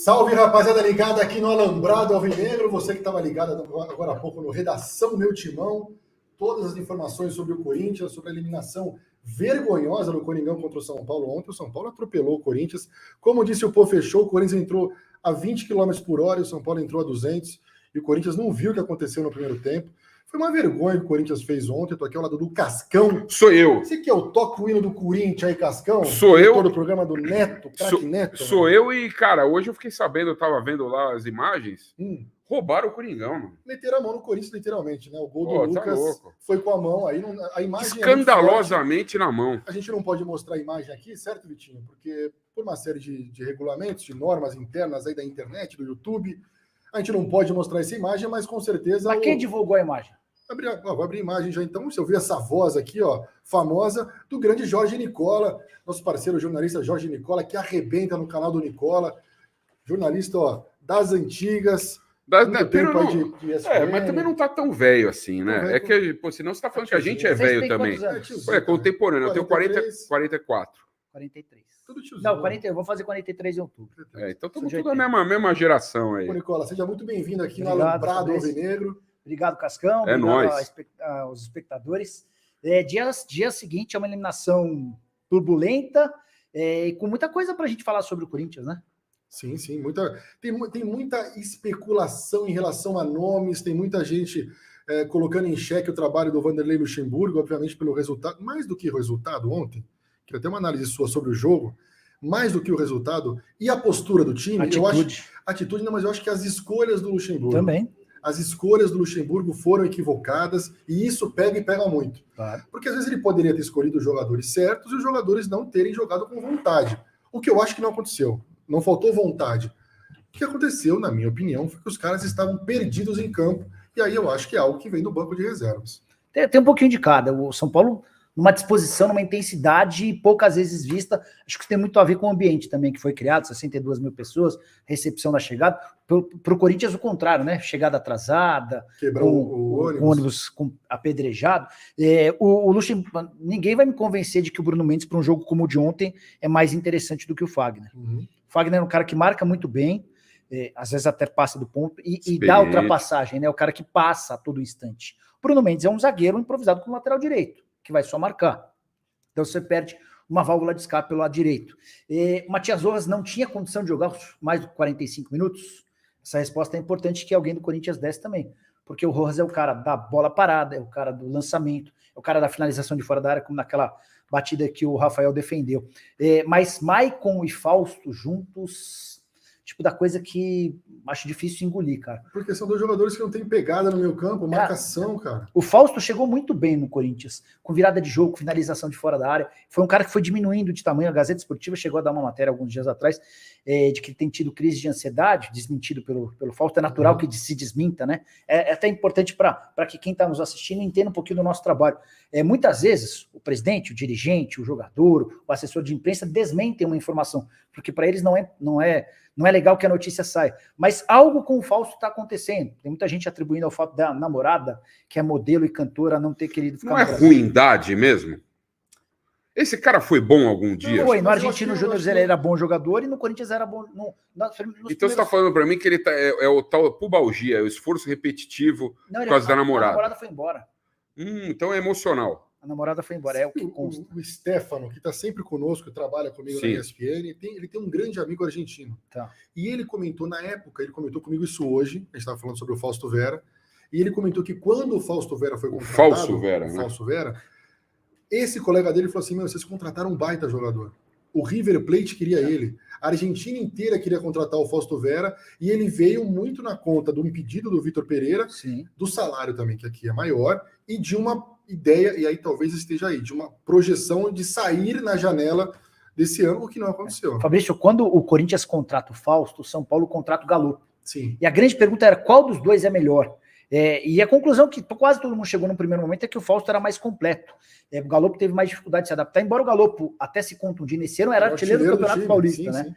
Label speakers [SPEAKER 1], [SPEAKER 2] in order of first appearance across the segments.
[SPEAKER 1] Salve, rapaziada ligada aqui no Alambrado Alvinegro, você que estava ligado agora há pouco no Redação Meu Timão, todas as informações sobre o Corinthians, sobre a eliminação vergonhosa do Coringão contra o São Paulo ontem. O São Paulo atropelou o Corinthians. Como disse o Pô Fechou, o Corinthians entrou a 20 km por hora e o São Paulo entrou a 200, e o Corinthians não viu o que aconteceu no primeiro tempo. Foi uma vergonha que o Corinthians fez ontem. Eu tô aqui ao lado do Cascão.
[SPEAKER 2] Sou eu.
[SPEAKER 1] Você que é o toque o hino do Corinthians aí, Cascão?
[SPEAKER 2] Sou eu.
[SPEAKER 1] Do programa do Neto, craque Neto.
[SPEAKER 2] Sou eu e, cara, hoje eu fiquei sabendo, eu tava vendo lá as imagens, roubaram o Coringão, mano.
[SPEAKER 1] Meteram a mão no Corinthians, literalmente, né? O gol do
[SPEAKER 2] Tá
[SPEAKER 1] Lucas
[SPEAKER 2] louco.
[SPEAKER 1] foi com a mão. Aí a imagem
[SPEAKER 2] escandalosamente na mão.
[SPEAKER 1] A gente não pode mostrar a imagem aqui, certo, Vitinho? Porque por uma série de regulamentos, de normas internas aí da internet, do YouTube, a gente não pode mostrar essa imagem, mas com certeza...
[SPEAKER 3] Mas quem divulgou a imagem?
[SPEAKER 1] Vou abrir a imagem já então. Você ouviu essa voz aqui, ó, famosa, do grande Jorge Nicola, nosso parceiro jornalista Jorge Nicola, que arrebenta no canal do Nicola. Jornalista, ó, das antigas...
[SPEAKER 2] Mas também não tá tão velho assim, né?
[SPEAKER 1] Velho,
[SPEAKER 2] é que, pô, senão você tá falando que a gente é velho também. É contemporâneo, eu tenho 44.
[SPEAKER 3] 43.
[SPEAKER 1] Tudo tiozinho.
[SPEAKER 3] Não, 40, eu vou fazer 43 em outubro.
[SPEAKER 2] Então estamos tudo na mesma geração aí.
[SPEAKER 1] Ô, Nicola, seja muito bem-vindo aqui no Alambrado Alvinegro.
[SPEAKER 3] Obrigado, Cascão.
[SPEAKER 2] É nóis.
[SPEAKER 3] Aos espectadores. Dia seguinte é uma eliminação turbulenta e com muita coisa pra gente falar sobre o Corinthians, né?
[SPEAKER 1] Sim. Tem muita especulação em relação a nomes, tem muita gente colocando em xeque o trabalho do Vanderlei Luxemburgo, obviamente pelo resultado, mais do que o resultado ontem, queria ter uma análise sua sobre o jogo, mais do que o resultado, e a postura do time, atitude não, mas eu acho que as escolhas do Luxemburgo.
[SPEAKER 3] Também.
[SPEAKER 1] As escolhas do Luxemburgo foram equivocadas, e isso pega muito.
[SPEAKER 3] Claro.
[SPEAKER 1] Porque às vezes ele poderia ter escolhido os jogadores certos e os jogadores não terem jogado com vontade. O que eu acho que não aconteceu. Não faltou vontade. O que aconteceu, na minha opinião, foi que os caras estavam perdidos em campo, e aí eu acho que é algo que vem do banco de reservas.
[SPEAKER 3] Tem um pouquinho de cada. O São Paulo, numa disposição, numa intensidade poucas vezes vista, acho que tem muito a ver com o ambiente também que foi criado, 62 mil pessoas, recepção da chegada. Para o Corinthians, o contrário, né? Chegada atrasada,
[SPEAKER 1] quebrou o
[SPEAKER 3] ônibus apedrejado. O Luxemburgo, ninguém vai me convencer de que o Bruno Mendes, para um jogo como o de ontem, é mais interessante do que o Fagner. O Fagner é um cara que marca muito bem, às vezes até passa do ponto, e dá ultrapassagem, né? O cara que passa a todo instante. O Bruno Mendes é um zagueiro improvisado como lateral direito, que vai só marcar. Então você perde uma válvula de escape pelo lado direito. O Matias Rojas não tinha condição de jogar mais de 45 minutos. Essa resposta é importante que alguém do Corinthians desse também, porque o Rojas é o cara da bola parada, é o cara do lançamento, é o cara da finalização de fora da área, como naquela batida que o Rafael defendeu. Mas Maicon e Fausto juntos, tipo da coisa que acho difícil engolir, cara.
[SPEAKER 1] Porque são dois jogadores que não têm pegada no meio campo, marcação, cara.
[SPEAKER 3] O Fausto chegou muito bem no Corinthians, com virada de jogo, finalização de fora da área. Foi um cara que foi diminuindo de tamanho. A Gazeta Esportiva chegou a dar uma matéria alguns dias atrás de que ele tem tido crise de ansiedade, desmentido pelo Fausto. É natural que se desminta, né? É até importante para que quem está nos assistindo entenda um pouquinho do nosso trabalho. Muitas vezes, o presidente, o dirigente, o jogador, o assessor de imprensa desmentem uma informação, porque para eles não é legal que a notícia saia. Mas algo com o Fausto está acontecendo. Tem muita gente atribuindo ao fato da namorada, que é modelo e cantora, não ter querido ficar.
[SPEAKER 2] Não é ruindade mesmo? Esse cara foi bom algum dia?
[SPEAKER 3] Foi, no Argentino Júnior ele era bom jogador e no Corinthians era bom.
[SPEAKER 2] Então você está falando para mim que ele é o tal pubalgia, é o esforço repetitivo por causa da namorada.
[SPEAKER 3] A namorada foi embora.
[SPEAKER 2] Então é emocional.
[SPEAKER 3] A namorada foi embora, é o que consta.
[SPEAKER 1] O Stefano, que está sempre conosco, trabalha comigo na ESPN, ele tem um grande amigo argentino.
[SPEAKER 3] Tá.
[SPEAKER 1] E ele comentou, na época, ele comentou comigo isso hoje, a gente estava falando sobre o Fausto Vera, e ele comentou que quando o Fausto Vera foi contratado... Falso Vera, esse colega dele falou assim, vocês contrataram um baita jogador. O River Plate queria ele. A Argentina inteira queria contratar o Fausto Vera, e ele veio muito na conta de um pedido do Vitor Pereira, do salário também, que aqui é maior, e de uma ideia, e aí talvez esteja aí, de uma projeção de sair na janela desse ano, o que não aconteceu.
[SPEAKER 3] Fabrício, quando o Corinthians contrata o Fausto, o São Paulo contrata o Galo.
[SPEAKER 1] Sim.
[SPEAKER 3] E a grande pergunta era qual dos dois é melhor? E a conclusão que quase todo mundo chegou no primeiro momento é que o Fausto era mais completo. O Galo teve mais dificuldade de se adaptar, embora o Galo até se contundir nesse ano, era artilheiro do Campeonato Paulista, né?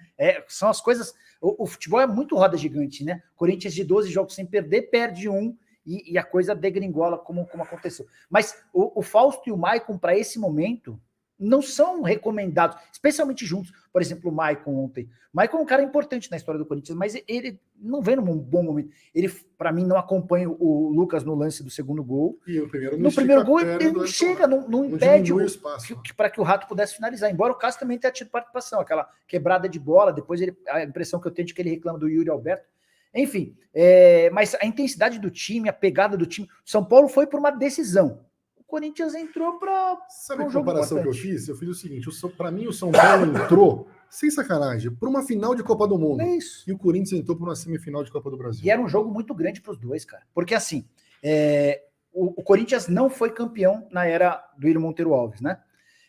[SPEAKER 3] São as coisas... O futebol é muito roda gigante, né? Corinthians de 12 jogos sem perder, perde um, e a coisa degringola como aconteceu. Mas o Fausto e o Maicon, para esse momento, não são recomendados, especialmente juntos. Por exemplo, o Maicon ontem. O Maicon é um cara importante na história do Corinthians, mas ele não vem num bom momento. Ele, para mim, não acompanha o Lucas no lance do segundo gol.
[SPEAKER 1] E o primeiro
[SPEAKER 3] no primeiro gol, ele não chega, não impede para que o Rato pudesse finalizar. Embora o Cássio também tenha tido participação, aquela quebrada de bola, depois a impressão que eu tenho de que ele reclama do Yuri Alberto. Enfim, mas a intensidade do time, a pegada do time. O São Paulo foi por uma decisão. O Corinthians entrou para.
[SPEAKER 1] Sabe a comparação que eu fiz? Eu fiz o seguinte: para mim, o São Paulo entrou, sem sacanagem, para uma final de Copa do Mundo.
[SPEAKER 3] É isso.
[SPEAKER 1] E o Corinthians entrou para uma semifinal de Copa do Brasil.
[SPEAKER 3] E era um jogo muito grande para os dois, cara. Porque assim, o Corinthians não foi campeão na era do Duílio Monteiro Alves, né?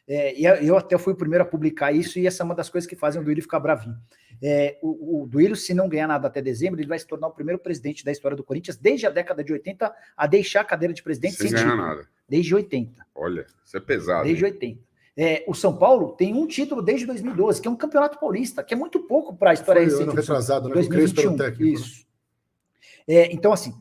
[SPEAKER 3] E eu até fui o primeiro a publicar isso, e essa é uma das coisas que fazem o Duílio ficar bravinho. O Duílio, se não ganhar nada até dezembro, ele vai se tornar o primeiro presidente da história do Corinthians, desde a década de 80, a deixar a cadeira de presidente
[SPEAKER 2] sem ganhar nada.
[SPEAKER 3] Desde 80.
[SPEAKER 2] Olha, isso é pesado.
[SPEAKER 3] Desde 80. O São Paulo tem um título desde 2012, que é um campeonato paulista, que é muito pouco para a história recente.
[SPEAKER 1] Ano retrasado, né?
[SPEAKER 3] 2021,
[SPEAKER 1] técnico,
[SPEAKER 3] isso. Então, assim,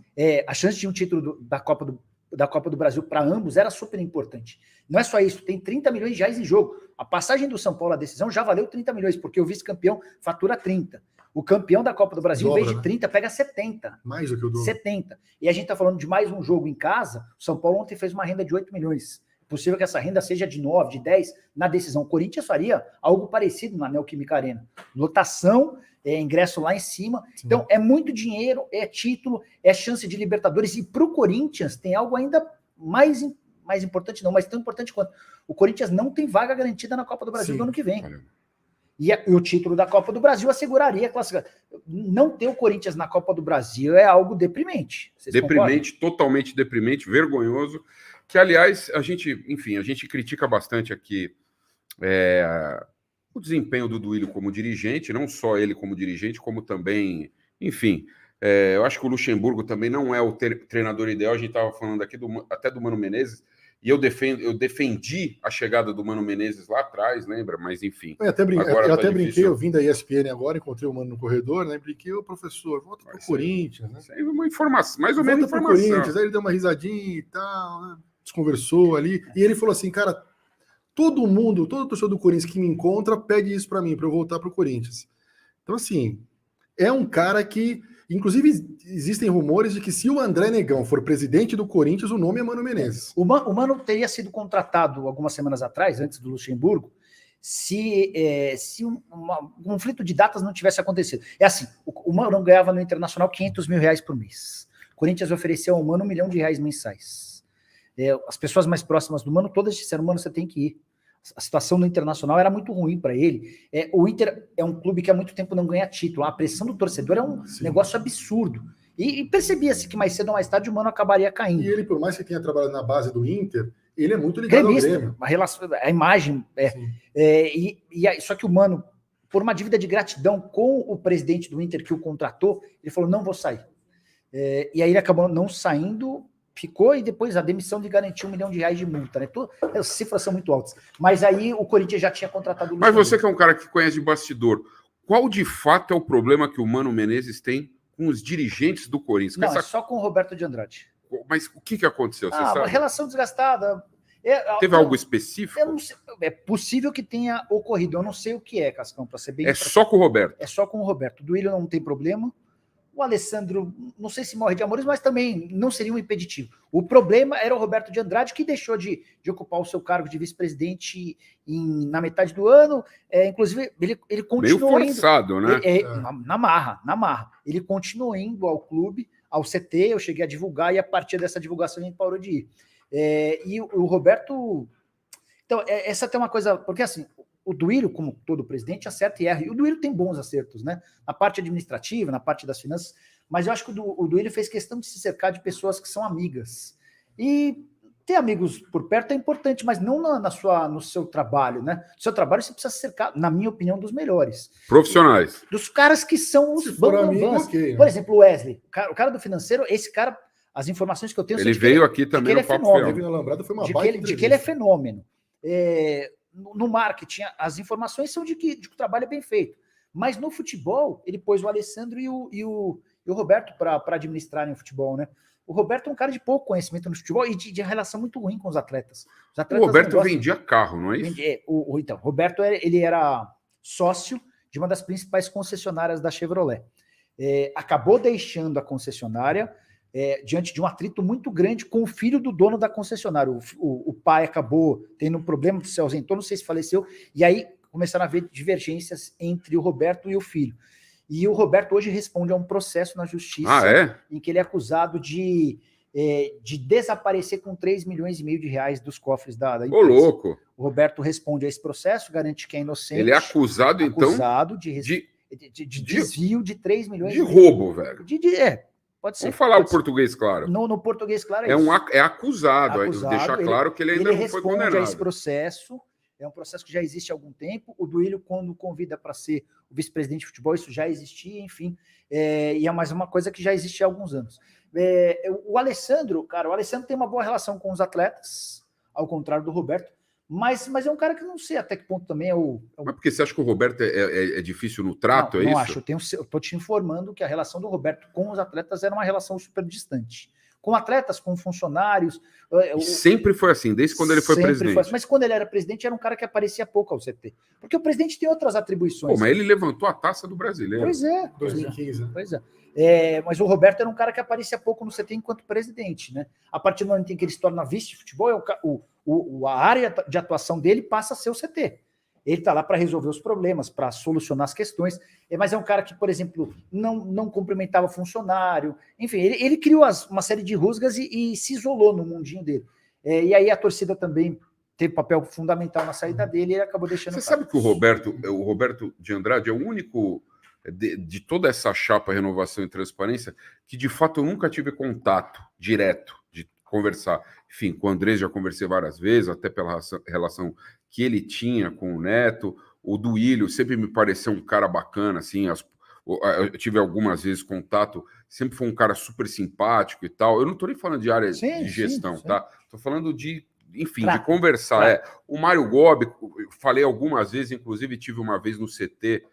[SPEAKER 3] a chance de um título da Copa do Brasil para ambos era super importante. Não é só isso, tem 30 milhões de reais em jogo. A passagem do São Paulo à decisão já valeu 30 milhões, porque o vice-campeão fatura 30. O campeão da Copa do Brasil, em vez de 30, pega 70.
[SPEAKER 1] Mais do que o dobro.
[SPEAKER 3] 70. E a gente está falando de mais um jogo em casa. O São Paulo ontem fez uma renda de 8 milhões. É possível que essa renda seja de 9, de 10 na decisão. O Corinthians faria algo parecido na Neoquímica Arena. Lotação, ingresso lá em cima. Sim. Então, é muito dinheiro, é título, é chance de Libertadores. E para o Corinthians tem algo ainda mais importante, não, mas tão importante quanto. O Corinthians não tem vaga garantida na Copa do Brasil no ano que vem. E o título da Copa do Brasil asseguraria a classificação. Não ter o Corinthians na Copa do Brasil é algo deprimente.
[SPEAKER 2] Deprimente, totalmente deprimente, vergonhoso. Que, aliás, a gente critica bastante aqui o desempenho do Duílio como dirigente, não só ele como dirigente, como também, enfim. Eu acho que o Luxemburgo também não é o treinador ideal. A gente estava falando aqui até do Mano Menezes. E eu defendi a chegada do Mano Menezes lá atrás, lembra? Mas enfim.
[SPEAKER 1] Eu até brinquei, eu vim da ESPN agora, encontrei o Mano no corredor, né? Brinquei, professor, volta pro Corinthians, né?
[SPEAKER 2] Isso aí é uma informação, mais ou menos informação.
[SPEAKER 1] Corinthians, aí ele deu uma risadinha e tal, né? Desconversou ali. E ele falou assim, cara, todo torcedor do Corinthians que me encontra pede isso para mim, para eu voltar pro Corinthians. Então, assim, é um cara que... Inclusive, existem rumores de que se o André Negão for presidente do Corinthians, o nome é Mano Menezes.
[SPEAKER 3] O Mano teria sido contratado algumas semanas atrás, antes do Luxemburgo, se um conflito de datas não tivesse acontecido. É assim, o Mano ganhava no Internacional 500 mil reais por mês. O Corinthians ofereceu ao Mano R$1 milhão mensais. As pessoas mais próximas do Mano, todas disseram, Mano, você tem que ir. A situação do Internacional era muito ruim para ele. O Inter é um clube que há muito tempo não ganha título. A pressão do torcedor é um negócio absurdo. E percebia-se que mais cedo ou mais tarde o Mano acabaria caindo.
[SPEAKER 1] E ele, por mais que tenha trabalhado na base do Inter, ele é muito ligado ao Grêmio.
[SPEAKER 3] A imagem. Só que o Mano, por uma dívida de gratidão com o presidente do Inter que o contratou, ele falou, não vou sair. E aí ele acabou não saindo... Ficou e depois a demissão de garantir R$1 milhão de multa, né? As cifras são muito altas. Mas aí o Corinthians já tinha contratado o
[SPEAKER 2] Mas você que é um cara que conhece de bastidor, qual de fato é o problema que o Mano Menezes tem com os dirigentes do Corinthians?
[SPEAKER 3] Não, é só com o Roberto de Andrade.
[SPEAKER 2] Mas o que aconteceu? Você sabe?
[SPEAKER 3] Uma relação desgastada.
[SPEAKER 2] Teve algo específico?
[SPEAKER 3] Eu não sei, é possível que tenha ocorrido. Eu não sei o que é, Cascão, para ser bem...
[SPEAKER 2] Só com o Roberto?
[SPEAKER 3] É só com o Roberto. O Duílio não tem problema. O Alessandro, não sei se morre de amores, mas também não seria um impeditivo. O problema era o Roberto de Andrade, que deixou de ocupar o seu cargo de vice-presidente na metade do ano. Inclusive, ele continuou
[SPEAKER 2] meio forçado,
[SPEAKER 3] indo,
[SPEAKER 2] né?
[SPEAKER 3] Na marra. Ele continuou indo ao clube, ao CT, eu cheguei a divulgar, e a partir dessa divulgação a gente parou de ir. E o Roberto... Então, essa tem uma coisa... Porque, assim... O Duílio, como todo presidente, acerta e erra. E o Duílio tem bons acertos, né? Na parte administrativa, na parte das finanças. Mas eu acho que o Duílio fez questão de se cercar de pessoas que são amigas. E ter amigos por perto é importante, mas não no seu trabalho, né? No seu trabalho você precisa se cercar, na minha opinião, dos melhores.
[SPEAKER 2] Profissionais.
[SPEAKER 3] Dos caras que são os bambambãs.
[SPEAKER 1] Okay, né?
[SPEAKER 3] Por exemplo, o Wesley. O cara do financeiro, esse cara, as informações que eu tenho...
[SPEAKER 2] Ele veio aqui também no Papo Fiel.
[SPEAKER 3] De que ele é fenômeno. No marketing, as informações são de que o trabalho é bem feito. Mas no futebol, ele pôs o Alessandro e e o Roberto para administrarem o futebol, né? O Roberto é um cara de pouco conhecimento no futebol e de relação muito ruim com os atletas.
[SPEAKER 2] O Roberto vendia carro, não é isso?
[SPEAKER 3] Então, o Roberto ele era sócio de uma das principais concessionárias da Chevrolet. Acabou deixando a concessionária diante de um atrito muito grande com o filho do dono da concessionária. O pai acabou tendo um problema, se ausentou, não sei se faleceu, e aí começaram a haver divergências entre o Roberto e o filho. E o Roberto hoje responde a um processo na justiça em que ele é acusado de desaparecer com 3,5 milhões de reais dos cofres da empresa.
[SPEAKER 2] Ô, louco!
[SPEAKER 3] O Roberto responde a esse processo, garante que é inocente.
[SPEAKER 2] Ele é acusado então,
[SPEAKER 3] de desvio de 3 milhões
[SPEAKER 2] de roubo, velho.
[SPEAKER 3] Pode ser.
[SPEAKER 2] Vamos falar o português claro.
[SPEAKER 3] No português claro
[SPEAKER 2] é isso. É acusado. Deixar claro que ele ainda não foi condenado.
[SPEAKER 3] A esse processo. É um processo que já existe há algum tempo. O Duílio, quando convida para ser o vice-presidente de futebol, isso já existia, enfim. E é mais uma coisa que já existe há alguns anos. O Alessandro tem uma boa relação com os atletas, ao contrário do Roberto, mas é um cara que não sei até que ponto também
[SPEAKER 2] Mas porque você acha que o Roberto é difícil no trato,
[SPEAKER 3] não,
[SPEAKER 2] é isso?
[SPEAKER 3] Não acho. Eu estou te informando que a relação do Roberto com os atletas era uma relação super distante. Com atletas, com funcionários.
[SPEAKER 2] Sempre foi assim, desde quando ele foi presidente.
[SPEAKER 3] Assim. Mas quando ele era presidente, era um cara que aparecia pouco ao CT. Porque o presidente tem outras atribuições.
[SPEAKER 2] Mas ele levantou a taça do brasileiro.
[SPEAKER 3] Pois é.
[SPEAKER 1] 2015.
[SPEAKER 3] Pois é. Mas o Roberto era um cara que aparecia pouco no CT enquanto presidente, né? A partir do momento em que ele se torna vice de futebol, a área de atuação dele passa a ser o CT. Ele está lá para resolver os problemas, para solucionar as questões, mas é um cara que, por exemplo, não cumprimentava funcionário, enfim, ele criou uma série de rusgas e se isolou no mundinho dele. E aí a torcida também teve papel fundamental na saída dele e ele acabou deixando...
[SPEAKER 2] Você sabe que o Roberto de Andrade é o único de toda essa chapa Renovação e Transparência que, de fato, eu nunca tive contato direto de conversar. Enfim, com o Andrés já conversei várias vezes, até pela relação que ele tinha com o Neto. O Duílio sempre me pareceu um cara bacana, assim, eu tive algumas vezes contato, sempre foi um cara super simpático e tal. Eu não estou nem falando de área de gestão, tá? Estou falando de, enfim, de conversar. O Mário Gobi, eu falei algumas vezes, inclusive tive uma vez no CT,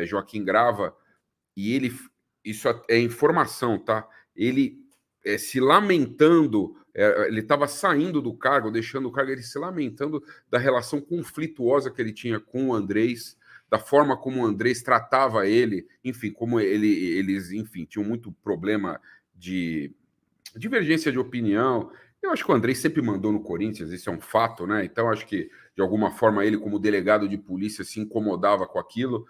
[SPEAKER 2] Joaquim Grava, e ele, isso é informação, tá? Ele se lamentando, ele estava saindo do cargo, deixando o cargo, ele se lamentando da relação conflituosa que ele tinha com o Andrés, da forma como o Andrés tratava ele, enfim, como eles, enfim, tinham muito problema de divergência de opinião. Eu acho que o Andrés sempre mandou no Corinthians, isso é um fato, né? Então, acho que, de alguma forma, ele, como delegado de polícia, se incomodava com aquilo.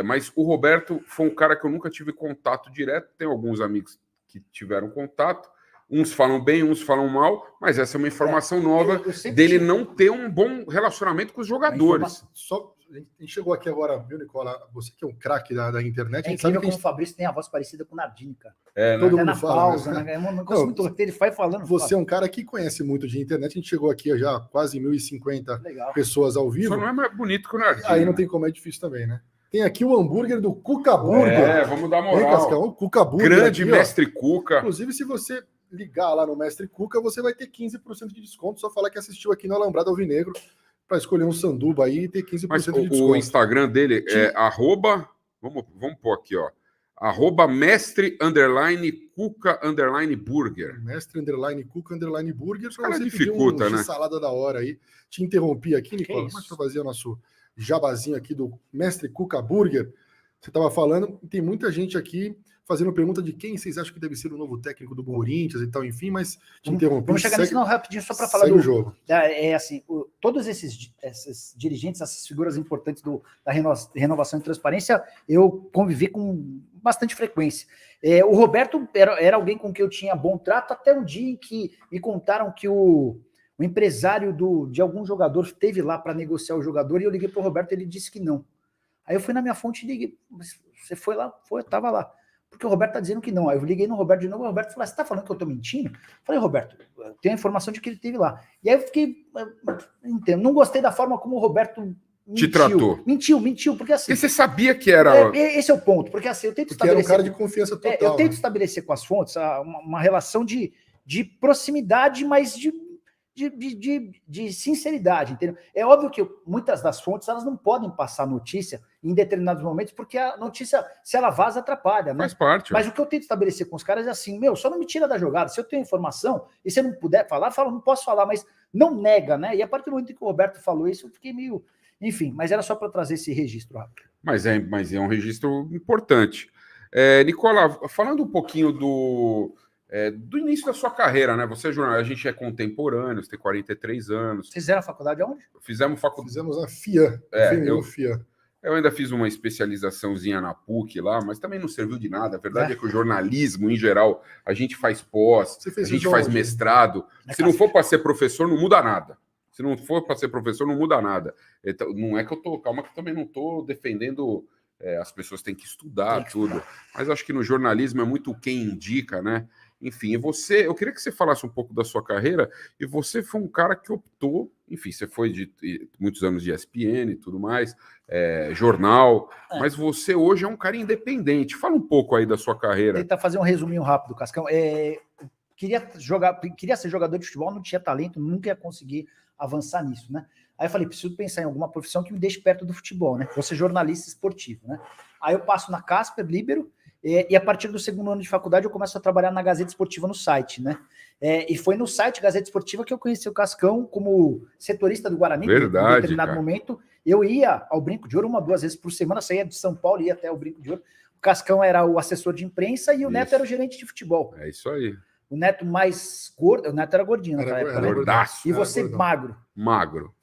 [SPEAKER 2] Mas o Roberto foi um cara que eu nunca tive contato direto, tem alguns amigos que tiveram contato, uns falam bem, uns falam mal, mas essa é uma informação nova dele não ter um bom relacionamento com os jogadores.
[SPEAKER 1] A gente chegou aqui agora, viu, Nicola? Você que é um craque da internet.
[SPEAKER 3] É incrível como o Fabrício tem a voz parecida com o Nardini, cara.
[SPEAKER 1] Todo mundo fala.
[SPEAKER 3] Pausa, né? É uma coisa muito... Ele vai falando.
[SPEAKER 1] Você é um cara que conhece muito de internet. A gente chegou aqui já quase 1.050 pessoas ao vivo.
[SPEAKER 2] Só não é mais bonito que o Nardini.
[SPEAKER 1] Aí não tem como, é difícil também, né? Tem aqui o hambúrguer do Cuca Burger.
[SPEAKER 2] Vamos dar moral.
[SPEAKER 1] Cascão, Cuca Burger.
[SPEAKER 2] Grande
[SPEAKER 1] aqui,
[SPEAKER 2] mestre Cuca.
[SPEAKER 1] Inclusive, se você ligar lá no Mestre Cuca, você vai ter 15% de desconto. Só falar que assistiu aqui no Alambrado Alvinegro para escolher um sanduba aí e ter 15% de desconto.
[SPEAKER 2] O Instagram dele é arroba, vamos pôr aqui, ó, @mestre_cuca_burger.
[SPEAKER 1] Mestre_cuca_burger.
[SPEAKER 2] Para você
[SPEAKER 1] dificulta,
[SPEAKER 2] pedir
[SPEAKER 1] né? Salada da hora aí. Te interrompi aqui, Nicola, mas para fazer o nosso jabazinho aqui do Mestre Cuca Burger. Você estava falando, tem muita gente aqui fazendo pergunta de quem vocês acham que deve ser o novo técnico do Corinthians e tal, enfim, mas te interrompi.
[SPEAKER 3] Vamos chegar nisso não, rapidinho, só para falar
[SPEAKER 1] do jogo.
[SPEAKER 3] Assim, todos esses dirigentes, essas figuras importantes da renovação e transparência, eu convivi com bastante frequência. O Roberto era alguém com quem eu tinha bom trato, até um dia em que me contaram que o empresário de algum jogador esteve lá para negociar o jogador, e eu liguei para o Roberto e ele disse que não. Aí eu fui na minha fonte e liguei, você foi lá? Foi, eu estava lá. Porque o Roberto está dizendo que não. Aí eu liguei no Roberto de novo, o Roberto falou, você está falando que eu estou mentindo? Eu falei, Roberto, eu tenho a informação de que ele esteve lá. E aí eu fiquei, não gostei da forma como o Roberto
[SPEAKER 2] te tratou.
[SPEAKER 3] Mentiu, porque assim...
[SPEAKER 2] E você sabia que era...
[SPEAKER 3] Esse é o ponto, porque assim, eu tento estabelecer...
[SPEAKER 1] era um cara de confiança total.
[SPEAKER 3] Eu tento estabelecer com as fontes uma relação de proximidade, mas de sinceridade, entendeu? É óbvio que muitas das fontes elas não podem passar notícia em determinados momentos, porque a notícia, se ela vaza, atrapalha, né?
[SPEAKER 2] Faz parte.
[SPEAKER 3] Mas o que eu tento estabelecer com os caras é assim, só não me tira da jogada. Se eu tenho informação e você não puder falar, fala, não posso falar, mas não nega, né? E a partir do momento que o Roberto falou isso, eu fiquei meio... Enfim, mas era só para trazer esse registro rápido.
[SPEAKER 2] Mas é um registro importante. Nicola, falando um pouquinho do início da sua carreira, né? Você é jornalista, a gente é contemporâneo, você tem 43 anos.
[SPEAKER 3] Vocês fizeram a faculdade aonde?
[SPEAKER 2] Fizemos
[SPEAKER 1] a FIA.
[SPEAKER 2] FIA. Eu ainda fiz uma especializaçãozinha na PUC lá, mas também não serviu de nada. A verdade é que o jornalismo, em geral, a gente faz pós, a gente faz mestrado. Se não for para ser professor, não muda nada. Se não for para ser professor, não muda nada. Então, não é que eu tô... Calma que eu também não estou defendendo... as pessoas têm que estudar tudo. Mas acho que no jornalismo é muito quem indica, né? Enfim, eu queria que você falasse um pouco da sua carreira, e você foi um cara que optou, enfim, você foi de muitos anos de ESPN e tudo mais, jornal, mas você hoje é um cara independente. Fala um pouco aí da sua carreira.
[SPEAKER 3] Tentar fazer um resuminho rápido, Cascão. Queria ser jogador de futebol, não tinha talento, nunca ia conseguir avançar nisso, né? Aí eu falei, preciso pensar em alguma profissão que me deixe perto do futebol, né? Vou ser jornalista esportivo, né? Aí eu passo na Casper, líbero, e a partir do segundo ano de faculdade eu começo a trabalhar na Gazeta Esportiva no site, né? E foi no site Gazeta Esportiva que eu conheci o Cascão como setorista do Guarani.
[SPEAKER 2] Verdade,
[SPEAKER 3] em determinado momento, eu ia ao Brinco de Ouro 1 a 2 vezes por semana, saía de São Paulo e ia até o Brinco de Ouro. O Cascão era o assessor de imprensa e o Neto era o gerente de futebol.
[SPEAKER 2] É isso aí.
[SPEAKER 3] O Neto mais gordo, o Neto era gordinho naquela época.
[SPEAKER 2] Era gordaço.
[SPEAKER 3] E você magro.
[SPEAKER 2] Magro.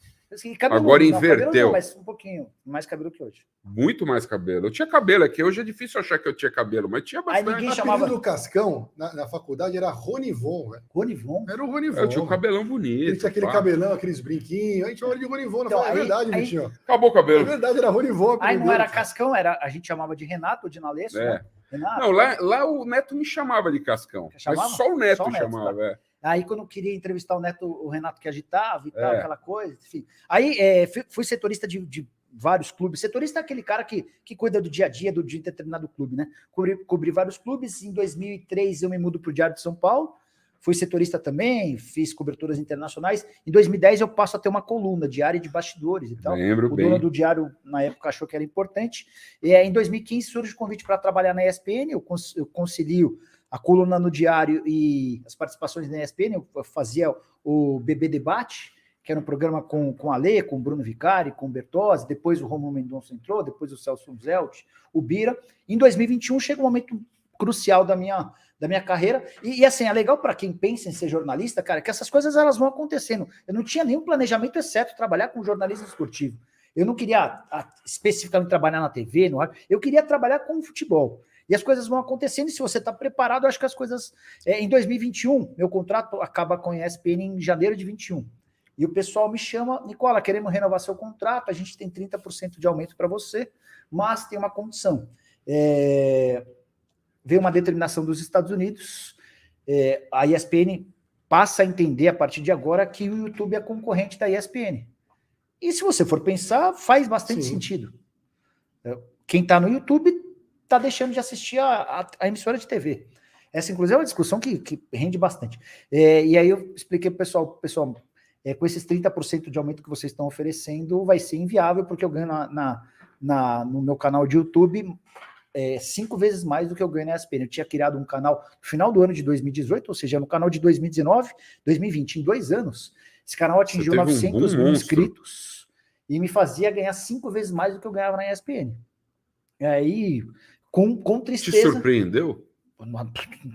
[SPEAKER 3] Cabeludo,
[SPEAKER 2] agora inverteu.
[SPEAKER 3] Cabelo não, mas um pouquinho mais cabelo que hoje.
[SPEAKER 2] Muito mais cabelo. Eu tinha cabelo aqui. Hoje é difícil achar que eu tinha cabelo, mas tinha bastante.
[SPEAKER 1] Aí ninguém chamava do Cascão na faculdade era Ronivon, velho.
[SPEAKER 3] Ronivon?
[SPEAKER 1] Era o Ronivon.
[SPEAKER 2] Eu tinha um cabelão bonito.
[SPEAKER 1] Ele tinha aquele cabelão, aqueles brinquinhos. A gente chamava de Ronivon. Então, é verdade, Vitinho.
[SPEAKER 2] Acabou o cabelo.
[SPEAKER 1] É verdade, era Ronivon.
[SPEAKER 3] Aí não era Cascão, a gente chamava de Renato ou de Nalesso, né? Renato.
[SPEAKER 2] Não, lá o Neto me chamava de Cascão. Mas só o Neto chamava,
[SPEAKER 3] tá? Aí, quando eu queria entrevistar o Neto, o Renato que agitava e tal, aquela coisa, enfim. Aí, fui setorista de vários clubes. Setorista é aquele cara que cuida do dia a dia, de determinado clube, né? Cobri vários clubes. Em 2003, eu me mudo para o Diário de São Paulo. Fui setorista também, fiz coberturas internacionais. Em 2010, eu passo a ter uma coluna diária de bastidores e tal.
[SPEAKER 2] Lembro bem.
[SPEAKER 3] O dono do Diário, na época, achou que era importante. E em 2015, surge o convite para trabalhar na ESPN. Eu concilio a coluna no Diário e as participações na ESPN. Eu fazia o BB Debate, que era um programa com a Lê, com o Bruno Vicari, com o Bertozzi, depois o Romulo Mendonça entrou, depois o Celso Zelt, o Bira. Em 2021 chega um momento crucial da minha carreira, e assim, é legal para quem pensa em ser jornalista, cara, que essas coisas elas vão acontecendo. Eu não tinha nenhum planejamento exceto trabalhar com jornalismo esportivo. Eu não queria especificamente trabalhar na TV, no rádio, eu queria trabalhar com futebol. E as coisas vão acontecendo, e se você está preparado, eu acho que as coisas... em 2021, meu contrato acaba com a ESPN em janeiro de 21. E o pessoal me chama, Nicola, queremos renovar seu contrato, a gente tem 30% de aumento para você, mas tem uma condição. Veio uma determinação dos Estados Unidos, a ESPN passa a entender a partir de agora que o YouTube é concorrente da ESPN. E se você for pensar, faz bastante sentido. Quem está no YouTube está deixando de assistir a emissora de TV. Essa, inclusive, é uma discussão que rende bastante. E aí eu expliquei para o pessoal, com esses 30% de aumento que vocês estão oferecendo, vai ser inviável, porque eu ganho no meu canal de YouTube 5 vezes mais do que eu ganho na ESPN. Eu tinha criado um canal no final do ano de 2018, ou seja, no canal de 2019, 2020, em 2 anos. Esse canal atingiu 900 mil inscritos e me fazia ganhar 5 vezes mais do que eu ganhava na ESPN. E aí, com tristeza...
[SPEAKER 2] Te surpreendeu?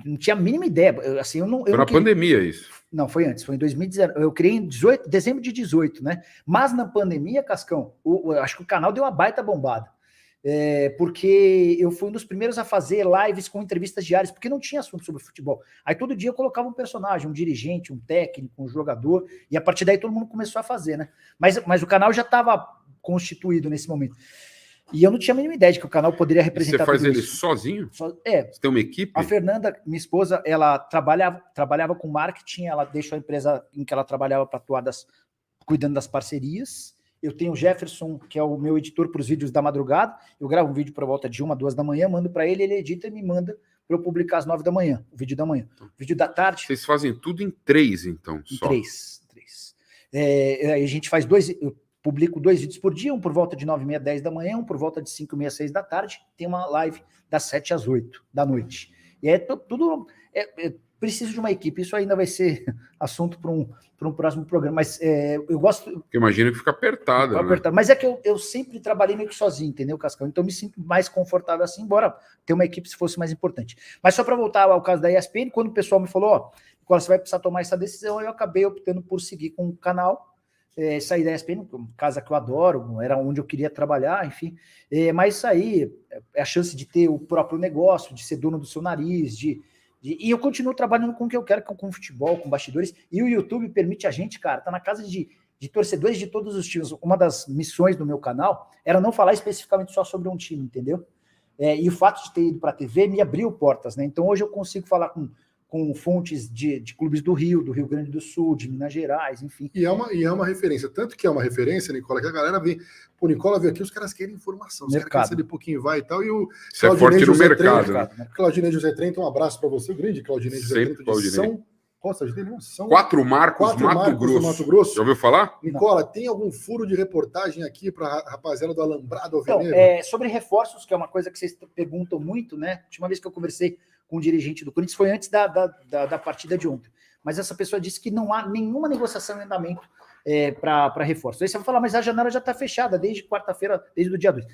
[SPEAKER 3] Não tinha a mínima ideia. Assim,
[SPEAKER 2] foi na pandemia isso?
[SPEAKER 3] Não, foi antes, foi em 2019. Eu criei em dezembro de 18, né? Mas na pandemia, Cascão, acho que o canal deu uma baita bombada. Porque eu fui um dos primeiros a fazer lives com entrevistas diárias, porque não tinha assunto sobre futebol. Aí todo dia eu colocava um personagem, um dirigente, um técnico, um jogador, e a partir daí todo mundo começou a fazer, né? Mas o canal já estava constituído nesse momento. E eu não tinha a mínima ideia de que o canal poderia representar.
[SPEAKER 2] Você faz ele sozinho? Você tem uma equipe?
[SPEAKER 3] A Fernanda, minha esposa, ela trabalhava com marketing, ela deixou a empresa em que ela trabalhava para atuar cuidando das parcerias. Eu tenho o Jefferson, que é o meu editor para os vídeos da madrugada. Eu gravo um vídeo por volta de 1, 2 da manhã, mando para ele, ele edita e me manda para eu publicar às 9 da manhã, o vídeo da manhã. O vídeo da tarde...
[SPEAKER 2] Vocês fazem tudo em 3, então?
[SPEAKER 3] Em 3. A gente faz eu publico 2 vídeos por dia, um por volta de 9h30, 10 da manhã, um por volta de 5h30, 6 da tarde, tem uma live das 7 às 8 da noite. E tudo... preciso de uma equipe, isso ainda vai ser assunto para um próximo programa, mas eu gosto...
[SPEAKER 2] Porque imagino que fica apertado, né?
[SPEAKER 3] Apertado. Mas é que eu sempre trabalhei meio que sozinho, entendeu, Cascão? Então eu me sinto mais confortável assim, embora ter uma equipe se fosse mais importante. Mas só para voltar ao caso da ESPN, quando o pessoal me falou, Nicola, você vai precisar tomar essa decisão, eu acabei optando por seguir com o canal, sair da ESPN, casa que eu adoro, era onde eu queria trabalhar, enfim. Mas isso aí é a chance de ter o próprio negócio, de ser dono do seu nariz, e eu continuo trabalhando com o que eu quero, com futebol, com bastidores, e o YouTube permite a gente, cara, tá na casa de torcedores de todos os times. Uma das missões do meu canal era não falar especificamente só sobre um time, entendeu? E o fato de ter ido para a TV me abriu portas, né? Então hoje eu consigo falar com fontes de clubes do Rio Grande do Sul, de Minas Gerais, enfim.
[SPEAKER 1] E é uma referência, tanto que é uma referência, Nicola, que a galera vem, pô, Nicola veio aqui, os caras querem informação, os caras querem saber pouquinho vai e tal, e o
[SPEAKER 2] Você é forte no mercado, né?
[SPEAKER 1] Claudinei José Trento, um abraço para você, o grande Claudinei José Trento de São... Qual a cidade dele?
[SPEAKER 2] Quatro Marcos, Mato Grosso. Já ouviu falar?
[SPEAKER 1] Nicola, tem algum furo de reportagem aqui para a rapaziada do Alambrado Alvinegro?
[SPEAKER 3] Sobre reforços, que é uma coisa que vocês perguntam muito, né? A última vez que eu conversei com um dirigente do Corinthians foi antes da partida de ontem. Mas essa pessoa disse que não há nenhuma negociação em andamento para reforço. Aí você vai falar, mas a janela já está fechada desde quarta-feira, desde o dia 2.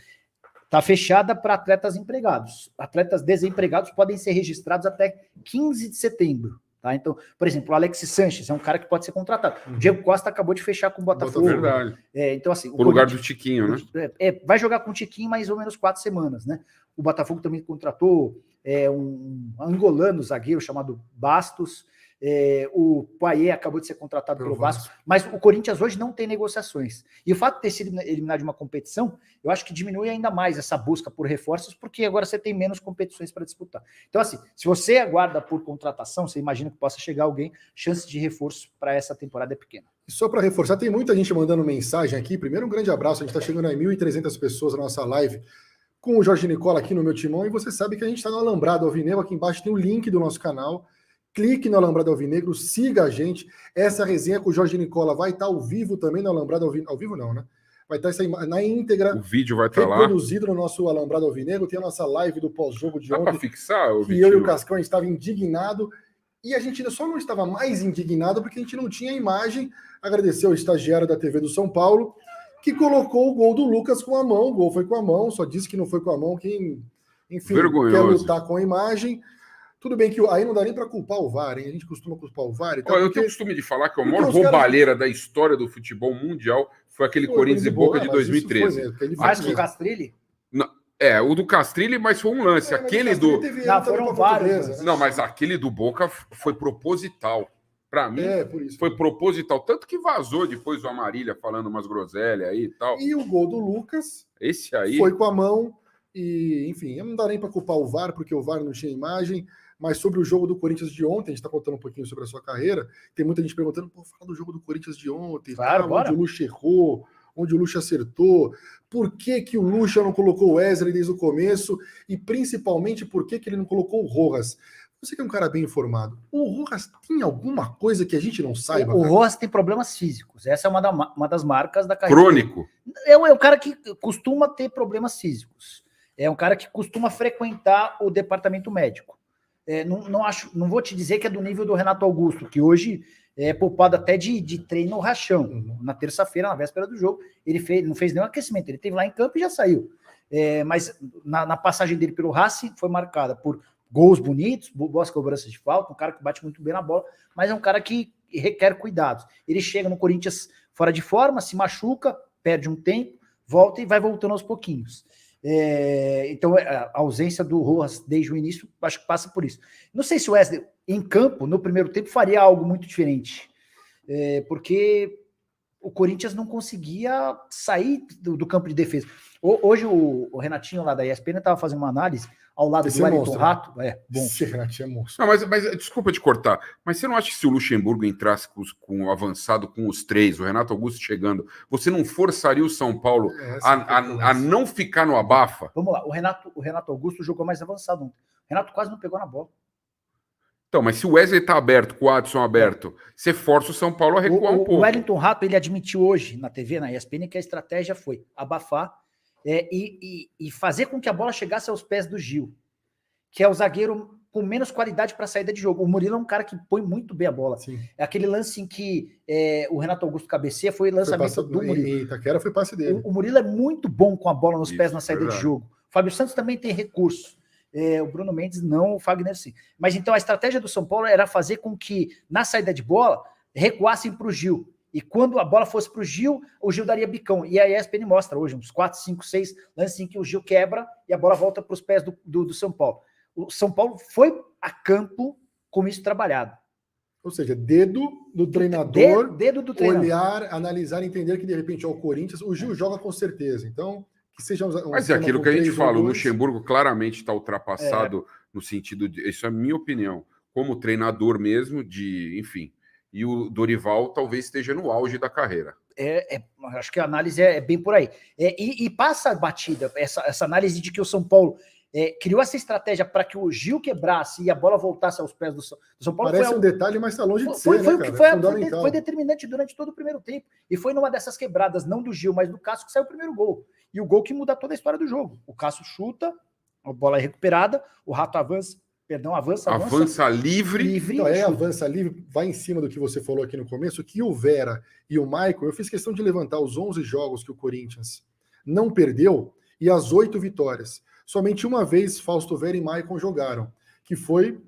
[SPEAKER 3] Está fechada para atletas empregados. Atletas desempregados podem ser registrados até 15 de setembro. Tá? Então, por exemplo, o Alexis Sanches é um cara que pode ser contratado. O Diego Costa acabou de fechar com o Botafogo.
[SPEAKER 2] Verdade.
[SPEAKER 3] Então, assim,
[SPEAKER 2] por lugar do Tiquinho, né?
[SPEAKER 3] Vai jogar com o Tiquinho mais ou menos 4 semanas, né? O Botafogo também contratou um angolano zagueiro chamado Bastos. O Payet acabou de ser contratado pelo Vasco, mas o Corinthians hoje não tem negociações. E o fato de ter sido eliminado de uma competição, eu acho que diminui ainda mais essa busca por reforços, porque agora você tem menos competições para disputar. Então, assim, se você aguarda por contratação, você imagina que possa chegar alguém, chance de reforço para essa temporada é pequena.
[SPEAKER 1] E só para reforçar, tem muita gente mandando mensagem aqui. Primeiro, um grande abraço, a gente está chegando a 1.300 pessoas na nossa live com o Jorge Nicola aqui no meu timão, e você sabe que a gente está no Alambrado Alvinegro, aqui embaixo tem o link do nosso canal. Clique no Alambrado Alvinegro, siga a gente. Essa resenha com o Jorge Nicola vai estar ao vivo também no Alambrado Alvinegro. Ao vivo não, né? Vai estar na íntegra.
[SPEAKER 2] O vídeo vai estar
[SPEAKER 1] reproduzido no nosso Alambrado Alvinegro. Tem a nossa live do pós-jogo de ontem.
[SPEAKER 2] Dá para fixar,
[SPEAKER 1] que eu e o Cascão, a gente estava indignado. E a gente só não estava mais indignado porque a gente não tinha imagem. Agradecer ao estagiário da TV do São Paulo, que colocou o gol do Lucas com a mão. O gol foi com a mão, só disse que não foi com a mão. Quem, enfim, quer lutar com a imagem. Tudo bem que aí não dá nem para culpar o VAR, hein? A gente costuma culpar o VAR. Então,
[SPEAKER 2] eu tenho o costume de falar que a maior roubalheira da história do futebol mundial foi aquele Corinthians e Boca de 2013.
[SPEAKER 3] Mais que o Castrilli?
[SPEAKER 2] Não, o do Castrilli, mas foi um lance. Aquele do...
[SPEAKER 3] foram vários.
[SPEAKER 2] Não, mas aquele do Boca foi proposital. Para mim, foi proposital. Tanto que vazou depois o Amarília falando umas groselhas aí e tal.
[SPEAKER 1] E o gol do Lucas
[SPEAKER 2] esse aí
[SPEAKER 1] foi com a mão. E, enfim, não dá nem para culpar o VAR, porque o VAR não tinha imagem. Mas sobre o jogo do Corinthians de ontem, a gente está contando um pouquinho sobre a sua carreira, tem muita gente perguntando, fala do jogo do Corinthians de ontem,
[SPEAKER 3] claro,
[SPEAKER 1] onde o Lucha errou, onde o Lucha acertou, por que o Lucha não colocou o Wesley desde o começo, e principalmente por que ele não colocou o Rojas. Você que é um cara bem informado, o Rojas tem alguma coisa que a gente não saiba?
[SPEAKER 3] O Rojas tem problemas físicos, essa é uma das marcas da carreira.
[SPEAKER 2] Crônico.
[SPEAKER 3] É um cara que costuma ter problemas físicos, é um cara que costuma frequentar o departamento médico. Não vou te dizer que é do nível do Renato Augusto, que hoje é poupado até de treino rachão. Na terça-feira, na véspera do jogo, ele não fez nenhum aquecimento, ele esteve lá em campo e já saiu. Mas na passagem dele pelo Racing foi marcada por gols bonitos, boas cobranças de falta, um cara que bate muito bem na bola, mas é um cara que requer cuidados. Ele chega no Corinthians fora de forma, se machuca, perde um tempo, volta e vai voltando aos pouquinhos. Então, a ausência do Rojas desde o início, acho que passa por isso. Não sei se o Wesley, em campo, no primeiro tempo, faria algo muito diferente, porque o Corinthians não conseguia sair do campo de defesa. Hoje, o Renatinho lá da ESPN estava fazendo uma análise ao lado do Wellington Rato.
[SPEAKER 1] Bom. Esse Renatinho é monstro.
[SPEAKER 2] Não, mas desculpa te cortar, mas você não acha que se o Luxemburgo entrasse com o avançado com os três, o Renato Augusto chegando, você não forçaria o São Paulo a não ficar no abafa?
[SPEAKER 3] Vamos lá, o Renato Augusto jogou mais avançado ontem. O Renato quase não pegou na bola.
[SPEAKER 2] Então, mas se o Wesley tá aberto, com o Adson aberto, você força o São Paulo a recuar um pouco.
[SPEAKER 3] O Wellington Rato, ele admitiu hoje na TV, na ESPN, que a estratégia foi abafar e fazer com que a bola chegasse aos pés do Gil, que é o zagueiro com menos qualidade para saída de jogo. O Murilo é um cara que põe muito bem a bola.
[SPEAKER 1] Sim.
[SPEAKER 3] É aquele lance em que o Renato Augusto cabeceia, foi o lançamento do Murilo.
[SPEAKER 1] Em Itaquera foi passe dele.
[SPEAKER 3] O Murilo é muito bom com a bola nos pés na saída de jogo. O Fábio Santos também tem recurso. O Bruno Mendes não, o Fagner sim. Mas então a estratégia do São Paulo era fazer com que, na saída de bola, recuassem para o Gil. E quando a bola fosse para o Gil daria bicão. E a ESPN mostra hoje uns 4, 5, 6 lances em que o Gil quebra e a bola volta para os pés do São Paulo. O São Paulo foi a campo com isso trabalhado.
[SPEAKER 1] Ou seja, dedo do treinador,
[SPEAKER 3] dedo do treinador.
[SPEAKER 1] Olhar, analisar, entender que de repente o Corinthians, o Gil joga com certeza. Então, que seja
[SPEAKER 2] mas é aquilo que a gente fala, o Luxemburgo claramente está ultrapassado no sentido de, isso é a minha opinião, como treinador mesmo, enfim, e o Dorival talvez esteja no auge da carreira.
[SPEAKER 3] Acho que a análise é bem por aí. E passa a batida, essa análise de que o São Paulo criou essa estratégia para que o Gil quebrasse e a bola voltasse aos pés do São Paulo.
[SPEAKER 1] Parece um detalhe, mas está longe de ser, né,
[SPEAKER 3] cara? Foi determinante durante todo o primeiro tempo. E foi numa dessas quebradas, não do Gil, mas do Cássio, que saiu o primeiro gol. E o gol que muda toda a história do jogo. O Cássio chuta, a bola é recuperada, o Rato avança livre.
[SPEAKER 1] Então, avança livre, vai em cima do que você falou aqui no começo, que o Vera e o Maicon, eu fiz questão de levantar os 11 jogos que o Corinthians não perdeu e as 8 vitórias. Somente uma vez Fausto Vera e Maicon jogaram, que foi,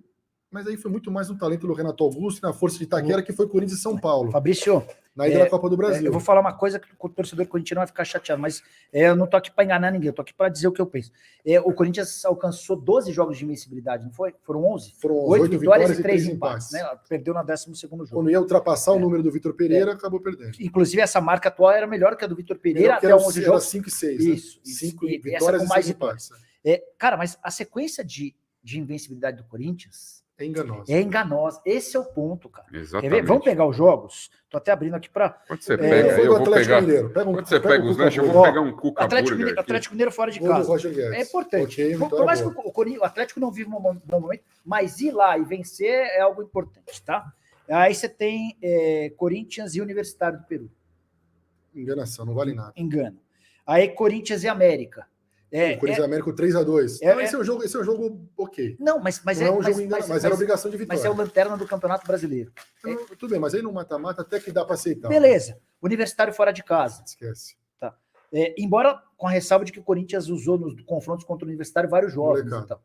[SPEAKER 1] mas aí foi muito mais no talento do Renato Augusto e na força de Itaquera, que foi Corinthians e São Paulo.
[SPEAKER 3] Fabrício,
[SPEAKER 1] na ida da Copa do Brasil.
[SPEAKER 3] Eu vou falar uma coisa que o torcedor corintiano vai ficar chateado, mas eu não tô aqui para enganar ninguém, eu tô aqui para dizer o que eu penso. O Corinthians alcançou 12 jogos de invencibilidade, não foi? Foram 11?
[SPEAKER 1] Foram 8 vitórias e 3 empates.
[SPEAKER 3] Né? Perdeu na 12º jogo.
[SPEAKER 1] Quando ia ultrapassar o número do Vitor Pereira, acabou perdendo.
[SPEAKER 3] Inclusive, essa marca atual era melhor que a do Vitor Pereira, até 11 jogos.
[SPEAKER 1] Era 5 e 6.
[SPEAKER 3] Isso.
[SPEAKER 1] 5 vitórias e 6 empates.
[SPEAKER 3] Cara, mas a sequência de invencibilidade do Corinthians
[SPEAKER 1] é enganosa.
[SPEAKER 3] É enganosa. Esse é o ponto, cara.
[SPEAKER 2] Exatamente.
[SPEAKER 3] Vamos pegar os jogos? Tô até abrindo aqui para.
[SPEAKER 2] Pode ser, pega. Eu vou pegar. Quando você pega os lanches, eu vou pegar um Cuca Burger.
[SPEAKER 3] Atlético Mineiro fora de casa. É importante. Por mais que o Atlético não vive um bom momento, mas ir lá e vencer é algo importante, tá? Aí você tem Corinthians e Universitário do Peru.
[SPEAKER 1] Enganação, não vale nada.
[SPEAKER 3] Engano. Aí Corinthians e América.
[SPEAKER 1] O Corinthians e América 3-2. Esse é um jogo ok.
[SPEAKER 3] Não, mas
[SPEAKER 1] não é um jogo enganado, mas era obrigação de vitória.
[SPEAKER 3] Mas é o lanterna do Campeonato Brasileiro.
[SPEAKER 1] Tudo bem, mas aí no mata-mata até que dá para aceitar.
[SPEAKER 3] Beleza. Universitário fora de casa.
[SPEAKER 1] Esquece.
[SPEAKER 3] Tá. Embora com a ressalva de que o Corinthians usou nos confrontos contra o Universitário vários jogos. Então.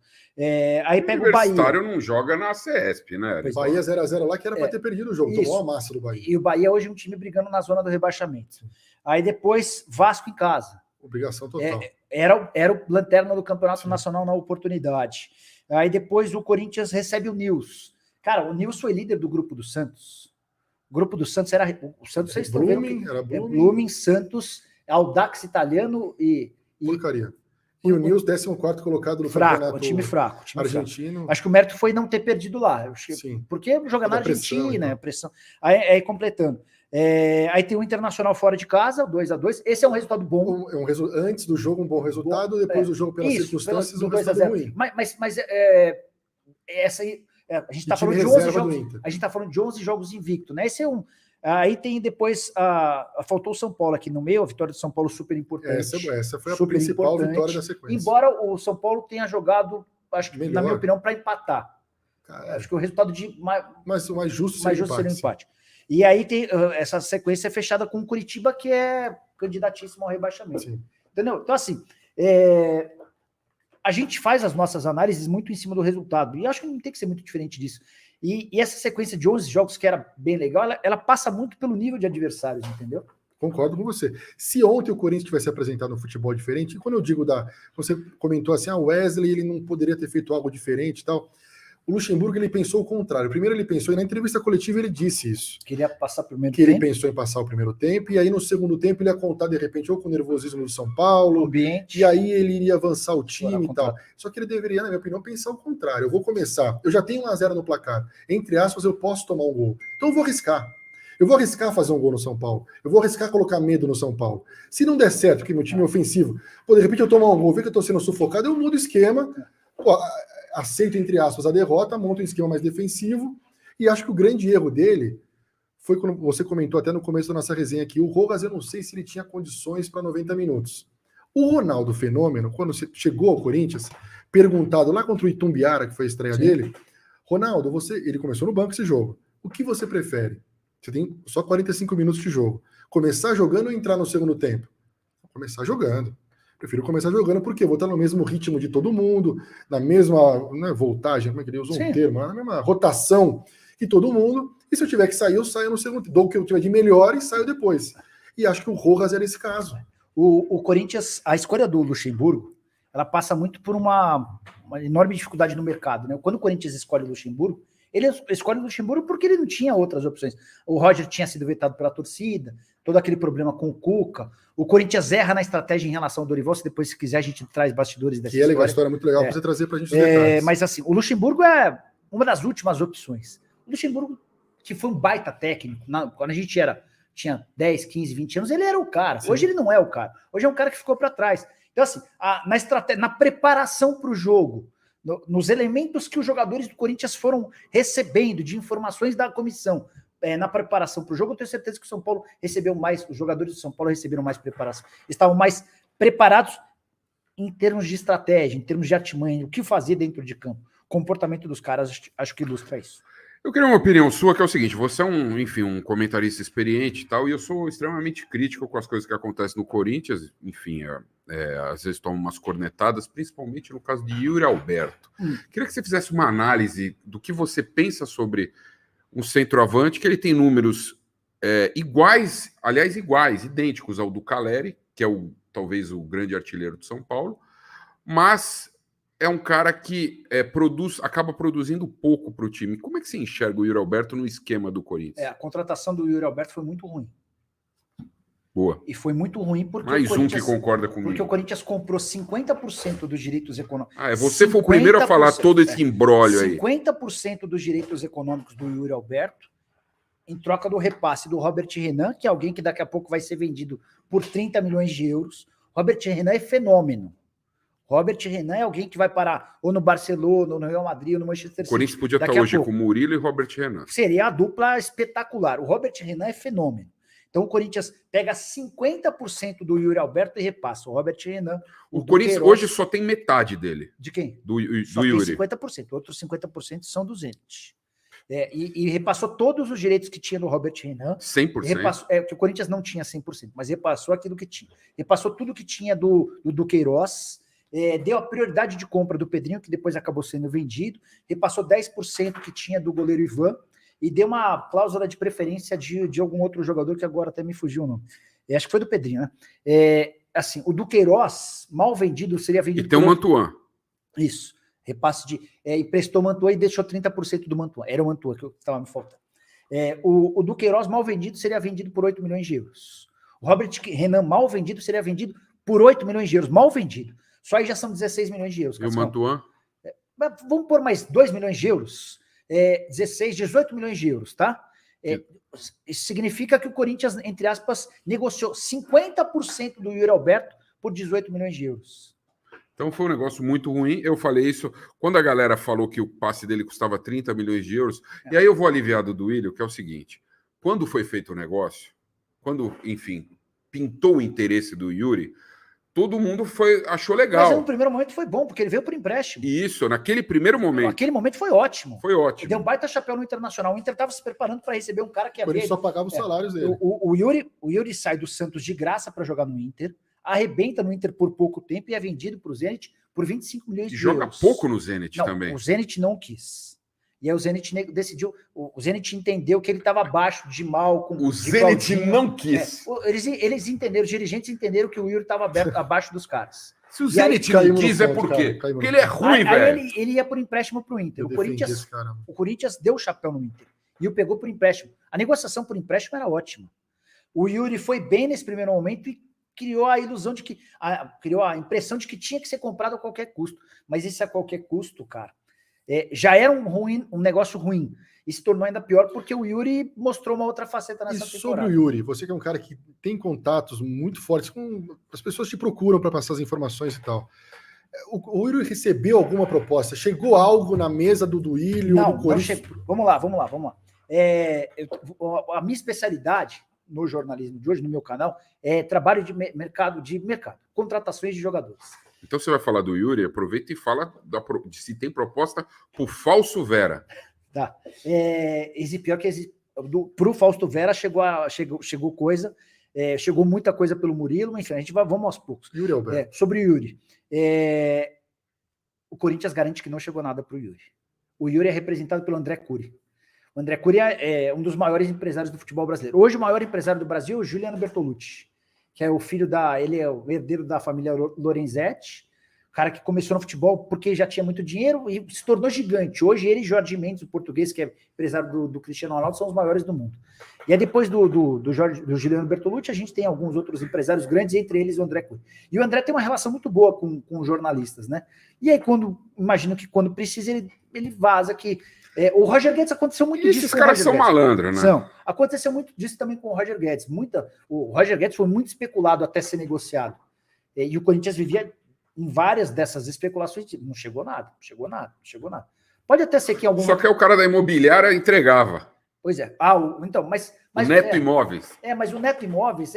[SPEAKER 3] Aí pega o Bahia.
[SPEAKER 2] O Universitário não joga na CESP, né?
[SPEAKER 1] Bahia 0-0 lá que era para ter perdido o jogo. Tomou a massa do Bahia.
[SPEAKER 3] E o Bahia hoje é um time brigando na zona do rebaixamento. Sim. Aí depois Vasco em casa.
[SPEAKER 1] Obrigação total.
[SPEAKER 3] Era o lanterna do Campeonato Nacional na oportunidade. Aí depois o Corinthians recebe o Nils. Cara, o Nils foi líder do grupo do Santos. O grupo do Santos era... O Santos, vocês estão vendo que...
[SPEAKER 1] Era
[SPEAKER 3] Blooming, Santos, Audax italiano e...
[SPEAKER 1] Porcaria. E o Nils, 14º colocado no campeonato.
[SPEAKER 3] Um time fraco.
[SPEAKER 1] Argentino.
[SPEAKER 3] Fraco. Acho que o mérito foi não ter perdido lá. Porque jogar na Argentina, pressão. Aí completando. Aí tem o Internacional fora de casa, 2-2. Esse é um resultado bom.
[SPEAKER 1] Antes do jogo, um bom resultado. Depois do jogo, pelas circunstâncias, um resultado ruim.
[SPEAKER 3] Mas essa aí... A gente está falando de 11 jogos. A gente está falando de 11 jogos invicto, né? Esse é um. Aí tem depois faltou o São Paulo aqui no meio, a vitória do São Paulo super importante.
[SPEAKER 1] Essa foi a principal vitória da sequência.
[SPEAKER 3] Embora o São Paulo tenha jogado, acho que melhor, na minha opinião, para empatar. Acho que o resultado de
[SPEAKER 1] mais justo
[SPEAKER 3] seria um empate. E aí tem essa sequência fechada com o Curitiba, que é candidatíssimo ao rebaixamento. Sim. Entendeu? Então, assim, a gente faz as nossas análises muito em cima do resultado. E acho que não tem que ser muito diferente disso. E essa sequência de 11 jogos, que era bem legal, ela passa muito pelo nível de adversários, entendeu?
[SPEAKER 1] Concordo com você. Se ontem o Corinthians tivesse apresentado um futebol diferente, e quando eu digo você comentou assim, o Wesley ele não poderia ter feito algo diferente e tal. O Luxemburgo ele pensou o contrário. Primeiro ele pensou, e na entrevista coletiva ele disse isso.
[SPEAKER 3] Queria passar o primeiro
[SPEAKER 1] tempo. Ele pensou em passar o primeiro tempo, e aí no segundo tempo ele ia contar de repente ou com o nervosismo do São Paulo,
[SPEAKER 3] ambiente,
[SPEAKER 1] e aí ele iria avançar o time e tal. Só que ele deveria, na minha opinião, pensar o contrário. Eu vou começar, eu já tenho 1-0 no placar. Entre aspas, eu posso tomar um gol. Então eu vou arriscar. Eu vou arriscar fazer um gol no São Paulo. Eu vou arriscar colocar medo no São Paulo. Se não der certo, que meu time é ofensivo, de repente eu tomar um gol, ver que eu tô sendo sufocado, eu mudo o esquema. Pô, aceita, entre aspas, a derrota, monta um esquema mais defensivo, e acho que o grande erro dele foi quando você comentou até no começo da nossa resenha aqui, o Rojas, eu não sei se ele tinha condições para 90 minutos. O Ronaldo Fenômeno, quando chegou ao Corinthians, perguntado lá contra o Itumbiara, que foi a estreia dele, Ronaldo, ele começou no banco esse jogo, o que você prefere? Você tem só 45 minutos de jogo. Começar jogando ou entrar no segundo tempo? Começar jogando. Prefiro começar jogando porque vou estar no mesmo ritmo de todo mundo, na mesma voltagem, como é que ele usou um termo, na mesma rotação que todo mundo, e se eu tiver que sair, eu saio no segundo tempo, dou o que eu tiver de melhor e saio depois. E acho que o Rojas era esse caso.
[SPEAKER 3] O Corinthians, a escolha do Luxemburgo, ela passa muito por uma enorme dificuldade no mercado, né? Quando o Corinthians escolhe o Luxemburgo, ele escolhe o Luxemburgo porque ele não tinha outras opções. O Roger tinha sido vetado pela torcida, todo aquele problema com o Cuca. O Corinthians erra na estratégia em relação ao Dorival. Se depois, se quiser, a gente traz bastidores dessa história.
[SPEAKER 1] Que é uma história muito legal para você trazer para a gente os detalhes.
[SPEAKER 3] Mas assim, o Luxemburgo é uma das últimas opções. O Luxemburgo, que foi um baita técnico, quando a gente tinha 10, 15, 20 anos, ele era o cara. Sim. Hoje ele não é o cara. Hoje é um cara que ficou para trás. Então assim, na estratégia, na preparação para o jogo, nos elementos que os jogadores do Corinthians foram recebendo de informações da comissão na preparação para o jogo, eu tenho certeza que o São Paulo recebeu mais, os jogadores do São Paulo receberam mais preparação, estavam mais preparados em termos de estratégia, em termos de artimanha, o que fazer dentro de campo. O comportamento dos caras, acho que ilustra isso.
[SPEAKER 2] Eu queria uma opinião sua, que é o seguinte, você é um comentarista experiente e tal, e eu sou extremamente crítico com as coisas que acontecem no Corinthians, enfim, às vezes tomo umas cornetadas, principalmente no caso de Yuri Alberto. Queria que você fizesse uma análise do que você pensa sobre um centroavante, que ele tem números iguais, idênticos ao do Caleri, que é talvez o grande artilheiro de São Paulo, mas é um cara que acaba produzindo pouco para o time. Como é que você enxerga o Yuri Alberto no esquema do Corinthians?
[SPEAKER 3] A contratação do Yuri Alberto foi muito ruim.
[SPEAKER 2] Boa.
[SPEAKER 3] E foi muito ruim porque
[SPEAKER 2] mais um que concorda comigo.
[SPEAKER 3] Porque o Corinthians comprou 50% dos direitos econômicos.
[SPEAKER 2] Você foi o primeiro a falar todo esse imbróglio aí.
[SPEAKER 3] 50% dos direitos econômicos do Yuri Alberto em troca do repasse do Robert Renan, que é alguém que daqui a pouco vai ser vendido por 30 milhões de euros. Robert Renan é fenômeno. Robert Renan é alguém que vai parar ou no Barcelona, ou no Real Madrid, ou no Manchester City.
[SPEAKER 2] O Corinthians podia estar hoje com Murilo e Robert Renan.
[SPEAKER 3] Seria a dupla espetacular. O Robert Renan é fenômeno. Então o Corinthians pega 50% do Yuri Alberto e repassa. O Robert Renan...
[SPEAKER 2] O Corinthians hoje só tem metade dele.
[SPEAKER 3] De quem?
[SPEAKER 2] Do
[SPEAKER 3] só
[SPEAKER 2] Yuri.
[SPEAKER 3] Tem 50%. Outros 50% são do Zenit. E repassou todos os direitos que tinha no Robert Renan.
[SPEAKER 2] 100%?
[SPEAKER 3] Repassou, que o Corinthians não tinha 100%, mas repassou aquilo que tinha. Repassou tudo que tinha do Queiroz, deu a prioridade de compra do Pedrinho, que depois acabou sendo vendido, repassou 10% que tinha do goleiro Ivan, e deu uma cláusula de preferência de algum outro jogador, que agora até me fugiu o nome. Acho que foi do Pedrinho, né? Assim, o do Queiroz, mal vendido, seria vendido...
[SPEAKER 2] E tem o Mantuan.
[SPEAKER 3] Isso. Repasse de... emprestou o Mantuan e deixou 30% do Mantuan. Era o Mantuan que estava me faltando. O do Queiroz, mal vendido, seria vendido por 8 milhões de euros. O Robert Renan, mal vendido, seria vendido por 8 milhões de euros. Mal vendido. Só aí já são 16 milhões de euros.
[SPEAKER 2] E o Mantuan?
[SPEAKER 3] Vamos pôr mais 2 milhões de euros? 18 milhões de euros, tá? Isso significa que o Corinthians, entre aspas, negociou 50% do Yuri Alberto por 18 milhões de euros.
[SPEAKER 2] Então foi um negócio muito ruim. Eu falei isso quando a galera falou que o passe dele custava 30 milhões de euros. E aí eu vou aliviar do Duílio, que é o seguinte: quando foi feito o negócio, quando, enfim, pintou o interesse do Yuri, todo mundo achou legal.
[SPEAKER 3] Mas no primeiro momento foi bom, porque ele veio por empréstimo.
[SPEAKER 2] Isso, naquele primeiro momento.
[SPEAKER 3] Naquele momento foi ótimo.
[SPEAKER 2] Foi ótimo.
[SPEAKER 3] Deu um baita chapéu no Internacional. O Inter estava se preparando para receber um cara que
[SPEAKER 1] ele só pagava os salários dele.
[SPEAKER 3] O Yuri sai do Santos de graça para jogar no Inter, arrebenta no Inter por pouco tempo e é vendido para o Zenit por 25 milhões de euros.
[SPEAKER 2] Joga pouco no Zenit também.
[SPEAKER 3] O Zenit não quis. E aí o Zenit decidiu, o Zenit entendeu que ele estava abaixo de Malcom.
[SPEAKER 2] O Zenit não quis.
[SPEAKER 3] Eles entenderam, os dirigentes entenderam que o Yuri estava abaixo dos caras.
[SPEAKER 2] Se o Zenit não quis, é por quê? Porque ele é ruim, velho.
[SPEAKER 3] Aí ele ia por empréstimo para o Inter. O Corinthians deu o chapéu no Inter. E o pegou por empréstimo. A negociação por empréstimo era ótima. O Yuri foi bem nesse primeiro momento e criou a ilusão de que... criou a impressão de que tinha que ser comprado a qualquer custo. Mas isso a qualquer custo, cara, já era um negócio ruim. E se tornou ainda pior porque o Yuri mostrou uma outra faceta nessa temporada.
[SPEAKER 1] E sobre o Yuri, você que é um cara que tem contatos muito fortes, as pessoas te procuram para passar as informações e tal. O Yuri recebeu alguma proposta? Chegou algo na mesa do Duílio?
[SPEAKER 3] Não, do Corinthians? Vamos lá. A minha especialidade no jornalismo de hoje, no meu canal, é trabalho de mercado, contratações de jogadores.
[SPEAKER 2] Então você vai falar do Yuri, aproveita e fala se tem proposta pro Fausto Vera.
[SPEAKER 3] Tá. Pior que pro Fausto Vera chegou coisa, chegou muita coisa pelo Murilo, enfim, a gente vamos aos poucos.
[SPEAKER 1] Yuri Alberto.
[SPEAKER 3] Sobre o Yuri. O Corinthians garante que não chegou nada pro Yuri. O Yuri é representado pelo André Cury. O André Cury é um dos maiores empresários do futebol brasileiro. Hoje o maior empresário do Brasil é o Juliano Bertolucci, que é o filho ele é o herdeiro da família Lorenzetti, cara que começou no futebol porque já tinha muito dinheiro e se tornou gigante. Hoje ele e Jorge Mendes, o português, que é empresário do Cristiano Ronaldo, são os maiores do mundo. E aí depois do Juliano Bertolucci, a gente tem alguns outros empresários grandes, entre eles o André Cury. E o André tem uma relação muito boa com jornalistas, né? E aí imagino que quando precisa, ele vaza que... o Roger Guedes aconteceu muito disso.
[SPEAKER 2] Esses caras são malandros, né?
[SPEAKER 3] Aconteceu muito disso também com o Roger Guedes. O Roger Guedes foi muito especulado até ser negociado. E o Corinthians vivia em várias dessas especulações. Não chegou nada. Pode até ser que algum.
[SPEAKER 2] Só que o cara da imobiliária entregava.
[SPEAKER 3] Pois é. Mas
[SPEAKER 2] o Neto Imóveis.
[SPEAKER 3] Mas o Neto Imóveis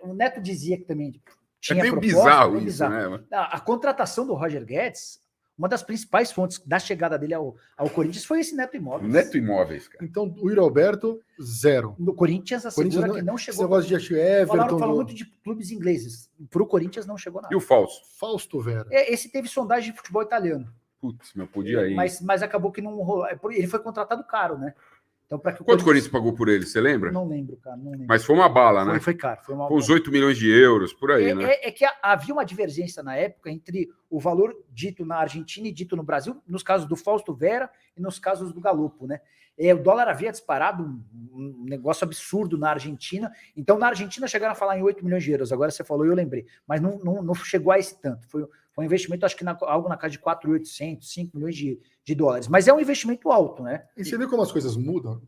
[SPEAKER 3] o Neto dizia que também tinha
[SPEAKER 2] meio
[SPEAKER 3] proposta,
[SPEAKER 2] bizarro isso, né?
[SPEAKER 3] A contratação do Roger Guedes, uma das principais fontes da chegada dele ao Corinthians foi esse Neto Imóveis.
[SPEAKER 2] Neto Imóveis, cara.
[SPEAKER 1] Então, o Yuri Alberto, 0.
[SPEAKER 3] No Corinthians, assegura que não chegou.
[SPEAKER 1] Esse negócio de Everton...
[SPEAKER 3] Falam muito de clubes ingleses. Para o Corinthians não chegou nada.
[SPEAKER 2] E o Fausto?
[SPEAKER 1] Fausto Vera.
[SPEAKER 3] Esse teve sondagem de futebol italiano.
[SPEAKER 2] Putz, podia ir.
[SPEAKER 3] Mas acabou que não rolou. Ele foi contratado caro, né? Então,
[SPEAKER 2] quanto o Corinthians pagou por ele, você lembra?
[SPEAKER 3] Não lembro, cara. Não lembro.
[SPEAKER 2] Mas foi uma bala, né?
[SPEAKER 3] Foi caro. Foi
[SPEAKER 2] uns 8 milhões de euros, por aí, né?
[SPEAKER 3] É que havia uma divergência na época entre o valor dito na Argentina e dito no Brasil, nos casos do Fausto Vera e nos casos do Galopo, né? O dólar havia disparado, um negócio absurdo na Argentina. Então, na Argentina chegaram a falar em 8 milhões de euros. Agora você falou e eu lembrei. Mas não chegou a esse tanto. Foi um investimento, acho que algo na casa de 4.800, 5 milhões de dólares. Mas é um investimento alto, né?
[SPEAKER 1] E você vê como as coisas mudam?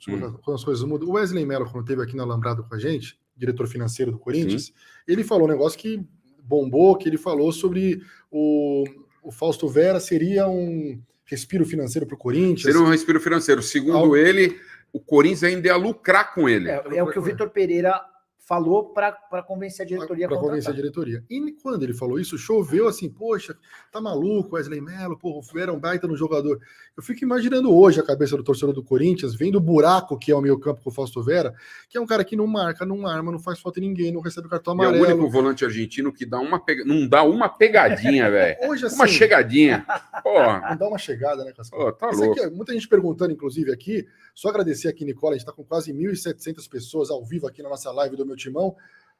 [SPEAKER 1] Como as coisas mudam. O Wesley Mello, quando esteve aqui na Alambrado com a gente, diretor financeiro do Corinthians, ele falou um negócio que bombou, que ele falou sobre o Fausto Vera seria um respiro financeiro para o Corinthians.
[SPEAKER 2] Seria um respiro financeiro. Segundo ele, o Corinthians ainda ia lucrar com ele.
[SPEAKER 3] É o que o Vitor Pereira falou para convencer a diretoria
[SPEAKER 1] para convencer a diretoria. E quando ele falou isso, choveu assim, poxa, tá maluco, Wesley Mello, porra, o Vera é um baita no jogador. Eu fico imaginando hoje a cabeça do torcedor do Corinthians, vendo o buraco que é o meio campo com o Fausto Vera, que é um cara que não marca, não arma, não faz falta em ninguém, não recebe cartão amarelo.
[SPEAKER 2] É o único volante argentino que não dá uma pegadinha, velho.
[SPEAKER 1] Hoje assim,
[SPEAKER 2] uma chegadinha. Porra.
[SPEAKER 1] Não dá uma chegada, né, Cascão?
[SPEAKER 2] Tá louco.
[SPEAKER 1] Aqui, muita gente perguntando, inclusive, aqui, só agradecer aqui, Nicola, a gente tá com quase 1.700 pessoas ao vivo aqui na nossa live do Meu Timão.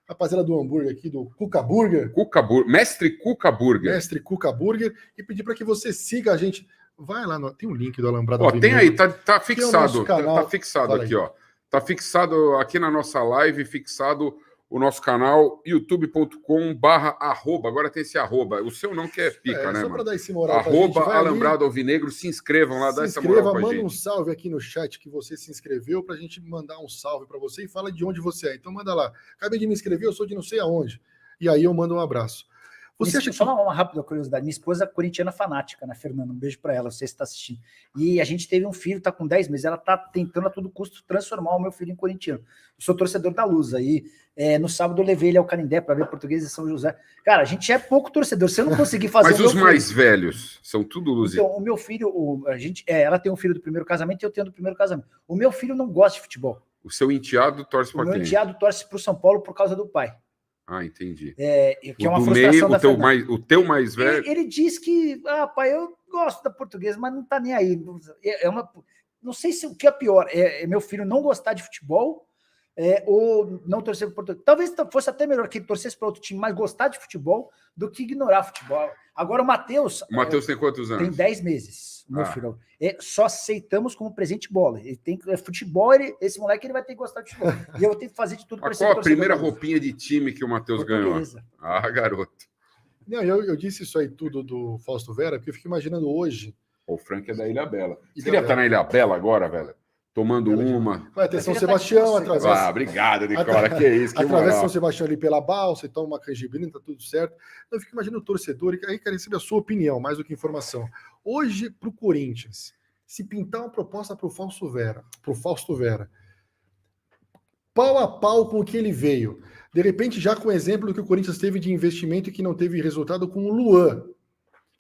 [SPEAKER 1] Rapaziada do hambúrguer aqui, do Cuca Burger.
[SPEAKER 2] Mestre Cuca Burger.
[SPEAKER 1] Mestre Cuca Burger. E pedir para que você siga a gente. Vai lá, tem um link do Alambrado.
[SPEAKER 2] Tem aí, tá fixado. Tá fixado aqui,
[SPEAKER 1] aí.
[SPEAKER 2] Ó. Tá fixado aqui na nossa live, fixado o nosso canal, youtube.com/@. Agora tem esse arroba. O seu não que é pica, né,
[SPEAKER 1] só
[SPEAKER 2] mano?
[SPEAKER 1] Pra dar esse moral
[SPEAKER 2] @Alambrado Alvinegro. Se inscrevam lá, dá essa moral pra gente.
[SPEAKER 1] Manda um salve aqui no chat que você se inscreveu pra gente mandar um salve pra você e fala de onde você é. Então manda lá. Acabei de me inscrever, eu sou de não sei aonde. E aí eu mando um abraço. Você acha que...
[SPEAKER 3] Só uma rápida curiosidade. Minha esposa é corintiana fanática, né, Fernanda? Um beijo para ela, você está assistindo. E a gente teve um filho, tá com 10 meses, ela tá tentando a todo custo transformar o meu filho em corintiano. Eu sou torcedor da Luz, aí no sábado eu levei ele ao Canindé para ver Português de São José. Cara, a gente é pouco torcedor, se eu não conseguir fazer...
[SPEAKER 2] Mas os mais velhos são tudo Luz.
[SPEAKER 3] Então, o meu filho, ela tem um filho do primeiro casamento e eu tenho do primeiro casamento. O meu filho não gosta de futebol.
[SPEAKER 2] O seu enteado torce para quem?
[SPEAKER 3] O meu enteado torce para o São Paulo por causa do pai.
[SPEAKER 2] Ah, entendi.
[SPEAKER 3] Que é uma frustração da
[SPEAKER 2] o teu mais velho...
[SPEAKER 3] Ele diz que, pai, eu gosto da Portuguesa, mas não tá nem aí. Não sei se o que é pior, é meu filho não gostar de futebol ou não torcer para Portuguesa. Talvez fosse até melhor que ele torcesse para outro time, mas gostar de futebol do que ignorar futebol. Agora o Matheus...
[SPEAKER 2] O Matheus tem quantos anos?
[SPEAKER 3] Tem 10 meses, meu filho. Só aceitamos como presente bola. Ele tem futebol, esse moleque ele vai ter que gostar de futebol. E eu vou ter que fazer de tudo para ser
[SPEAKER 2] qual a primeira roupinha de time que o Matheus ganhou? Garoto.
[SPEAKER 1] Não, eu disse isso aí tudo do Fausto Vera, porque eu fico imaginando hoje...
[SPEAKER 2] O Frank é da Ilha Bela. Você queria estar na Ilha Bela agora, velho? tomando uma.
[SPEAKER 1] Vai ter São Sebastião, atravessa.
[SPEAKER 2] Obrigado, Nicola, que isso, que
[SPEAKER 1] atravessa São Sebastião ali pela balsa e toma uma canjibrina, tá tudo certo. Eu fico imaginando o torcedor, e aí quero receber a sua opinião, mais do que informação. Hoje, pro Corinthians, se pintar uma proposta pro Fausto Vera, pau a pau com o que ele veio, de repente já com o exemplo do que o Corinthians teve de investimento e que não teve resultado com o Luan,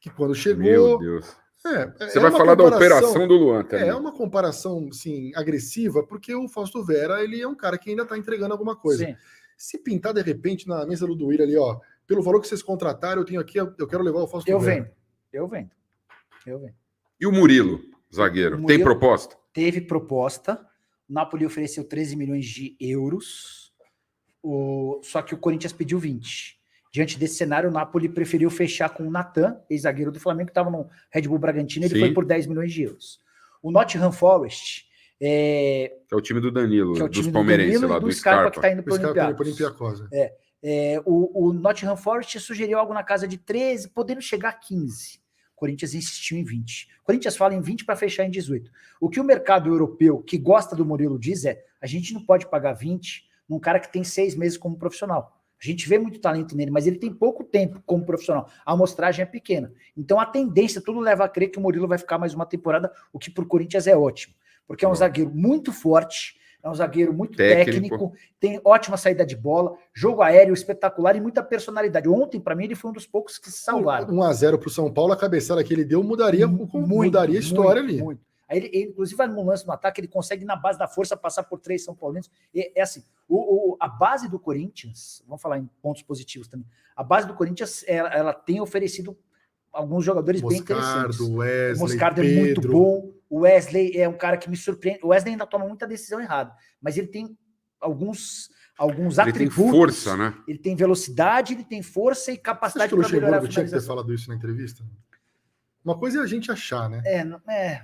[SPEAKER 1] que quando chegou...
[SPEAKER 2] Meu Deus. Você vai falar da operação do Luan também.
[SPEAKER 1] É uma comparação, assim, agressiva, porque o Fausto Vera, ele é um cara que ainda está entregando alguma coisa. Sim. Se pintar, de repente, na mesa do Duílio ali, ó, pelo valor que vocês contrataram, eu tenho aqui, eu quero levar o Fausto Vera.
[SPEAKER 3] Eu vendo.
[SPEAKER 2] E o Murilo, zagueiro, tem proposta?
[SPEAKER 3] Teve proposta. O Napoli ofereceu 13 milhões de euros, só que o Corinthians pediu 20. Diante desse cenário, o Napoli preferiu fechar com o Natan, ex-zagueiro do Flamengo, que estava no Red Bull Bragantino, ele foi por 10 milhões de euros. O Nottingham Forest...
[SPEAKER 2] que é o time do Danilo, dos palmeirenses, lá do Scarpa.
[SPEAKER 3] Que está indo para o
[SPEAKER 1] Olympiacos.
[SPEAKER 3] O Nottingham Forest sugeriu algo na casa de 13, podendo chegar a 15. O Corinthians insistiu em 20. O Corinthians fala em 20 para fechar em 18. O que o mercado europeu, que gosta do Murilo, diz a gente não pode pagar 20 num cara que tem 6 meses como profissional. A gente vê muito talento nele, mas ele tem pouco tempo como profissional. A amostragem é pequena. Então a tendência, tudo leva a crer que o Murilo vai ficar mais uma temporada, o que para o Corinthians é ótimo. Porque é um zagueiro muito forte, é um zagueiro muito técnico, tem ótima saída de bola, jogo aéreo espetacular e muita personalidade. Ontem, para mim, ele foi um dos poucos que se salvaram.
[SPEAKER 1] 1-0 para o São Paulo, a cabeçada que ele deu mudaria a história ali.
[SPEAKER 3] Muito. Aí ele, inclusive, no lance no ataque, ele consegue, na base da força, passar por 3 São Paulinos. É assim, a base do Corinthians, vamos falar em pontos positivos também, a base do Corinthians, ela tem oferecido alguns jogadores bem interessantes.
[SPEAKER 1] Wesley,
[SPEAKER 3] o Moscardo é muito bom, o Wesley é um cara que me surpreende. O Wesley ainda toma muita decisão errada, mas ele tem alguns atributos.
[SPEAKER 2] Ele tem força, né?
[SPEAKER 3] Ele tem velocidade, ele tem força e capacidade para melhorar a finalização.
[SPEAKER 1] Tinha que ter falado isso na entrevista? Uma coisa é a gente achar, né?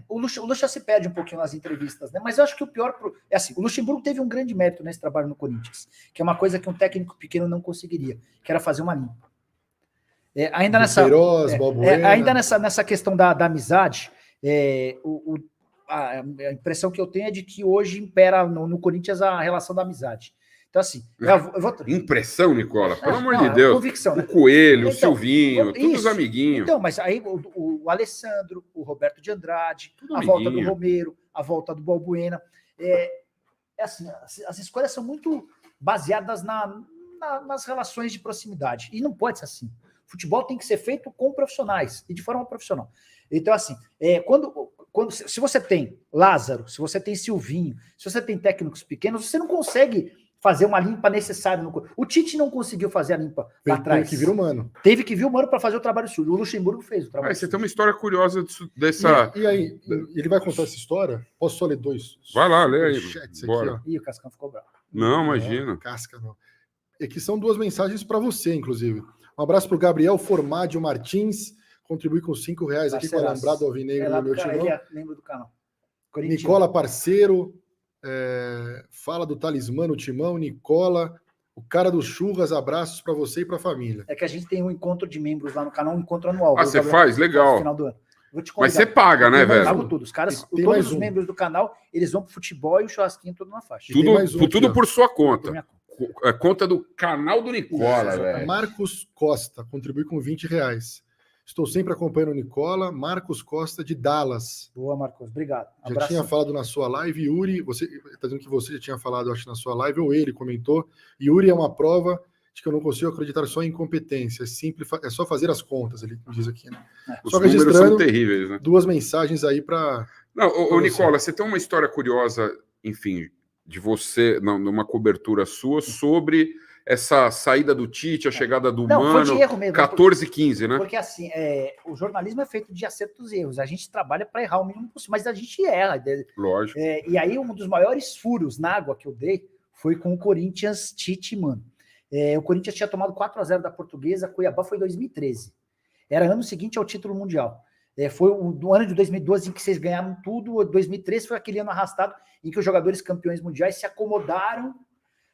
[SPEAKER 3] O Lucha se perde um pouquinho nas entrevistas, né? Mas eu acho que o pior... É assim, o Luxemburgo teve um grande mérito nesse trabalho no Corinthians, que é uma coisa que um técnico pequeno não conseguiria, que era fazer uma limpa. Ainda nessa questão da amizade, a impressão que eu tenho é de que hoje impera no Corinthians a relação da amizade. Então, assim...
[SPEAKER 2] Impressão, Nicola? Pelo amor de Deus.
[SPEAKER 3] Convicção, né?
[SPEAKER 2] O Coelho, o Silvinho, todos os amiguinhos.
[SPEAKER 3] Então, mas aí o Alessandro, o Roberto de Andrade, a volta do Romero, a volta do Balbuena. Assim, as escolhas são muito baseadas nas relações de proximidade. E não pode ser assim. Futebol tem que ser feito com profissionais e de forma profissional. Então, assim, se você tem Lázaro, se você tem Silvinho, se você tem técnicos pequenos, você não consegue fazer uma limpa necessária. O Tite não conseguiu fazer a limpa lá atrás.
[SPEAKER 1] Teve que vir o Mano.
[SPEAKER 3] Teve que vir o Mano para fazer o trabalho sujo. O Luxemburgo fez o trabalho sujo.
[SPEAKER 2] Você tem uma história curiosa dessa...
[SPEAKER 1] E aí, ele vai contar essa história? Posso só ler 2?
[SPEAKER 2] Vai lá, lê aí.
[SPEAKER 3] Bora. Ih, o Cascão ficou bravo.
[SPEAKER 2] Não, imagina.
[SPEAKER 1] Casca não. Aqui são 2 mensagens para você, inclusive. Um abraço para o Gabriel Formadio Martins, contribui com R$5 aqui com a Lembrado Alvinegro do meu timão.
[SPEAKER 3] Ele é membro do canal.
[SPEAKER 1] Nicola, parceiro, fala do talismã no timão. Nicola, o cara dos churras, abraços para você e para a família.
[SPEAKER 3] É que a gente tem um encontro de membros lá no canal, um encontro anual.
[SPEAKER 2] Você faz? Legal.
[SPEAKER 3] No final do ano.
[SPEAKER 2] Mas você paga, né, velho?
[SPEAKER 3] Eu pago tudo. Os caras, todos os membros do canal, eles vão pro futebol e o churrasquinho tudo na faixa.
[SPEAKER 2] Tudo por sua conta. Conta do canal do Nicola, velho.
[SPEAKER 1] Marcos Costa contribui com R$20. Estou sempre acompanhando o Nicola. Marcos Costa, de Dallas.
[SPEAKER 3] Boa, Marcos. Obrigado.
[SPEAKER 1] Já tinha falado na sua live. Yuri, você está dizendo que você já tinha falado, acho, na sua live, ou ele comentou. Yuri é uma prova de que eu não consigo acreditar só em incompetência. É simples, é só fazer as contas, ele diz aqui, né?
[SPEAKER 2] Os números são terríveis, né?
[SPEAKER 1] 2 mensagens aí para...
[SPEAKER 2] Não, Nicola, você tem uma história curiosa, enfim, de você, numa cobertura sua, sobre essa saída do Tite, a chegada do Mano,
[SPEAKER 3] foi de erro mesmo,
[SPEAKER 2] 14 e 15, né?
[SPEAKER 3] Porque assim, o jornalismo é feito de acertos e erros. A gente trabalha para errar o mínimo possível, mas a gente erra.
[SPEAKER 2] Lógico.
[SPEAKER 3] E aí, um dos maiores furos na água que eu dei foi com o Corinthians Tite, Mano. O Corinthians tinha tomado 4-0 da Portuguesa, Cuiabá foi em 2013. Era ano seguinte ao título mundial. Foi o ano de 2012 em que vocês ganharam tudo. 2013 foi aquele ano arrastado em que os jogadores campeões mundiais se acomodaram.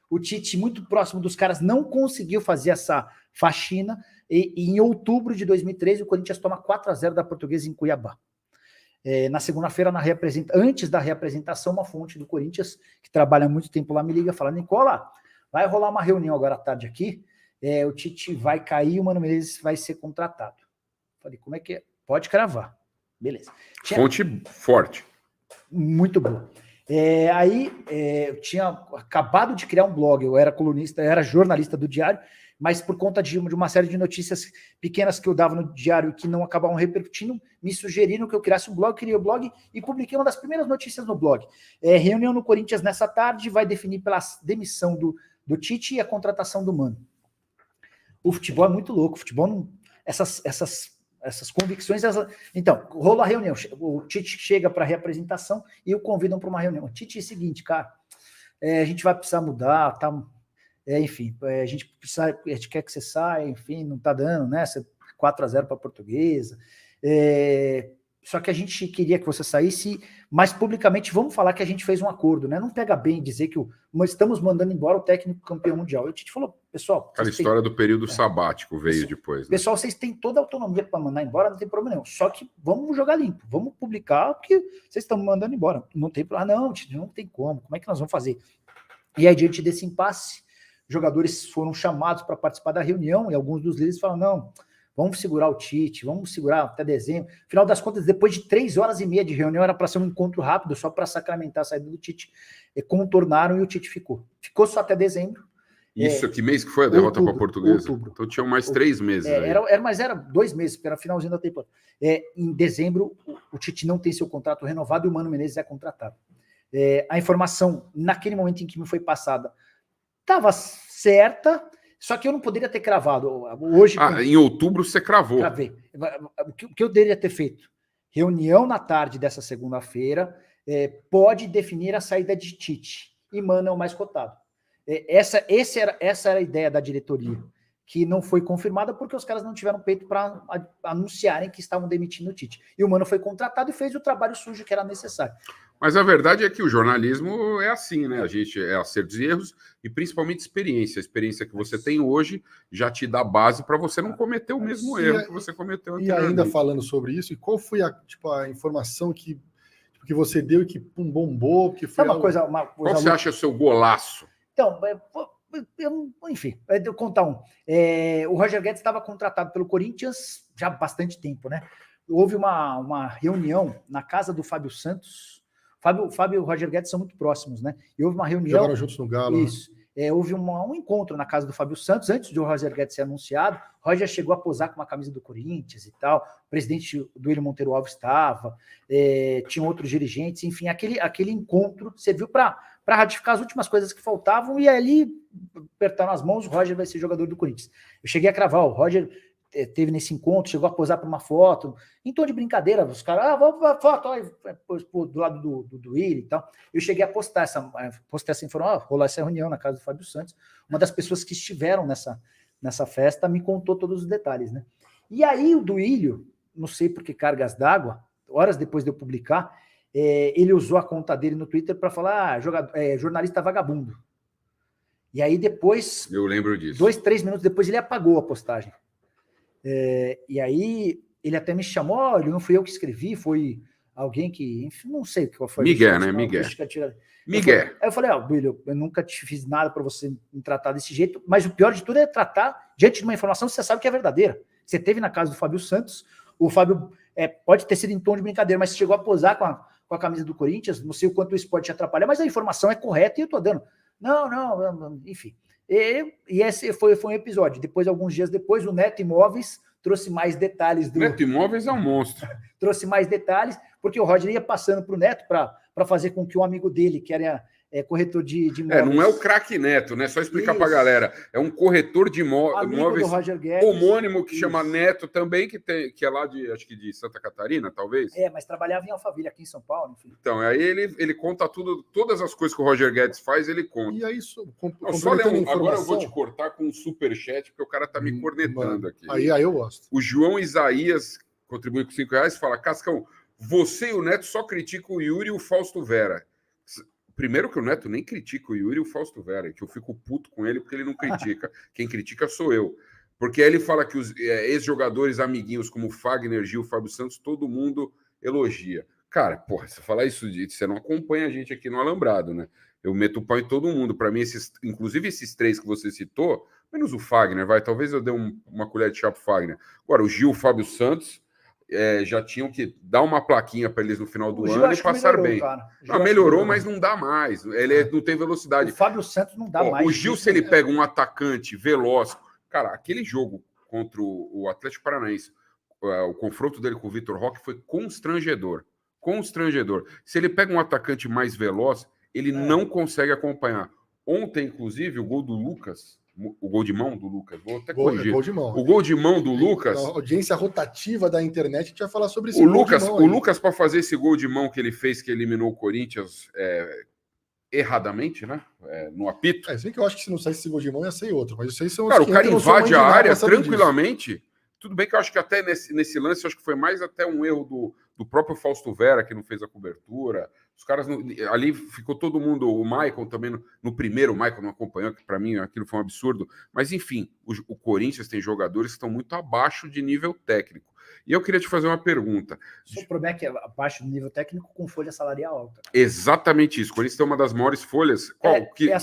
[SPEAKER 3] O Tite, muito próximo dos caras, não conseguiu fazer essa faxina. E em outubro de 2013, o Corinthians toma 4-0 da Portuguesa em Cuiabá. Na segunda-feira, antes da reapresentação, uma fonte do Corinthians, que trabalha há muito tempo lá, me liga e fala: Nicola, vai rolar uma reunião agora à tarde aqui, o Tite vai cair e o Mano Menezes vai ser contratado. Falei, como é que é? Pode cravar. Beleza.
[SPEAKER 2] Fonte forte.
[SPEAKER 3] Muito boa. Eu tinha acabado de criar um blog, eu era colunista, eu era jornalista do Diário, mas por conta de uma série de notícias pequenas que eu dava no Diário e que não acabavam repercutindo, me sugeriram que eu criasse um blog, criei o blog e publiquei uma das primeiras notícias no blog. Reunião no Corinthians nessa tarde vai definir pela demissão do Tite e a contratação do Mano. O futebol é muito louco, o futebol não... Essas convicções... Então, rolou a reunião, o Tite chega para a reapresentação e o convidam para uma reunião. O Tite é o seguinte, cara, a gente vai precisar mudar, tá... enfim, a gente quer que você saia, enfim, não tá dando, né? 4-0 para a Portuguesa. Só que a gente queria que você saísse, mas publicamente vamos falar que a gente fez um acordo, né? Não pega bem dizer que estamos mandando embora o técnico campeão mundial. E o Tite falou, pessoal...
[SPEAKER 2] Aquela história do período sabático veio depois. Né?
[SPEAKER 3] Pessoal, vocês têm toda a autonomia para mandar embora, não tem problema nenhum. Só que vamos jogar limpo, vamos publicar porque vocês estão mandando embora. Não tem problema, não, Tite, não tem como é que nós vamos fazer? E aí, diante desse impasse, jogadores foram chamados para participar da reunião e alguns dos líderes falaram, não, vamos segurar o Tite, vamos segurar até dezembro. Afinal das contas, depois de 3 horas e meia de reunião, era para ser um encontro rápido, só para sacramentar a saída do Tite. Contornaram e o Tite ficou. Ficou só até dezembro.
[SPEAKER 2] Isso, que mês que foi a derrota para a Portuguesa?
[SPEAKER 3] Outubro.
[SPEAKER 2] Então tinham mais 3 meses.
[SPEAKER 3] Mas era 2 meses, porque era finalzinho da temporada. Em dezembro, o Tite não tem seu contrato renovado e o Mano Menezes é contratado. A informação, naquele momento em que me foi passada, estava certa, só que eu não poderia ter cravado. Hoje,
[SPEAKER 2] em outubro você cravou.
[SPEAKER 3] Cravei. O que eu deveria ter feito? Reunião na tarde dessa segunda-feira, pode definir a saída de Tite. E Mano é o mais cotado. Essa era a ideia da diretoria, que não foi confirmada porque os caras não tiveram peito para anunciarem que estavam demitindo o Tite. E o Mano foi contratado e fez o trabalho sujo que era necessário.
[SPEAKER 2] Mas a verdade é que o jornalismo é assim, né? A gente acertos e erros e principalmente experiência. A experiência que você tem hoje já te dá base para você não cometer o mesmo erro que você cometeu anteriormente.
[SPEAKER 1] E ainda falando sobre isso, e qual foi a informação que você deu e que bombou? Que foi
[SPEAKER 3] uma coisa
[SPEAKER 2] qual você acha o seu golaço?
[SPEAKER 3] Então, enfim, eu contar um. O Roger Guedes estava contratado pelo Corinthians já há bastante tempo, né? Houve uma reunião na casa do Fábio Santos. Fábio e o Roger Guedes são muito próximos, né? E houve uma reunião...
[SPEAKER 1] Jogaram juntos no Galo.
[SPEAKER 3] Isso. Houve um encontro na casa do Fábio Santos, antes de o Roger Guedes ser anunciado. O Roger chegou a posar com uma camisa do Corinthians e tal. O presidente Duílio Monteiro Alves estava. Tinham outros dirigentes. Enfim, aquele encontro serviu para ratificar as últimas coisas que faltavam e ali apertaram as mãos, o Roger vai ser jogador do Corinthians. Eu cheguei a cravar, o Roger teve nesse encontro, chegou a posar para uma foto, em tom de brincadeira, os caras, vamos para foto, do lado do Willi e tal. Eu cheguei a postar essa informação, rolou essa reunião na casa do Fábio Santos, uma das pessoas que estiveram nessa festa me contou todos os detalhes, né? E aí o Duílio, não sei por que cargas d'água, horas depois de eu publicar, ele usou a conta dele no Twitter para falar jornalista vagabundo. E aí depois...
[SPEAKER 2] Eu lembro disso.
[SPEAKER 3] 2-3 minutos depois ele apagou a postagem. E aí ele até me chamou, não fui eu que escrevi, foi alguém que, enfim, não sei qual foi.
[SPEAKER 2] Miguel, né? Miguel.
[SPEAKER 3] Aí eu falei, Duílio, eu nunca te fiz nada para você me tratar desse jeito, mas o pior de tudo é tratar diante de uma informação que você sabe que é verdadeira. Você teve na casa do Fábio Santos, o Fábio pode ter sido em tom de brincadeira, mas chegou a posar com a camisa do Corinthians, não sei o quanto isso pode te atrapalhar, mas a informação é correta e eu tô dando. Não, enfim. E esse foi um episódio. Depois, alguns dias depois, o Neto Imóveis trouxe mais detalhes.
[SPEAKER 2] Neto Imóveis é um monstro.
[SPEAKER 3] Trouxe mais detalhes, porque o Roger ia passando para o Neto para fazer com que um amigo dele, que era corretor de imóveis...
[SPEAKER 2] não é o craque Neto, né? Só explicar para a galera. É um corretor de imóveis homônimo que chama Neto também, que é lá acho que de Santa Catarina, talvez.
[SPEAKER 3] Mas trabalhava em Alphaville, aqui em São Paulo. Enfim.
[SPEAKER 2] Então, aí ele conta todas as coisas que o Roger Guedes faz, ele conta.
[SPEAKER 1] E aí,
[SPEAKER 2] agora eu vou te cortar com um superchat, porque o cara tá me cornetando aqui.
[SPEAKER 1] Aí eu gosto.
[SPEAKER 2] O João Isaías contribui com R$5 e fala, Cascão, você e o Neto só criticam o Yuri e o Fausto Vera. Primeiro que o Neto nem critica o Yuri e o Fausto Vera, que eu fico puto com ele porque ele não critica. Quem critica sou eu. Porque aí ele fala que os ex-jogadores amiguinhos como o Fagner, Gil, Fábio Santos, todo mundo elogia. Cara, porra, você falar isso, você não acompanha a gente aqui no Alambrado, né? Eu meto o pau em todo mundo. Para mim, inclusive esses 3 que você citou, menos o Fagner, talvez eu dê uma colher de chá pro Fagner. Agora, o Gil, o Fábio Santos, já tinham que dar uma plaquinha para eles no final do ano e passar bem. Melhorou, mas não dá mais. Ele não tem velocidade.
[SPEAKER 3] O Fábio Santos não dá mais.
[SPEAKER 2] O Gil, se ele pega um atacante veloz... Cara, aquele jogo contra o Atlético Paranaense, o confronto dele com o Vitor Roque foi constrangedor. Se ele pega um atacante mais veloz, ele não consegue acompanhar. Ontem, inclusive, o gol do Lucas, o gol de mão do Lucas, vou até corrigir.
[SPEAKER 1] Gol de mão.
[SPEAKER 2] O gol de mão do Lucas...
[SPEAKER 1] A audiência rotativa da internet, a gente vai falar sobre esse
[SPEAKER 2] gol de mão. O Lucas, para fazer esse gol de mão que ele fez, que eliminou o Corinthians erradamente, né? No apito.
[SPEAKER 1] Sei que eu acho que se não saísse esse gol de mão, ia sair outro. Mas isso aí são
[SPEAKER 2] o cara invade a área tranquilamente... Disso. Tudo bem que eu acho que até nesse lance, eu acho que foi mais até um erro do próprio Fausto Vera, que não fez a cobertura. Os caras, ali ficou todo mundo, o Michael também, no primeiro, o Michael não acompanhou, que para mim aquilo foi um absurdo. Mas, enfim, o Corinthians tem jogadores que estão muito abaixo de nível técnico. E eu queria te fazer uma pergunta.
[SPEAKER 3] O problema é que é abaixo do nível técnico com folha salarial alta.
[SPEAKER 2] Exatamente isso. O Corinthians tem uma das maiores folhas. Qual que é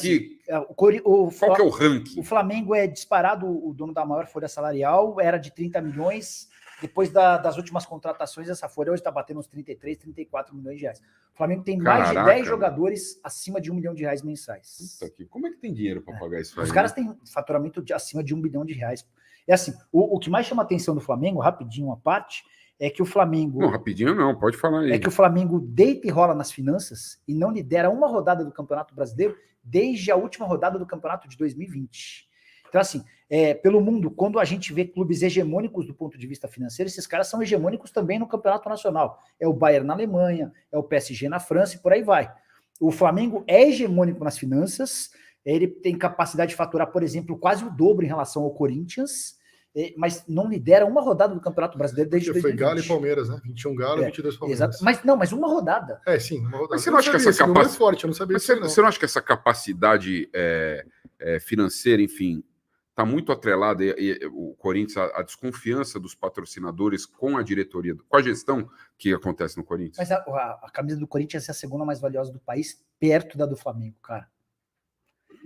[SPEAKER 2] o ranking?
[SPEAKER 3] O Flamengo é disparado o dono da maior folha salarial, era de 30 milhões. Depois das últimas contratações, essa folha hoje está batendo uns 33, 34 milhões de reais. O Flamengo tem mais de 10 jogadores acima de R$1 milhão mensais.
[SPEAKER 2] Como é que tem dinheiro para pagar isso aí?
[SPEAKER 3] Os caras têm faturamento acima de R$1 bilhão. É assim, o que mais chama a atenção do Flamengo, rapidinho uma parte, é que o Flamengo...
[SPEAKER 2] Não, rapidinho não, pode falar aí.
[SPEAKER 3] É que o Flamengo deita e rola nas finanças e não lidera uma rodada do Campeonato Brasileiro desde a última rodada do Campeonato de 2020. Então, assim, pelo mundo, quando a gente vê clubes hegemônicos do ponto de vista financeiro, esses caras são hegemônicos também no Campeonato Nacional. É o Bayern na Alemanha, é o PSG na França e por aí vai. O Flamengo é hegemônico nas finanças, ele tem capacidade de faturar, por exemplo, quase o dobro em relação ao Corinthians, mas não lidera uma rodada do Campeonato Brasileiro desde 2020.
[SPEAKER 1] Foi Galo e Palmeiras, né? 21 Galo e 22 Palmeiras.
[SPEAKER 3] Exato. Mas uma rodada.
[SPEAKER 1] Sim, uma rodada.
[SPEAKER 2] Mas você não acha que essa capacidade...
[SPEAKER 1] forte, eu não sabia
[SPEAKER 2] isso, você não acha que essa capacidade financeira, enfim, está muito atrelada, o Corinthians, a desconfiança dos patrocinadores com a diretoria, com a gestão que acontece no Corinthians?
[SPEAKER 3] Mas a camisa do Corinthians é a segunda mais valiosa do país, perto da do Flamengo, cara.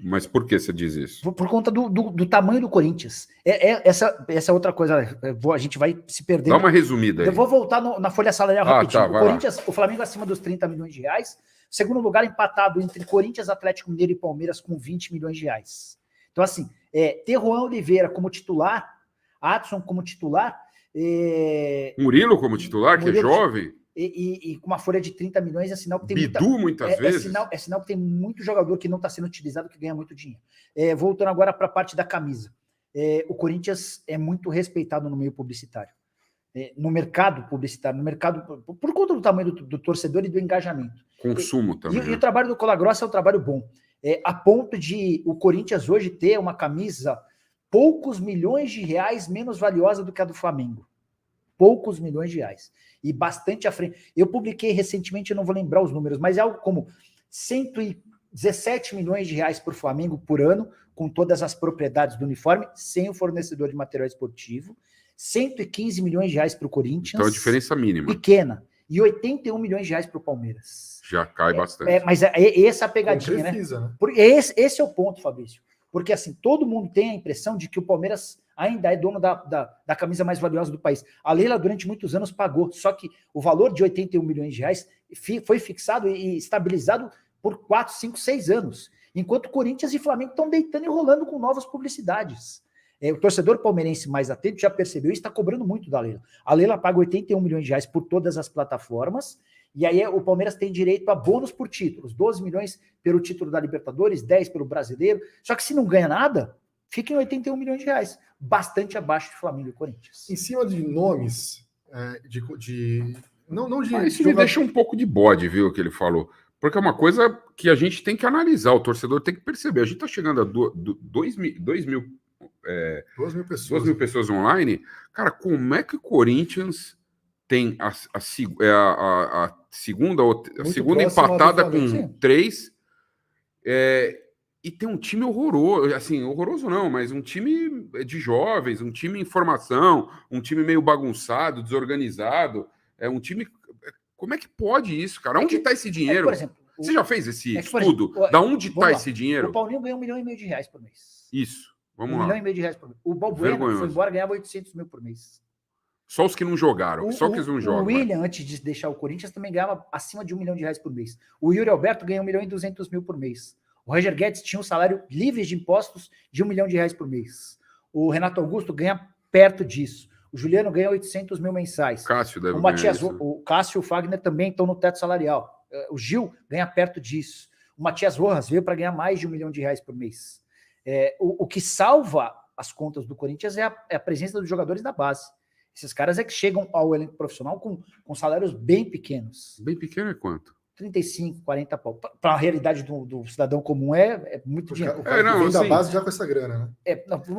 [SPEAKER 2] Mas por que você diz isso?
[SPEAKER 3] Por conta do tamanho do Corinthians. Essa outra coisa, a gente vai se perder.
[SPEAKER 2] Dá uma resumida aí.
[SPEAKER 3] Eu vou voltar na folha salarial rapidinho.
[SPEAKER 2] Tá,
[SPEAKER 3] o Corinthians, o Flamengo acima dos 30 milhões de reais. Segundo lugar, empatado entre Corinthians, Atlético Mineiro e Palmeiras com 20 milhões de reais. Então, assim, ter Juan Oliveira como titular, Adson como titular...
[SPEAKER 2] Murilo como titular, que é jovem...
[SPEAKER 3] E com uma folha de 30 milhões é sinal que tem
[SPEAKER 2] Bidu, muitas vezes.
[SPEAKER 3] É sinal que tem muito jogador que não está sendo utilizado, que ganha muito dinheiro. Voltando agora para a parte da camisa. O Corinthians é muito respeitado no meio publicitário. No mercado publicitário, por conta do tamanho do torcedor e do engajamento.
[SPEAKER 2] Consumo também.
[SPEAKER 3] E o trabalho do Cola Grossa é um trabalho bom. A ponto de o Corinthians hoje ter uma camisa poucos milhões de reais menos valiosa do que a do Flamengo. Poucos milhões de reais. E bastante à frente. Eu publiquei recentemente, eu não vou lembrar os números, mas é algo como 117 milhões de reais para o Flamengo por ano, com todas as propriedades do uniforme, sem o fornecedor de material esportivo. 115 milhões de reais para o Corinthians.
[SPEAKER 2] Então, a diferença mínima.
[SPEAKER 3] Pequena. E 81 milhões de reais para o Palmeiras.
[SPEAKER 2] Já cai bastante.
[SPEAKER 3] Mas essa é a pegadinha, né? Porque esse é o ponto, Fabrício. Porque, assim, todo mundo tem a impressão de que o Palmeiras ainda é dono da camisa mais valiosa do país. A Leila, durante muitos anos, pagou. Só que o valor de 81 milhões de reais foi fixado e estabilizado por 4, 5, 6 anos. Enquanto Corinthians e Flamengo estão deitando e rolando com novas publicidades. O torcedor palmeirense mais atento já percebeu e está cobrando muito da Leila. A Leila paga 81 milhões de reais por todas as plataformas. E aí o Palmeiras tem direito a bônus por títulos. 12 milhões pelo título da Libertadores, 10 pelo Brasileiro. Só que se não ganha nada, fica em 81 milhões de reais. Bastante abaixo de Flamengo e Corinthians.
[SPEAKER 1] Em cima de nomes,
[SPEAKER 2] Mas isso me deixa um pouco de bode, viu, o que ele falou. Porque é uma coisa que a gente tem que analisar, o torcedor tem que perceber. A gente está chegando a 2 mil pessoas online. Cara, como é que o Corinthians tem a segunda empatada com 3 e tem um time horroroso, assim, horroroso não, mas um time de jovens, um time em formação, um time meio bagunçado, desorganizado, um time Como é que pode isso, cara? Onde está esse dinheiro?
[SPEAKER 3] Por exemplo,
[SPEAKER 2] você já fez esse estudo? Da onde está esse dinheiro?
[SPEAKER 3] O Paulinho ganha R$1,5 milhão por mês.
[SPEAKER 2] Isso, vamos lá.
[SPEAKER 3] R$1,5 milhão por mês. O Balbuena, que foi embora, ganhava 800 mil por mês.
[SPEAKER 2] Só os que não jogaram, só que não jogam.
[SPEAKER 3] O William, antes de deixar o Corinthians, também ganhava acima de R$1 milhão por mês. O Yuri Alberto ganha R$1,2 milhão por mês. O Roger Guedes tinha um salário livre de impostos de R$1 milhão por mês. O Renato Augusto ganha perto disso. O Juliano ganha 800 mil mensais.
[SPEAKER 2] Cássio deve
[SPEAKER 3] o Cássio e o Fagner também estão no teto salarial. O Gil ganha perto disso. O Matias Rojas veio para ganhar mais de R$1 milhão por mês. O que salva as contas do Corinthians é a presença dos jogadores da base. Esses caras é que chegam ao elenco profissional com salários bem pequenos.
[SPEAKER 2] Bem pequeno é quanto?
[SPEAKER 3] 35, 40 pau. Para a realidade do cidadão comum é muito dinheiro.
[SPEAKER 1] O cara vem da base já com essa grana, né?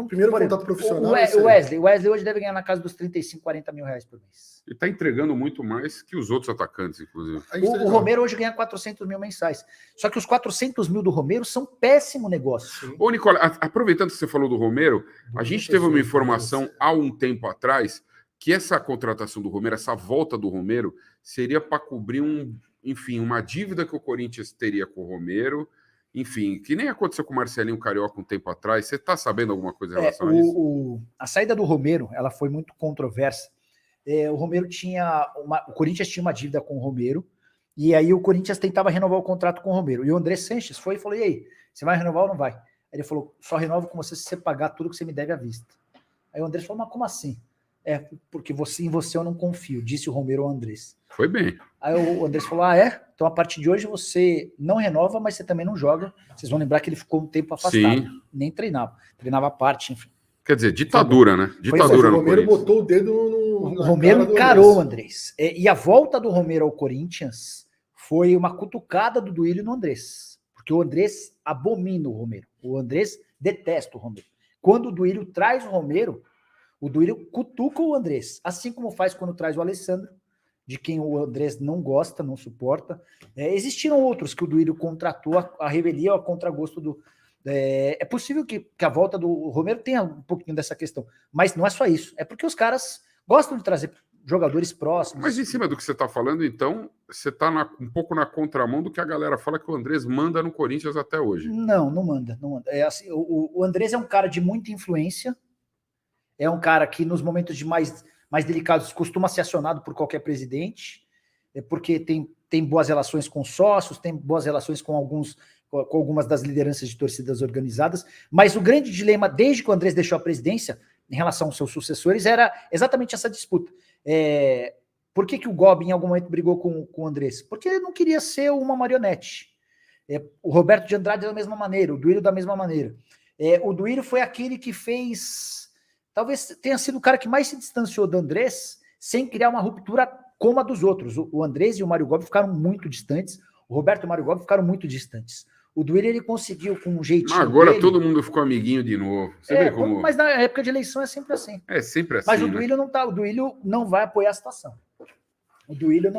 [SPEAKER 1] Primeiro contato profissional.
[SPEAKER 3] O Wesley hoje deve ganhar na casa dos 35, 40 mil reais por mês.
[SPEAKER 2] Ele está entregando muito mais que os outros atacantes, inclusive.
[SPEAKER 3] O Romero hoje ganha 400 mil mensais. Só que os 400 mil do Romero são péssimo negócio.
[SPEAKER 2] Sim. Ô, Nicola, aproveitando que você falou do Romero, a gente teve uma informação há um tempo atrás que essa contratação do Romero, essa volta do Romero, seria para cobrir uma dívida que o Corinthians teria com o Romero, enfim, que nem aconteceu com o Marcelinho Carioca um tempo atrás. Você está sabendo alguma coisa em relação a isso?
[SPEAKER 3] A saída do Romero, ela foi muito controversa. O Romero o Corinthians tinha uma dívida com o Romero, e aí o Corinthians tentava renovar o contrato com o Romero. E o André Sanches foi e falou: e aí, você vai renovar ou não vai? Aí ele falou: só renovo com você se você pagar tudo que você me deve à vista. Aí o André falou: mas como assim? Porque em você eu não confio, disse o Romero ao Andrés.
[SPEAKER 2] Foi bem.
[SPEAKER 3] Aí o Andrés falou: então a partir de hoje você não renova, mas você também não joga. Vocês vão lembrar que ele ficou um tempo afastado.
[SPEAKER 2] Sim.
[SPEAKER 3] Nem treinava a parte, enfim.
[SPEAKER 2] Quer dizer, ditadura, né? Ditadura no
[SPEAKER 1] Romero botou o dedo
[SPEAKER 3] O Romero encarou o Andrés. E a volta do Romero ao Corinthians foi uma cutucada do Duílio no Andrés. Porque o Andrés abomina o Romero. O Andrés detesta o Romero. Quando o Duílio traz o Romero, o Duílio cutuca o Andrés, assim como faz quando traz o Alessandro, de quem o Andrés não gosta, não suporta. Existiram outros que o Duílio contratou a revelia a contragosto do... É possível que a volta do Romero tenha um pouquinho dessa questão, mas não é só isso. É porque os caras gostam de trazer jogadores próximos.
[SPEAKER 2] Mas em cima do que você está falando, então, você está um pouco na contramão do que a galera fala que o Andrés manda no Corinthians até hoje.
[SPEAKER 3] Não manda. Assim, o Andrés é um cara de muita influência, é um cara que nos momentos de mais delicados costuma ser acionado por qualquer presidente, porque tem boas relações com sócios, tem boas relações com algumas das lideranças de torcidas organizadas, mas o grande dilema desde que o Andrés deixou a presidência, em relação aos seus sucessores, era exatamente essa disputa. Por que o Gobi em algum momento brigou com o Andrés? Porque ele não queria ser uma marionete. O Roberto de Andrade da mesma maneira, o Duílio da mesma maneira. O Duílio foi aquele que fez... Talvez tenha sido o cara que mais se distanciou do Andrés sem criar uma ruptura como a dos outros. O Andrés e o Mário Gobi ficaram muito distantes. O Roberto e o Mário Gobi ficaram muito distantes. O Duílio, ele conseguiu com um jeitinho
[SPEAKER 2] agora
[SPEAKER 3] dele,
[SPEAKER 2] todo mundo ficou amiguinho de novo. Você vê como...
[SPEAKER 3] Mas na época de eleição é sempre assim.
[SPEAKER 2] É sempre assim.
[SPEAKER 3] Mas o Duílio não tá. O Duílio não vai apoiar a situação. O Duílio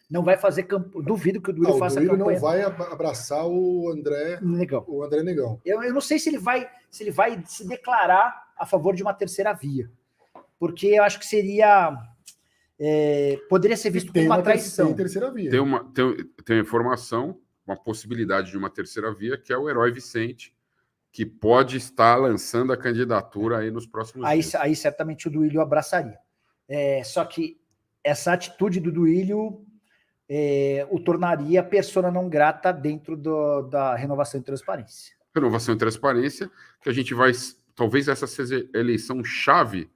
[SPEAKER 3] não vai fazer campo. Duvido que o Duílio faça campanha.
[SPEAKER 1] O Duílio não vai abraçar o André Negão. O André Negão.
[SPEAKER 3] Eu não sei se ele vai se declarar a favor de uma terceira via. Porque eu acho que seria... poderia ser visto como uma traição.
[SPEAKER 1] Tem terceira via.
[SPEAKER 2] Tem uma informação, uma possibilidade de uma terceira via, que é o Herói Vicente, que pode estar lançando a candidatura aí nos próximos dias.
[SPEAKER 3] Aí certamente o Duílio abraçaria. Só que essa atitude do Duílio o tornaria persona não grata dentro da renovação e transparência.
[SPEAKER 2] Renovação e transparência, que a gente vai... Talvez essa seja a eleição chave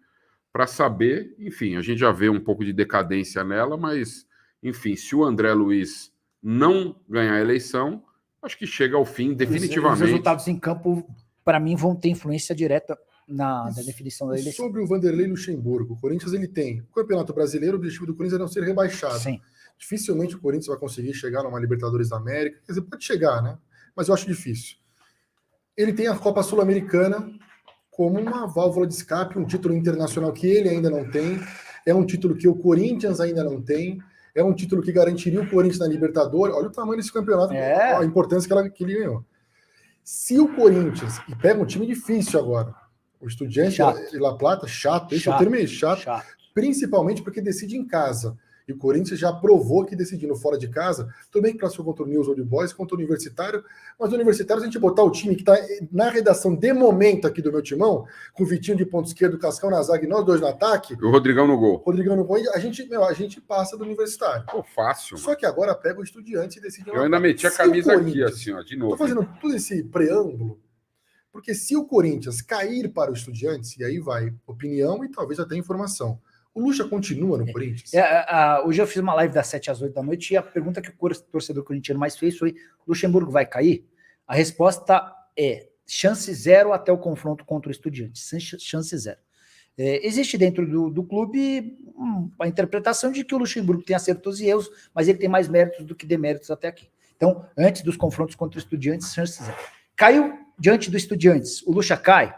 [SPEAKER 2] para saber, enfim, a gente já vê um pouco de decadência nela, mas, enfim, se o André Luiz não ganhar a eleição, acho que chega ao fim definitivamente.
[SPEAKER 3] Os resultados em campo, para mim, vão ter influência direta na definição da eleição.
[SPEAKER 1] Sobre o Vanderlei Luxemburgo, o Corinthians ele tem o Campeonato Brasileiro, o objetivo do Corinthians é não ser rebaixado.
[SPEAKER 3] Sim.
[SPEAKER 1] Dificilmente o Corinthians vai conseguir chegar numa Libertadores da América, quer dizer, pode chegar, né? Mas eu acho difícil. Ele tem a Copa Sul-Americana como uma válvula de escape, um título internacional que ele ainda não tem, é um título que o Corinthians ainda não tem, é um título que garantiria o Corinthians na Libertadores. Olha o tamanho desse campeonato, a importância que ele ganhou. Se o Corinthians, e pega um time difícil agora, o Estudiantes e La Plata, chato, esse é o termo chato, principalmente porque decide em casa. E o Corinthians já provou que decidindo fora de casa, tudo bem que classificou contra o News Old Boys, contra o Universitário, mas o Universitário, se a gente botar o time que está na redação de momento aqui do meu timão, com o Vitinho de ponto esquerdo, o Cascão na zaga e nós dois no ataque...
[SPEAKER 2] E o Rodrigão no gol.
[SPEAKER 1] A gente passa do Universitário.
[SPEAKER 2] Pô, fácil.
[SPEAKER 1] Só que agora pega o Estudiantes e decide...
[SPEAKER 2] Eu ainda meti a camisa aqui, assim, ó, de novo.
[SPEAKER 1] Estou fazendo todo esse preâmbulo, porque se o Corinthians cair para o Estudiantes, e aí vai opinião e talvez até informação... O Lucha continua no Corinthians?
[SPEAKER 3] Hoje eu fiz uma live das 7 às 8 da noite e a pergunta que o torcedor corintiano mais fez foi: Luxemburgo vai cair? A resposta é chance zero até o confronto contra o Estudiantes. Chance zero. Existe dentro do clube a interpretação de que o Luxemburgo tem acertos e erros, mas ele tem mais méritos do que deméritos até aqui. Então, antes dos confrontos contra o Estudiantes, chance zero. Caiu diante do Estudiantes, o Lucha cai.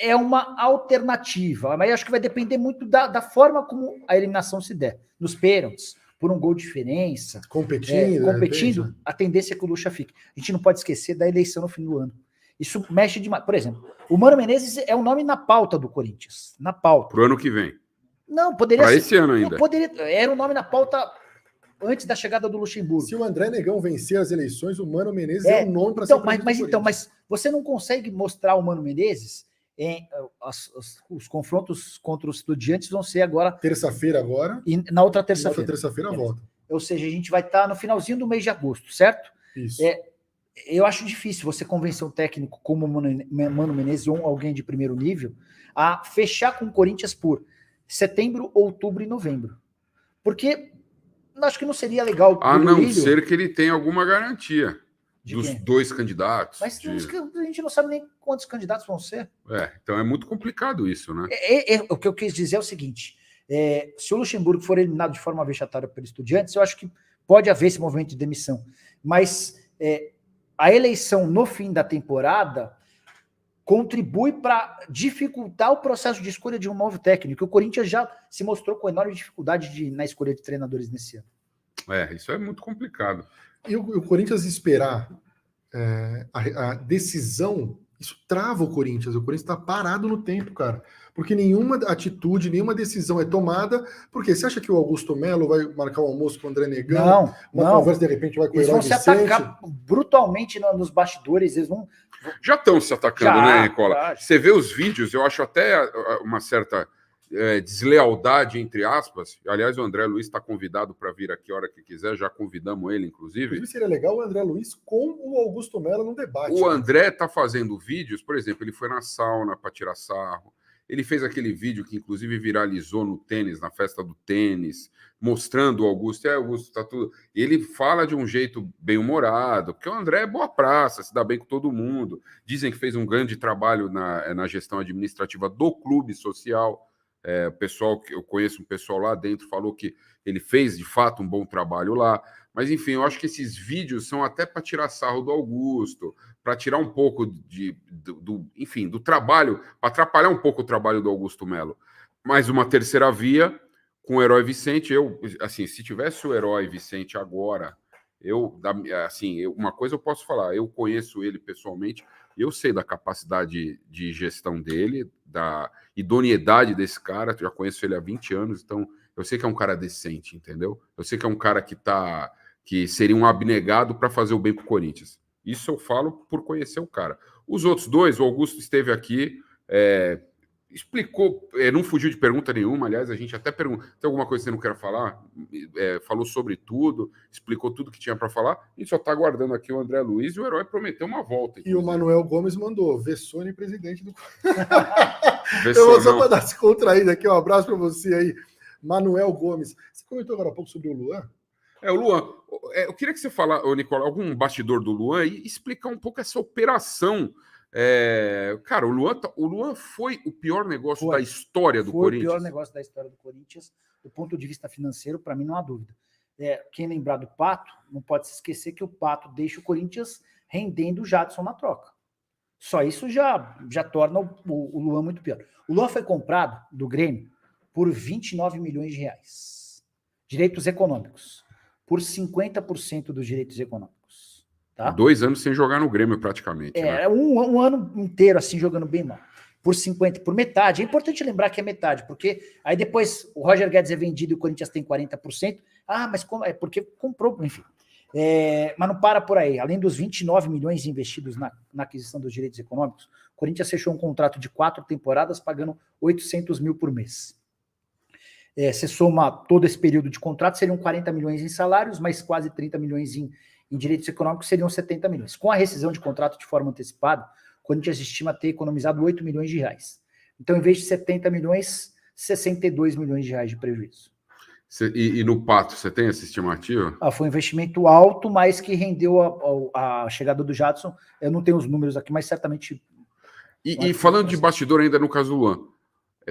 [SPEAKER 3] É uma alternativa, mas acho que vai depender muito da forma como a eliminação se der. Nos pênaltis, por um gol de diferença, competindo, a tendência é que o Lucha fique. A gente não pode esquecer da eleição no fim do ano. Isso mexe demais. Por exemplo, o Mano Menezes é um nome na pauta do Corinthians. Na pauta.
[SPEAKER 2] Pro ano que vem.
[SPEAKER 3] Não, poderia
[SPEAKER 2] ser. Para esse ano ainda.
[SPEAKER 3] Era um nome na pauta antes da chegada do Luxemburgo.
[SPEAKER 1] Se o André Negão vencer as eleições, o Mano Menezes é um nome para
[SPEAKER 3] ser mas você não consegue mostrar o Mano Menezes... os confrontos contra os Estudiantes vão ser agora...
[SPEAKER 1] Terça-feira agora.
[SPEAKER 3] E na outra terça-feira.
[SPEAKER 1] Na outra terça-feira volta.
[SPEAKER 3] Ou seja, a gente vai estar no finalzinho do mês de agosto, certo?
[SPEAKER 1] Isso.
[SPEAKER 3] Eu acho difícil você convencer um técnico como o Mano Menezes ou alguém de primeiro nível a fechar com o Corinthians por setembro, outubro e novembro. Porque acho que não seria legal...
[SPEAKER 2] A não ser que ele tenha alguma garantia. Dos dois candidatos.
[SPEAKER 3] Mas a gente não sabe nem quantos candidatos vão ser.
[SPEAKER 2] Então é muito complicado isso, né?
[SPEAKER 3] O que eu quis dizer é o seguinte: se o Luxemburgo for eliminado de forma vexatória pelo Estudiantes, eu acho que pode haver esse movimento de demissão. Mas a eleição no fim da temporada contribui para dificultar o processo de escolha de um novo técnico. O Corinthians já se mostrou com enorme dificuldade na escolha de treinadores nesse ano.
[SPEAKER 2] Isso é muito complicado.
[SPEAKER 1] E o Corinthians esperar a decisão, isso trava o Corinthians. O Corinthians está parado no tempo, cara. Porque nenhuma atitude, nenhuma decisão é tomada. Porque você acha que o Augusto Melo vai marcar um almoço com o André Negão?
[SPEAKER 3] Não.
[SPEAKER 1] Conversa, de repente, vai com o Herói Vicente?
[SPEAKER 3] Eles vão se atacar brutalmente nos bastidores. Eles vão...
[SPEAKER 2] Já estão se atacando, né, Nicola? Você vê os vídeos, eu acho até uma certa... deslealdade, entre aspas. Aliás, o André Luiz está convidado para vir aqui a hora que quiser, já convidamos ele, inclusive.
[SPEAKER 1] Seria legal o André Luiz com o Augusto Melo no debate.
[SPEAKER 2] O André está fazendo vídeos, por exemplo, ele foi na sauna para tirar sarro, ele fez aquele vídeo que inclusive viralizou no tênis, na festa do tênis, mostrando o Augusto, Augusto tá tudo... Ele fala de um jeito bem-humorado, porque o André é boa praça, se dá bem com todo mundo. Dizem que fez um grande trabalho na gestão administrativa do clube social. O pessoal, eu conheço um pessoal lá dentro, falou que ele fez de fato um bom trabalho lá, mas enfim, eu acho que esses vídeos são até para tirar sarro do Augusto, para tirar um pouco do trabalho, para atrapalhar um pouco o trabalho do Augusto Melo. Mais uma terceira via com o Herói Vicente. Se tivesse o Herói Vicente agora, uma coisa eu posso falar, eu conheço ele pessoalmente, eu sei da capacidade de gestão dele, da idoneidade desse cara, já conheço ele há 20 anos, então eu sei que é um cara decente, entendeu? Eu sei que é um cara que seria um abnegado para fazer o bem pro Corinthians. Isso eu falo por conhecer o cara. Os outros dois, o Augusto esteve aqui, explicou, não fugiu de pergunta nenhuma, aliás, a gente até perguntou, tem alguma coisa que você não quer falar? Falou sobre tudo, explicou tudo que tinha para falar, a gente só está aguardando aqui o André Luiz e o Herói prometeu uma volta.
[SPEAKER 1] Inclusive. E o Manuel Gomes mandou, Vessone presidente do... Eu vou só para dar esse contraído aqui, um abraço para você aí, Manuel Gomes. Você comentou agora há pouco sobre o Luan?
[SPEAKER 2] O Luan, eu queria que você falasse, Nicolau, algum bastidor do Luan e explicar um pouco essa operação. Cara, o Luan foi o pior negócio da história do Corinthians.
[SPEAKER 3] Foi o pior negócio da história do Corinthians, do ponto de vista financeiro, para mim não há dúvida. Quem lembrar do Pato, não pode se esquecer que o Pato deixa o Corinthians rendendo o Jadson na troca. Só isso já torna o Luan muito pior. O Luan foi comprado do Grêmio por 29 milhões de reais. Direitos econômicos. Por 50% dos direitos econômicos. Tá?
[SPEAKER 2] 2 anos sem jogar no Grêmio, praticamente.
[SPEAKER 3] Um ano inteiro assim, jogando bem mal. por 50, por metade. É importante lembrar que é metade, porque aí depois o Roger Guedes é vendido e o Corinthians tem 40%. Ah, mas como? É porque comprou, enfim. Mas não para por aí. Além dos 29 milhões investidos na aquisição dos direitos econômicos, o Corinthians fechou um contrato de 4 temporadas pagando 800 mil por mês. Você soma todo esse período de contrato, seriam 40 milhões em salários, mais quase 30 milhões em direitos econômicos, seriam 70 milhões. Com a rescisão de contrato de forma antecipada, o Corinthians estima ter economizado 8 milhões de reais. Então, em vez de 70 milhões, 62 milhões de reais de prejuízo.
[SPEAKER 2] E no Pato, você tem essa estimativa?
[SPEAKER 3] Foi um investimento alto, mas que rendeu a chegada do Jadson. Eu não tenho os números aqui, mas certamente...
[SPEAKER 2] E falando de bastidor ainda no caso do Luan,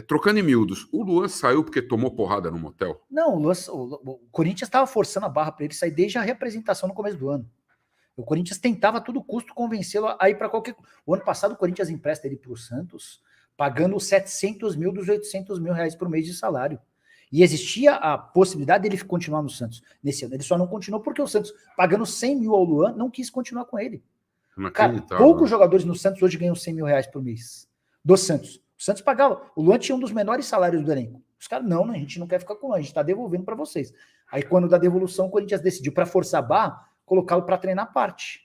[SPEAKER 2] trocando em miúdos, o Luan saiu porque tomou porrada no motel?
[SPEAKER 3] Não, o Corinthians estava forçando a barra para ele sair desde a reapresentação no começo do ano. O Corinthians tentava a todo custo convencê-lo a ir para qualquer... O ano passado o Corinthians empresta ele para o Santos, pagando 700 mil dos 800 mil reais por mês de salário. E existia a possibilidade dele continuar no Santos nesse ano. Ele só não continuou porque o Santos, pagando 100 mil ao Luan, não quis continuar com ele. Cara, poucos jogadores no Santos hoje ganham 100 mil reais por mês. Do Santos. O Santos pagava. O Luan tinha um dos menores salários do elenco. Os caras, não, a gente não quer ficar com o Luan, a gente está devolvendo para vocês. Aí, quando da devolução, o Corinthians decidiu, para forçar a barra, colocá-lo para treinar à parte.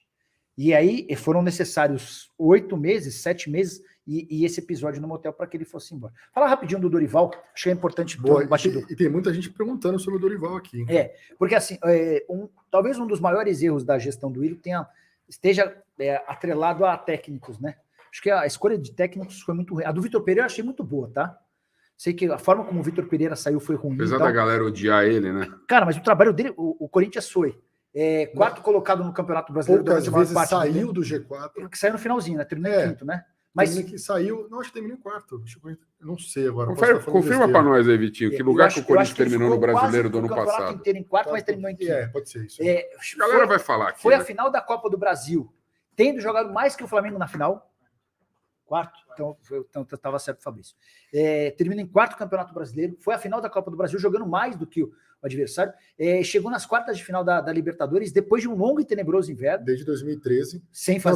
[SPEAKER 3] E aí foram necessários 8 meses, 7 meses, e esse episódio no motel para que ele fosse embora. Falar rapidinho do Dorival, achei importante.
[SPEAKER 1] E tem muita gente perguntando sobre o Dorival aqui.
[SPEAKER 3] Porque assim, talvez um dos maiores erros da gestão do Willian esteja atrelado a técnicos, né? Acho que a escolha de técnicos foi muito ruim. A do Vitor Pereira eu achei muito boa, tá? Sei que a forma como o Vitor Pereira saiu foi ruim.
[SPEAKER 2] Apesar da galera odiar ele, né?
[SPEAKER 3] Cara, mas o trabalho dele, o Corinthians foi quarto colocado no Campeonato Brasileiro.
[SPEAKER 1] Poucas vezes saiu do G4.
[SPEAKER 3] Que saiu no finalzinho, né? Terminou em quinto, né?
[SPEAKER 1] Mas que saiu, não, acho que terminou em quarto. Eu não sei agora.
[SPEAKER 2] Confirma para nós aí, Vitinho, que lugar que o Corinthians terminou no Brasileiro do ano passado. O
[SPEAKER 3] campeonato inteiro em quarto, mas terminou em quinto.
[SPEAKER 1] Pode ser isso.
[SPEAKER 2] A galera vai falar aqui.
[SPEAKER 3] Foi a final da Copa do Brasil, tendo jogado mais que o Flamengo na final. Quarto, então estava certo, Fabrício. Termina em quarto Campeonato Brasileiro, foi a final da Copa do Brasil, jogando mais do que o adversário. Chegou nas quartas de final da Libertadores, depois de um longo e tenebroso inverno.
[SPEAKER 1] Desde 2013.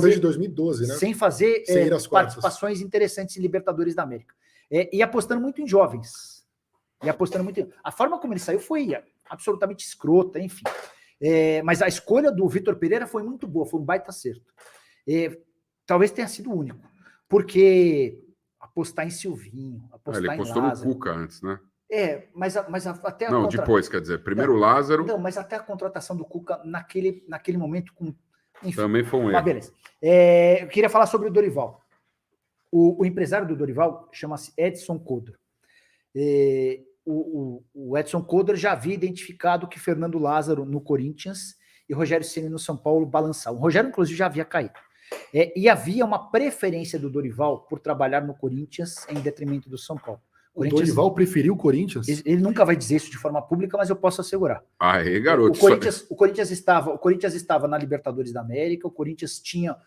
[SPEAKER 3] Desde
[SPEAKER 1] 2012, né?
[SPEAKER 3] Sem fazer participações interessantes em Libertadores da América. E apostando muito em jovens. A forma como ele saiu foi absolutamente escrota, enfim. Mas a escolha do Vitor Pereira foi muito boa, foi um baita acerto. Talvez tenha sido o único. Porque apostar em Silvinho, apostar em Lázaro...
[SPEAKER 2] Ele apostou no Cuca antes, né?
[SPEAKER 3] Mas até a...
[SPEAKER 2] Não, depois, quer dizer, primeiro o Lázaro...
[SPEAKER 3] Não, mas até a contratação do Cuca naquele momento...
[SPEAKER 2] Enfim, também foi um erro.
[SPEAKER 3] Beleza. Eu queria falar sobre o Dorival. O empresário do Dorival chama-se Edson Coder. O Edson Coder já havia identificado que Fernando Lázaro no Corinthians e Rogério Ceni no São Paulo balançavam. O Rogério, inclusive, já havia caído. E havia uma preferência do Dorival por trabalhar no Corinthians em detrimento do São Paulo.
[SPEAKER 1] O Dorival preferiu o Corinthians?
[SPEAKER 3] Ele nunca vai dizer isso de forma pública, mas eu posso assegurar.
[SPEAKER 2] Aí, garoto.
[SPEAKER 3] O Corinthians estava na Libertadores da América, o Corinthians tinha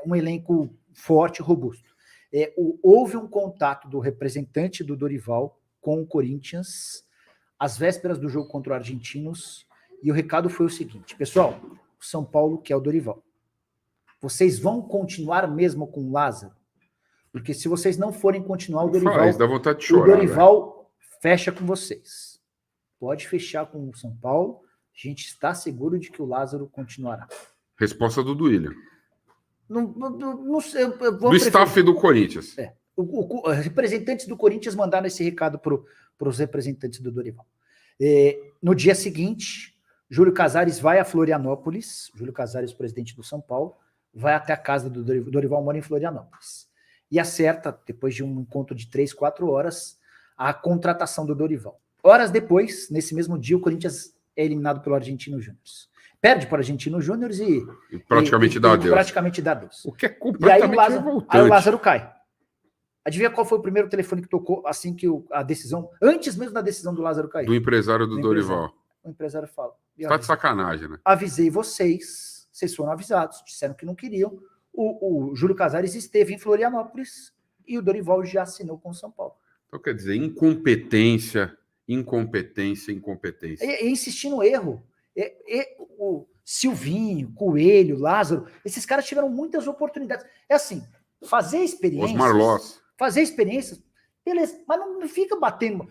[SPEAKER 3] um elenco forte, robusto. Houve um contato do representante do Dorival com o Corinthians às vésperas do jogo contra o Argentinos, e o recado foi o seguinte: pessoal, o São Paulo quer o Dorival. Vocês vão continuar mesmo com o Lázaro? Porque se vocês não forem continuar, o Dorival,
[SPEAKER 2] dá vontade de chorar,
[SPEAKER 3] o Dorival fecha com vocês. Pode fechar com o São Paulo. A gente está seguro de que o Lázaro continuará.
[SPEAKER 2] Resposta do Duílio.
[SPEAKER 3] Não sei.
[SPEAKER 2] Do staff do Corinthians.
[SPEAKER 3] Os representantes do Corinthians mandaram esse recado para os representantes do Dorival. No dia seguinte, Júlio Casares vai a Florianópolis. Júlio Casares, presidente do São Paulo, vai até a casa do Dorival, mora em Florianópolis. E acerta, depois de um encontro de 3-4 horas, a contratação do Dorival. Horas depois, nesse mesmo dia, o Corinthians é eliminado pelo Argentino Júnior. Perde para o Argentino Júnior e
[SPEAKER 2] praticamente dá adeus.
[SPEAKER 3] Praticamente dá adeus.
[SPEAKER 2] O que é completamente revoltante.
[SPEAKER 3] Aí o Lázaro cai. Adivinha qual foi o primeiro telefone que tocou assim que a decisão, antes mesmo da decisão do Lázaro cair?
[SPEAKER 2] Do empresário do Dorival.
[SPEAKER 3] O empresário fala:
[SPEAKER 2] tá de sacanagem, né?
[SPEAKER 3] Avisei vocês foram avisados, disseram que não queriam. O Júlio Casares esteve em Florianópolis e o Dorival já assinou com o São Paulo.
[SPEAKER 2] Então, quer dizer, incompetência. E
[SPEAKER 3] insistir no erro. O Silvinho, Coelho, Lázaro, esses caras tiveram muitas oportunidades. É assim, fazer experiências...
[SPEAKER 2] Osmar Loss.
[SPEAKER 3] fazer experiências, beleza, mas não fica batendo.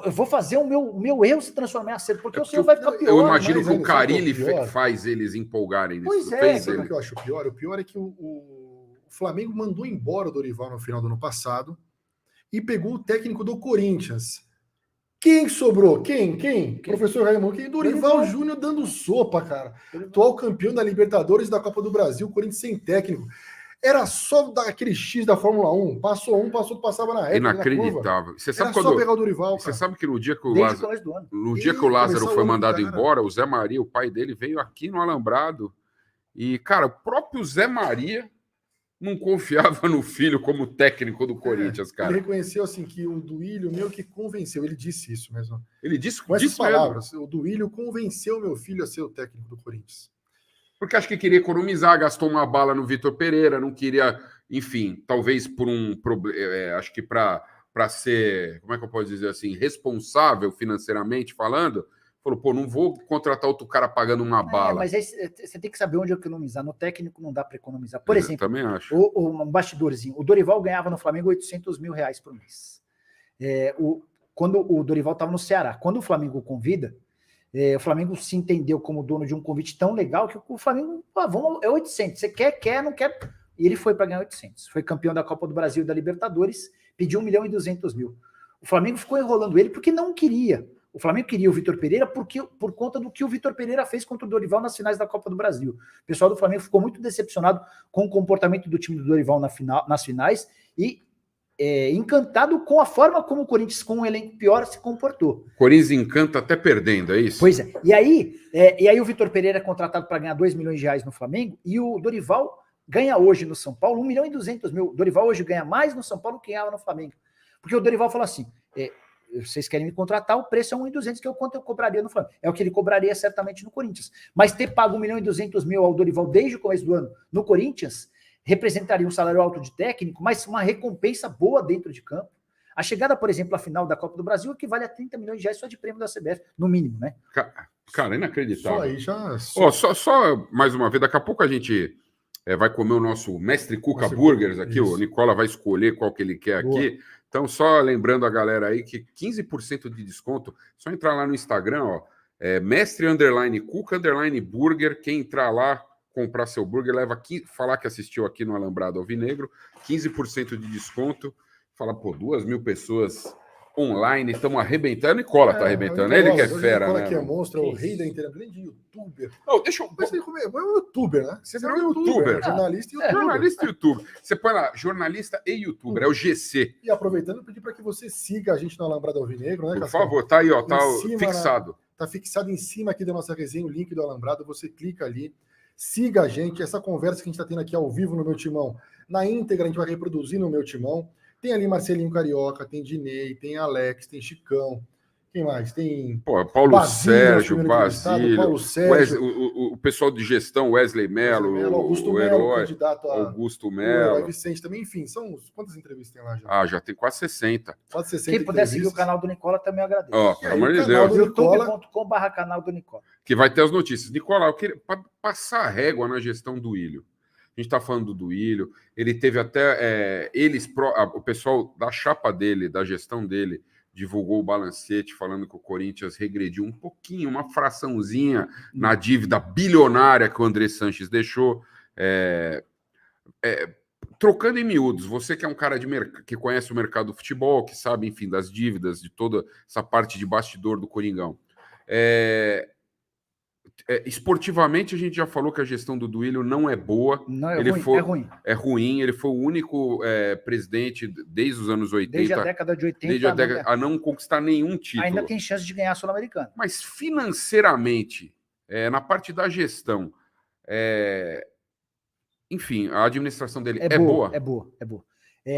[SPEAKER 3] Eu vou fazer o meu erro se transformar em acerto, porque o senhor vai ficar pior.
[SPEAKER 2] Eu imagino que o Carille faz eles empolgarem nisso.
[SPEAKER 3] Pois é.
[SPEAKER 1] Sabe o que eu acho pior? O pior é que o Flamengo mandou embora o Dorival no final do ano passado e pegou o técnico do Corinthians. Quem sobrou? Quem? Professor Raimundo. Quem? Dorival Júnior dando sopa, cara. Atual campeão da Libertadores e da Copa do Brasil, Corinthians sem técnico. Era só dar aquele X da Fórmula 1. Passou, passava na época.
[SPEAKER 2] Inacreditável. Você sabe
[SPEAKER 1] era só pegar o Dorival,
[SPEAKER 2] Você sabe que no dia que
[SPEAKER 3] o
[SPEAKER 2] Lázaro foi mandado embora, o Zé Maria, o pai dele, veio aqui no Alambrado. E, cara, o próprio Zé Maria não confiava no filho como técnico do Corinthians, cara.
[SPEAKER 1] Ele reconheceu assim que o Duílio meio que convenceu. Ele disse isso mesmo.
[SPEAKER 2] Ele disse
[SPEAKER 1] com essas palavras. O Duílio convenceu meu filho a ser o técnico do Corinthians.
[SPEAKER 2] Porque acho que queria economizar, gastou uma bala no Vitor Pereira, não queria, enfim, talvez por um problema, acho que para ser, como é que eu posso dizer assim, responsável financeiramente falando, falou, pô, não vou contratar outro cara pagando uma bala.
[SPEAKER 3] Mas aí você tem que saber onde economizar. No técnico não dá para economizar. Por exemplo,
[SPEAKER 2] também acho.
[SPEAKER 3] Um bastidorzinho. O Dorival ganhava no Flamengo 800 mil reais por mês. Quando o Dorival estava no Ceará, quando o Flamengo o convida, o Flamengo se entendeu como dono de um convite tão legal que o Flamengo, é 800. Você quer, não quer? E ele foi para ganhar 800. Foi campeão da Copa do Brasil e da Libertadores, pediu 1.200.000. O Flamengo ficou enrolando ele porque não queria. O Flamengo queria o Vitor Pereira por conta do que o Vitor Pereira fez contra o Dorival nas finais da Copa do Brasil. O pessoal do Flamengo ficou muito decepcionado com o comportamento do time do Dorival nas finais e encantado com a forma como o Corinthians, com um elenco pior, se comportou.
[SPEAKER 2] O Corinthians encanta até perdendo, é isso?
[SPEAKER 3] Pois é. E aí o Vitor Pereira é contratado para ganhar 2 milhões de reais no Flamengo e o Dorival ganha hoje no São Paulo 1.200.000. O Dorival hoje ganha mais no São Paulo do que ganhava no Flamengo. Porque o Dorival falou assim, vocês querem me contratar, o preço é 1.200.000, que é o quanto eu cobraria no Flamengo. É o que ele cobraria certamente no Corinthians. Mas ter pago 1.200.000 ao Dorival desde o começo do ano no Corinthians representaria um salário alto de técnico, mas uma recompensa boa dentro de campo. A chegada, por exemplo, à final da Copa do Brasil equivale a 30 milhões de reais só de prêmio da CBF, no mínimo, né?
[SPEAKER 2] Cara, inacreditável.
[SPEAKER 1] Só aí já...
[SPEAKER 2] Só mais uma vez, daqui a pouco a gente vai comer o nosso Mestre Cuca Burgers aqui, isso. O Nicola vai escolher qual que ele quer aqui. Então, só lembrando a galera aí que 15% de desconto, só entrar lá no Instagram, ó, Mestre_Cuca_Burger, quem entrar lá, comprar seu burger, falar que assistiu aqui no Alambrado Alvinegro, 15% de desconto, fala, pô, 2.000 pessoas online, estamos arrebentando. O Nicola tá arrebentando, ele que é fera,
[SPEAKER 1] né? O Nicola
[SPEAKER 2] né?
[SPEAKER 1] que é monstro, é o rei da internet, grande youtuber.
[SPEAKER 2] Não, deixa eu...
[SPEAKER 1] É um youtuber, né?
[SPEAKER 2] Você virou youtuber.
[SPEAKER 1] Jornalista e youtuber.
[SPEAKER 2] Jornalista e youtuber. Você põe lá, jornalista e youtuber, é o GC.
[SPEAKER 1] E aproveitando, pedir para que você siga a gente no Alambrado Alvinegro, né,
[SPEAKER 2] Por favor, tá aí, ó, tá fixado.
[SPEAKER 1] Tá fixado em cima aqui da nossa resenha, o link do Alambrado, você clica ali, siga a gente, essa conversa que a gente está tendo aqui ao vivo no Meu Timão, na íntegra a gente vai reproduzir no Meu Timão. Tem ali Marcelinho Carioca, tem Dinei, tem Alex, tem Chicão. Quem mais? Tem
[SPEAKER 2] Paulo
[SPEAKER 1] Basílio,
[SPEAKER 2] Sérgio,
[SPEAKER 1] Paulo Sérgio.
[SPEAKER 2] O pessoal de gestão, Wesley Mello,
[SPEAKER 1] Augusto
[SPEAKER 2] o
[SPEAKER 1] Mello,
[SPEAKER 2] herói,
[SPEAKER 1] candidato a
[SPEAKER 2] Augusto Mello.
[SPEAKER 1] Vicente também, enfim, são quantas entrevistas tem lá já?
[SPEAKER 2] Ah, já tem quase 60.
[SPEAKER 1] Quase 60
[SPEAKER 3] Quem puder seguir o canal do Nicola também agradeço.
[SPEAKER 2] Ó, pelo amor de Deus.
[SPEAKER 3] youtube.com/canal do Nicola.
[SPEAKER 2] Que vai ter as notícias. Nicola, eu queria passar a régua na gestão do Duílio. A gente está falando do Duílio, ele teve até... o pessoal da chapa dele, da gestão dele, divulgou o balancete falando que o Corinthians regrediu um pouquinho, uma fraçãozinha na dívida bilionária que o André Sanches deixou. Trocando em miúdos, você que é um cara que conhece o mercado do futebol, que sabe, enfim, das dívidas, de toda essa parte de bastidor do Coringão. Esportivamente, a gente já falou que a gestão do Duílio não é boa.
[SPEAKER 3] Não,
[SPEAKER 2] é
[SPEAKER 3] ruim.
[SPEAKER 2] É ruim. Ele foi o único presidente desde os anos 80.
[SPEAKER 3] Desde a década de 80.
[SPEAKER 2] A não conquistar nenhum título.
[SPEAKER 3] Ainda tem chance de ganhar a Sul-Americana.
[SPEAKER 2] Mas financeiramente, na parte da gestão, enfim, a administração dele é boa?
[SPEAKER 3] É boa.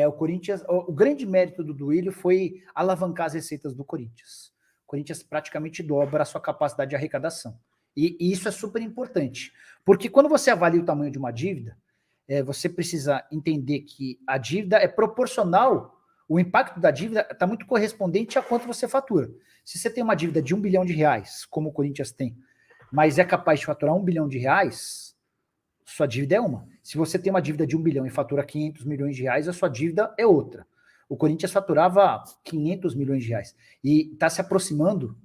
[SPEAKER 3] O Corinthians, o grande mérito do Duílio foi alavancar as receitas do Corinthians. O Corinthians praticamente dobra a sua capacidade de arrecadação. E isso é super importante, porque quando você avalia o tamanho de uma dívida, você precisa entender que a dívida é proporcional, o impacto da dívida está muito correspondente a quanto você fatura. Se você tem uma dívida de R$1 bilhão, como o Corinthians tem, mas é capaz de faturar R$1 bilhão, sua dívida é uma. Se você tem uma dívida de R$1 bilhão e fatura R$500 milhões, a sua dívida é outra. O Corinthians faturava 500 milhões de reais e está se aproximando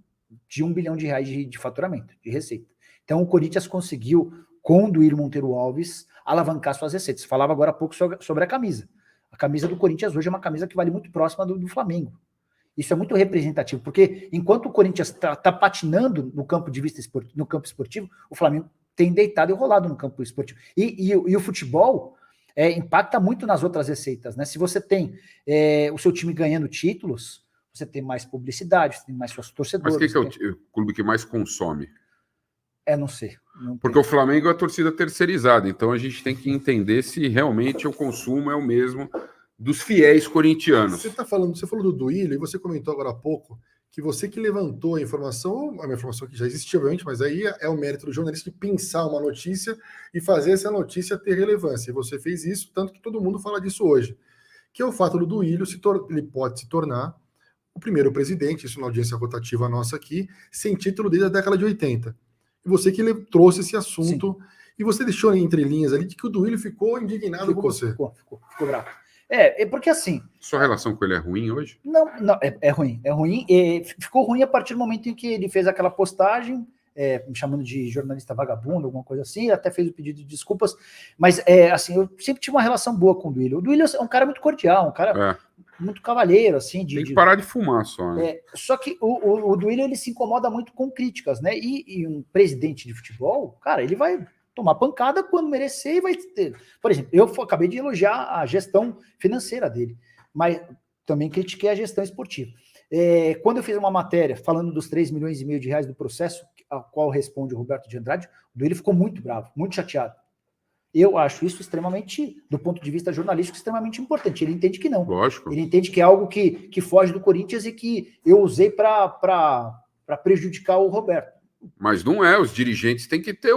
[SPEAKER 3] de 1 bilhão de reais de faturamento, de receita. Então o Corinthians conseguiu, com o Duílio Monteiro Alves, alavancar suas receitas. Falava agora há pouco sobre a camisa. A camisa do Corinthians hoje é uma camisa que vale muito próxima do Flamengo. Isso é muito representativo, porque enquanto o Corinthians está patinando no campo esportivo, o Flamengo tem deitado e rolado no campo esportivo. E o futebol impacta muito nas outras receitas, né? Se você tem o seu time ganhando títulos, você tem mais publicidade, você tem mais seus torcedores.
[SPEAKER 2] Mas quem é o clube que mais consome?
[SPEAKER 3] Não sei.
[SPEAKER 2] Porque o Flamengo é a torcida terceirizada, então a gente tem que entender se realmente o consumo é o mesmo dos fiéis corintianos.
[SPEAKER 1] Você falou do Duílio e você comentou agora há pouco que você que levantou a minha informação que já existia, obviamente, mas aí é o mérito do jornalista de pensar uma notícia e fazer essa notícia ter relevância. E você fez isso, tanto que todo mundo fala disso hoje. Que é o fato do Duílio, ele pode se tornar o primeiro presidente, isso na audiência rotativa nossa aqui, sem título desde a década de 80. E você que trouxe esse assunto, sim, e você deixou entre linhas ali de que o Duílio ficou indignado com você.
[SPEAKER 3] Ficou bravo. Porque assim...
[SPEAKER 2] Sua relação com ele é ruim hoje?
[SPEAKER 3] Não, é ruim. Ficou ruim a partir do momento em que ele fez aquela postagem, me chamando de jornalista vagabundo, alguma coisa assim, até fez o pedido de desculpas, mas assim, eu sempre tive uma relação boa com o Duílio. O Duílio é um cara muito cordial, um cara muito cavalheiro, assim.
[SPEAKER 2] Tem que parar de fumar só, né?
[SPEAKER 3] Só que o Duílio, ele se incomoda muito com críticas, né? E um presidente de futebol, cara, ele vai tomar pancada quando merecer e vai ter. Por exemplo, eu acabei de elogiar a gestão financeira dele, mas também critiquei a gestão esportiva. Quando eu fiz uma matéria falando dos 3,5 milhões de reais do processo, ao qual responde o Roberto de Andrade, o Duílio ficou muito bravo, muito chateado. Eu acho isso extremamente, do ponto de vista jornalístico, extremamente importante. Ele entende que não.
[SPEAKER 2] Lógico.
[SPEAKER 3] Ele entende que é algo que foge do Corinthians e que eu usei para prejudicar o Roberto.
[SPEAKER 2] Mas não é, os dirigentes têm que ter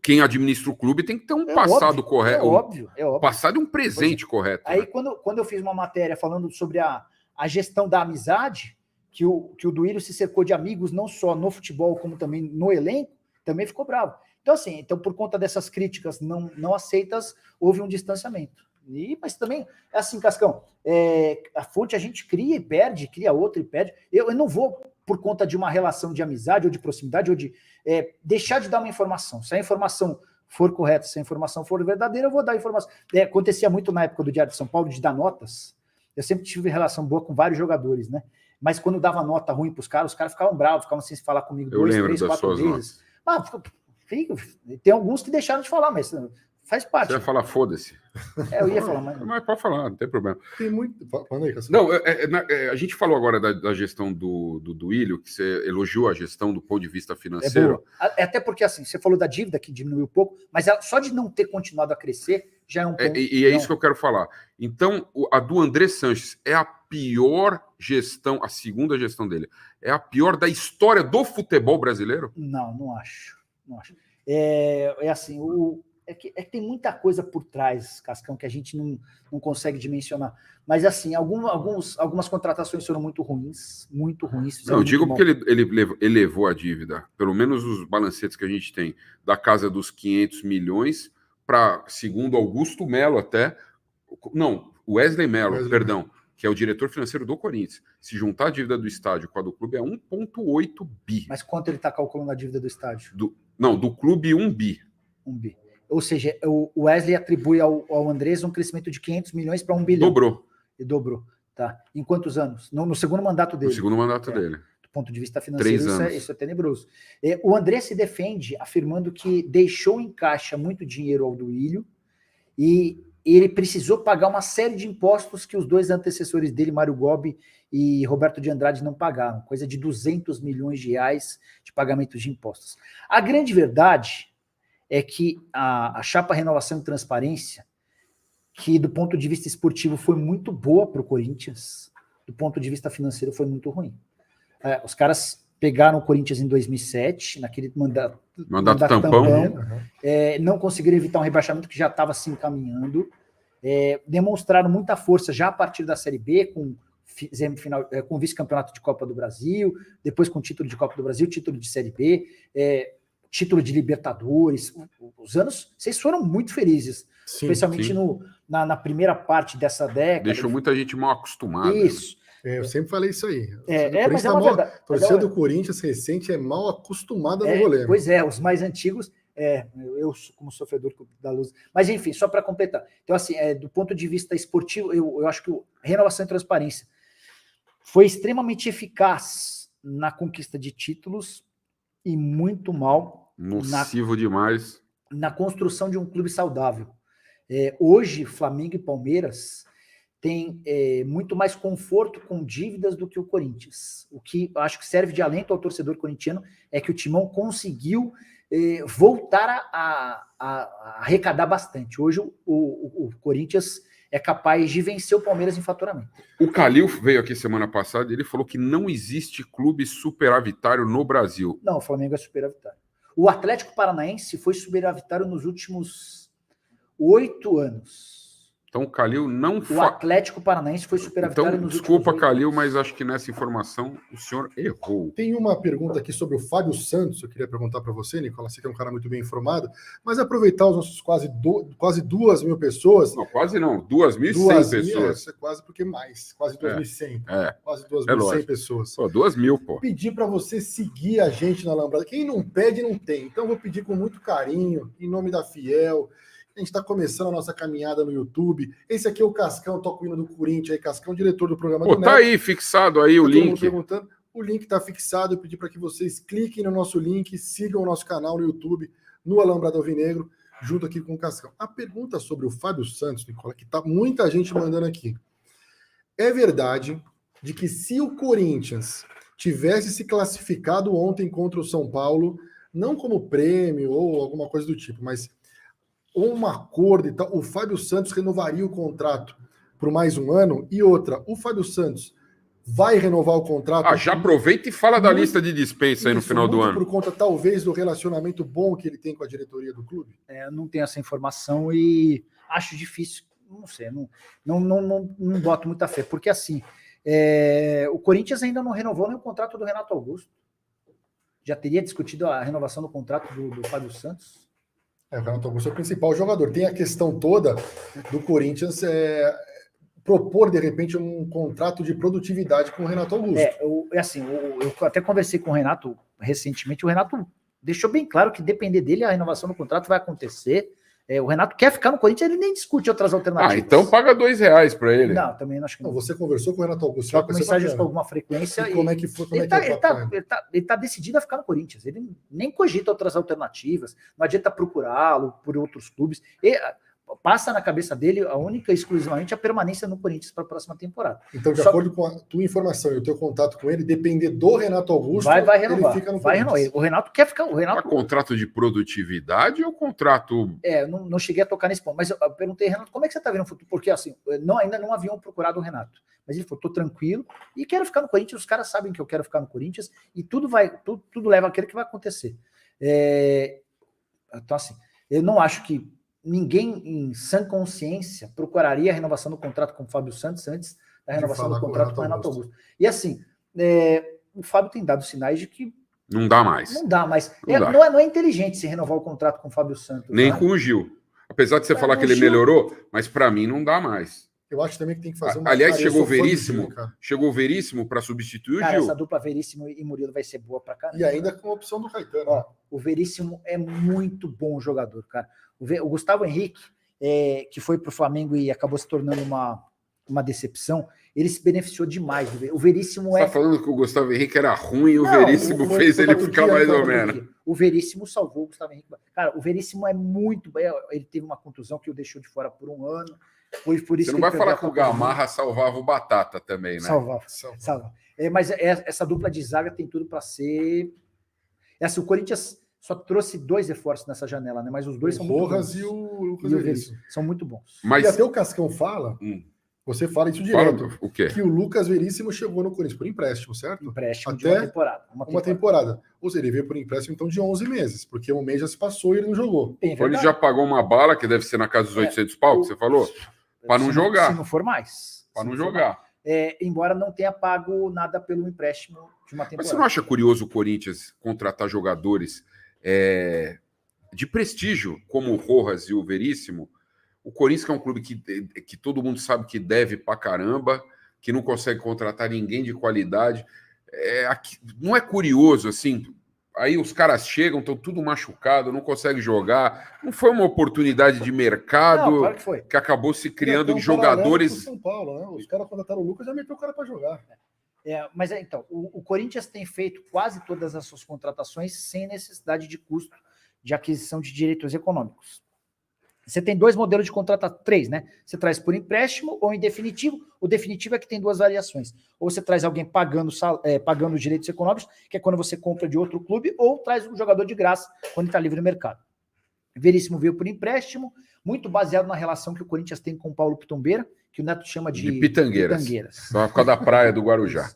[SPEAKER 2] quem administra o clube tem que ter um passado correto.
[SPEAKER 3] É óbvio.
[SPEAKER 2] Passado e um presente correto.
[SPEAKER 3] Aí,
[SPEAKER 2] né?
[SPEAKER 3] quando eu fiz uma matéria falando sobre a gestão da amizade, que o Duílio se cercou de amigos, não só no futebol, como também no elenco, também ficou bravo. Então, assim, por conta dessas críticas não aceitas, houve um distanciamento. Mas também, é assim, Cascão, a fonte a gente cria e perde, cria outra e perde. Eu não vou, por conta de uma relação de amizade ou de proximidade, ou de deixar de dar uma informação. Se a informação for correta, se a informação for verdadeira, eu vou dar a informação. Acontecia muito na época do Diário de São Paulo de dar notas. Eu sempre tive relação boa com vários jogadores, né? Mas quando dava nota ruim para os caras ficavam bravos, ficavam sem se falar comigo 2, 3, 4 vezes. Tem alguns que deixaram de falar, mas faz parte.
[SPEAKER 2] Você ia falar, foda-se.
[SPEAKER 3] Eu ia falar, mas
[SPEAKER 2] pode falar, não tem problema.
[SPEAKER 1] Tem muito. Manda aí,
[SPEAKER 2] não, a gente falou agora da gestão do Duílio, que você elogiou a gestão do ponto de vista financeiro.
[SPEAKER 3] Até porque, assim, você falou da dívida que diminuiu pouco, mas só de não ter continuado a crescer já é um ponto.
[SPEAKER 2] Isso que eu quero falar. Então, a do André Sanches é a pior gestão, a segunda gestão dele, é a pior da história do futebol brasileiro?
[SPEAKER 3] Não acho. Assim, que tem muita coisa por trás, Cascão, que a gente não consegue dimensionar. Mas, assim, algumas contratações foram muito ruins.
[SPEAKER 2] Não, eu digo porque ele elevou a dívida, pelo menos os balancetes que a gente tem, da casa dos 500 milhões para, segundo Augusto Melo até... Não, Wesley Melo, perdão, que é o diretor financeiro do Corinthians. Se juntar a dívida do estádio com a do clube é 1,8 bi.
[SPEAKER 3] Mas quanto ele está calculando a dívida do estádio?
[SPEAKER 2] Do clube 1 bi.
[SPEAKER 3] 1 bi. Ou seja, o Wesley atribui ao Andrés um crescimento de 500 milhões para 1 bilhão.
[SPEAKER 2] Dobrou.
[SPEAKER 3] Tá. Em quantos anos? No segundo mandato dele.
[SPEAKER 2] No segundo mandato dele.
[SPEAKER 3] Do ponto de vista financeiro, isso é tenebroso. O André se defende afirmando que deixou em caixa muito dinheiro ao Duílio e ele precisou pagar uma série de impostos que os dois antecessores dele, Mário Gobi e Roberto de Andrade, não pagaram. Coisa de 200 milhões de reais de pagamento de impostos. A grande verdade é que a chapa Renovação e Transparência, que do ponto de vista esportivo foi muito boa para o Corinthians, do ponto de vista financeiro foi muito ruim. Os caras pegaram o Corinthians em 2007, naquele mandato
[SPEAKER 2] tampão.
[SPEAKER 3] Não conseguiram evitar um rebaixamento que já estava se encaminhando, demonstraram muita força já a partir da Série B, com vice-campeonato de Copa do Brasil, depois com título de Copa do Brasil, título de Série B, título de Libertadores. Os anos, vocês foram muito felizes, especialmente na primeira parte dessa década.
[SPEAKER 2] Deixou muita gente mal acostumada.
[SPEAKER 3] Isso.
[SPEAKER 1] Eu sempre falei isso aí.
[SPEAKER 3] Mas é uma verdade.
[SPEAKER 1] A torcida do Corinthians recente é mal acostumada no rolê.
[SPEAKER 3] Pois os mais antigos, eu como sofredor da luz. Mas enfim, só para completar. Então, assim, do ponto de vista esportivo, eu acho que renovação e transparência foi extremamente eficaz na conquista de títulos e muito mal.
[SPEAKER 2] Nocivo demais.
[SPEAKER 3] Na construção de um clube saudável. Hoje, Flamengo e Palmeiras tem muito mais conforto com dívidas do que o Corinthians. O que eu acho que serve de alento ao torcedor corintiano é que o Timão conseguiu voltar a arrecadar bastante. Hoje o Corinthians é capaz de vencer o Palmeiras em faturamento.
[SPEAKER 2] O Calil veio aqui semana passada e ele falou que não existe clube superavitário no Brasil.
[SPEAKER 3] Não, o Flamengo é superavitário. O Atlético Paranaense foi superavitário nos últimos 8 anos.
[SPEAKER 2] Então o Calil não...
[SPEAKER 3] O Atlético Paranaense foi superavitário nos últimos 8 anos.
[SPEAKER 2] Desculpa, Calil, mas acho que nessa informação o senhor errou.
[SPEAKER 1] Tem uma pergunta aqui sobre o Fábio Santos, eu queria perguntar para você, Nicolas, você que é um cara muito bem informado, mas aproveitar os nossos quase 2.000 pessoas...
[SPEAKER 2] Não, quase não, 2.100 pessoas.
[SPEAKER 1] Isso é quase porque mais, quase 2.100. Quase
[SPEAKER 2] 2.100
[SPEAKER 1] pessoas.
[SPEAKER 2] Pô, 2.000, pô.
[SPEAKER 1] Pedir para você seguir a gente na Alambrada. Quem não pede, não tem. Então eu vou pedir com muito carinho, em nome da Fiel... A gente está começando a nossa caminhada no YouTube. Esse aqui é o Cascão, toco o hino do Corinthians, aí, Cascão, diretor do programa do Neto.
[SPEAKER 2] Tá aí fixado aí o link.
[SPEAKER 1] Perguntando. O link está fixado. Eu pedi para que vocês cliquem no nosso link, sigam o nosso canal no YouTube, no Alambrado Alvinegro, junto aqui com o Cascão. A pergunta sobre o Fábio Santos, Nicola, que tá muita gente mandando aqui. É verdade de que se o Corinthians tivesse se classificado ontem contra o São Paulo, não como prêmio ou alguma coisa do tipo, mas um acordo e tal, o Fábio Santos renovaria o contrato por mais um ano? E outra, o Fábio Santos vai renovar o contrato?
[SPEAKER 2] Já aproveita e fala da lista de dispensa aí no final do ano.
[SPEAKER 1] Por conta, talvez, do relacionamento bom que ele tem com a diretoria do clube?
[SPEAKER 3] Eu não tenho essa informação e acho difícil, não sei, não boto muita fé, porque assim, o Corinthians ainda não renovou nem o contrato do Renato Augusto. Já teria discutido a renovação do contrato do Fábio Santos?
[SPEAKER 1] O Renato Augusto é o principal jogador. Tem a questão toda do Corinthians propor, de repente, um contrato de produtividade com o Renato Augusto.
[SPEAKER 3] Eu até conversei com o Renato recentemente. O Renato deixou bem claro que, depender dele, a renovação do contrato vai acontecer. O Renato quer ficar no Corinthians, ele nem discute outras alternativas.
[SPEAKER 2] Então paga R$2 para ele.
[SPEAKER 3] Não, também não acho que não.
[SPEAKER 1] Você conversou com o Renato Augusto?
[SPEAKER 3] Troca mensagens com alguma frequência.
[SPEAKER 1] E como é que foi?
[SPEAKER 3] Ele tá decidido a ficar no Corinthians. Ele nem cogita outras alternativas. Não adianta procurá-lo por outros clubes. Passa na cabeça dele a única e exclusivamente a permanência no Corinthians para a próxima temporada.
[SPEAKER 1] Então, de acordo com a tua informação e o teu contato com ele, depender do Renato Augusto,
[SPEAKER 3] vai renovar,
[SPEAKER 1] ele fica no
[SPEAKER 3] vai renovar. O Renato quer ficar...
[SPEAKER 2] Contrato de produtividade ou contrato...
[SPEAKER 3] Não cheguei a tocar nesse ponto, mas eu perguntei, Renato, como é que você está vendo o futuro? Porque assim, ainda não haviam procurado o Renato. Mas ele falou, estou tranquilo e quero ficar no Corinthians, os caras sabem que eu quero ficar no Corinthians e tudo leva àquilo que vai acontecer. Então, assim, eu não acho que ninguém em sã consciência procuraria a renovação do contrato com o Fábio Santos antes da renovação do contrato com o Renato Augusto. E assim, o Fábio tem dado sinais de que
[SPEAKER 2] não dá mais.
[SPEAKER 3] Não dá mais. Não é inteligente se renovar o contrato com o Fábio Santos.
[SPEAKER 2] Nem com o Gil. Apesar de você falar que ele melhorou, mas para mim não dá mais.
[SPEAKER 1] Eu acho também que tem que fazer uma...
[SPEAKER 2] Aliás, chegou o Veríssimo para substituir o Gil.
[SPEAKER 3] Essa dupla Veríssimo e Murilo vai ser boa para caramba.
[SPEAKER 1] E ainda com a opção do Caetano.
[SPEAKER 3] O Veríssimo é muito bom jogador, cara. O Gustavo Henrique, que foi para o Flamengo e acabou se tornando uma decepção, ele se beneficiou demais. O Veríssimo
[SPEAKER 2] Você está falando que o Gustavo Henrique era ruim e o Veríssimo fez ele ficar mais ou menos.
[SPEAKER 3] O Veríssimo salvou o Gustavo Henrique. Cara, o Veríssimo é muito... Ele teve uma contusão que o deixou de fora por um ano. Foi por isso
[SPEAKER 2] Você não vai falar que o Gamarra salvava o Batata também, né?
[SPEAKER 3] Salva. Mas essa dupla de zaga tem tudo para ser... o Corinthians só trouxe 2 reforços nessa janela, né? Mas os dois são muito bons.
[SPEAKER 1] E o Lucas Veríssimo.
[SPEAKER 3] São muito bons.
[SPEAKER 1] E até o Cascão fala... Você fala isso direto.
[SPEAKER 2] O quê?
[SPEAKER 1] Que o Lucas Veríssimo chegou no Corinthians por empréstimo, certo?
[SPEAKER 3] Empréstimo
[SPEAKER 1] até
[SPEAKER 3] de uma temporada.
[SPEAKER 1] Uma temporada. Ou seja, ele veio por empréstimo então de 11 meses, porque um mês já se passou e ele não jogou.
[SPEAKER 2] Ou ele já pagou uma bala, que deve ser na casa dos 800 pau, que você falou, para não jogar.
[SPEAKER 3] Se não for mais.
[SPEAKER 2] Para não jogar.
[SPEAKER 3] Embora não tenha pago nada pelo empréstimo de uma temporada.
[SPEAKER 2] Mas você não acha curioso o Corinthians contratar jogadores de prestígio, como o Rojas e o Veríssimo? O Corinthians, que é um clube que todo mundo sabe que deve pra caramba, que não consegue contratar ninguém de qualidade. Não é curioso, assim, aí os caras chegam, estão tudo machucado, não conseguem jogar. Não foi uma oportunidade de mercado
[SPEAKER 3] Não, claro que foi.
[SPEAKER 2] Que acabou se criando de jogadores...
[SPEAKER 1] São Paulo, né? Os caras contrataram o Lucas e já meteu o cara para jogar.
[SPEAKER 3] Mas então, o Corinthians tem feito quase todas as suas contratações sem necessidade de custo de aquisição de direitos econômicos. Você tem 2 modelos de contratação, 3, né? Você traz por empréstimo ou em definitivo. O definitivo é que tem 2 variações. Ou você traz alguém pagando os direitos econômicos, que é quando você compra de outro clube, ou traz um jogador de graça quando está livre no mercado. Veríssimo veio por empréstimo, muito baseado na relação que o Corinthians tem com o Paulo Pitombeira, que o Neto chama de
[SPEAKER 2] Pitangueiras. Por causa da praia do Guarujá.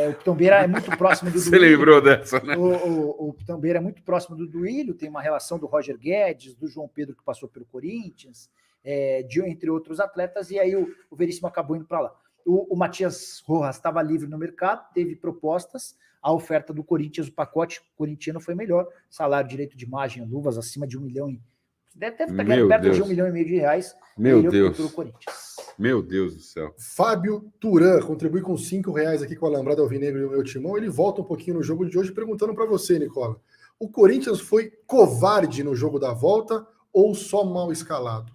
[SPEAKER 3] O Pitombeira é muito próximo do
[SPEAKER 2] Você lembrou dessa, né?
[SPEAKER 3] O Pitombeira é muito próximo do Duílio, tem uma relação do Roger Guedes, do João Pedro, que passou pelo Corinthians, entre outros atletas, e aí o Veríssimo acabou indo para lá. O Matias Rojas estava livre no mercado, teve propostas, a oferta do Corinthians, o pacote corintiano foi melhor, salário, direito de imagem, luvas acima de 1 milhão e... Deve estar ganhando perto de 1,5 milhão de reais.
[SPEAKER 2] Meu Deus.
[SPEAKER 3] Pelo Corinthians.
[SPEAKER 2] Meu Deus do céu.
[SPEAKER 1] Fábio Turan contribui com R$5 aqui com a Alambrada Alvinegro e o meu timão. Ele volta um pouquinho no jogo de hoje perguntando para você, Nicola. O Corinthians foi covarde no jogo da volta ou só mal escalado?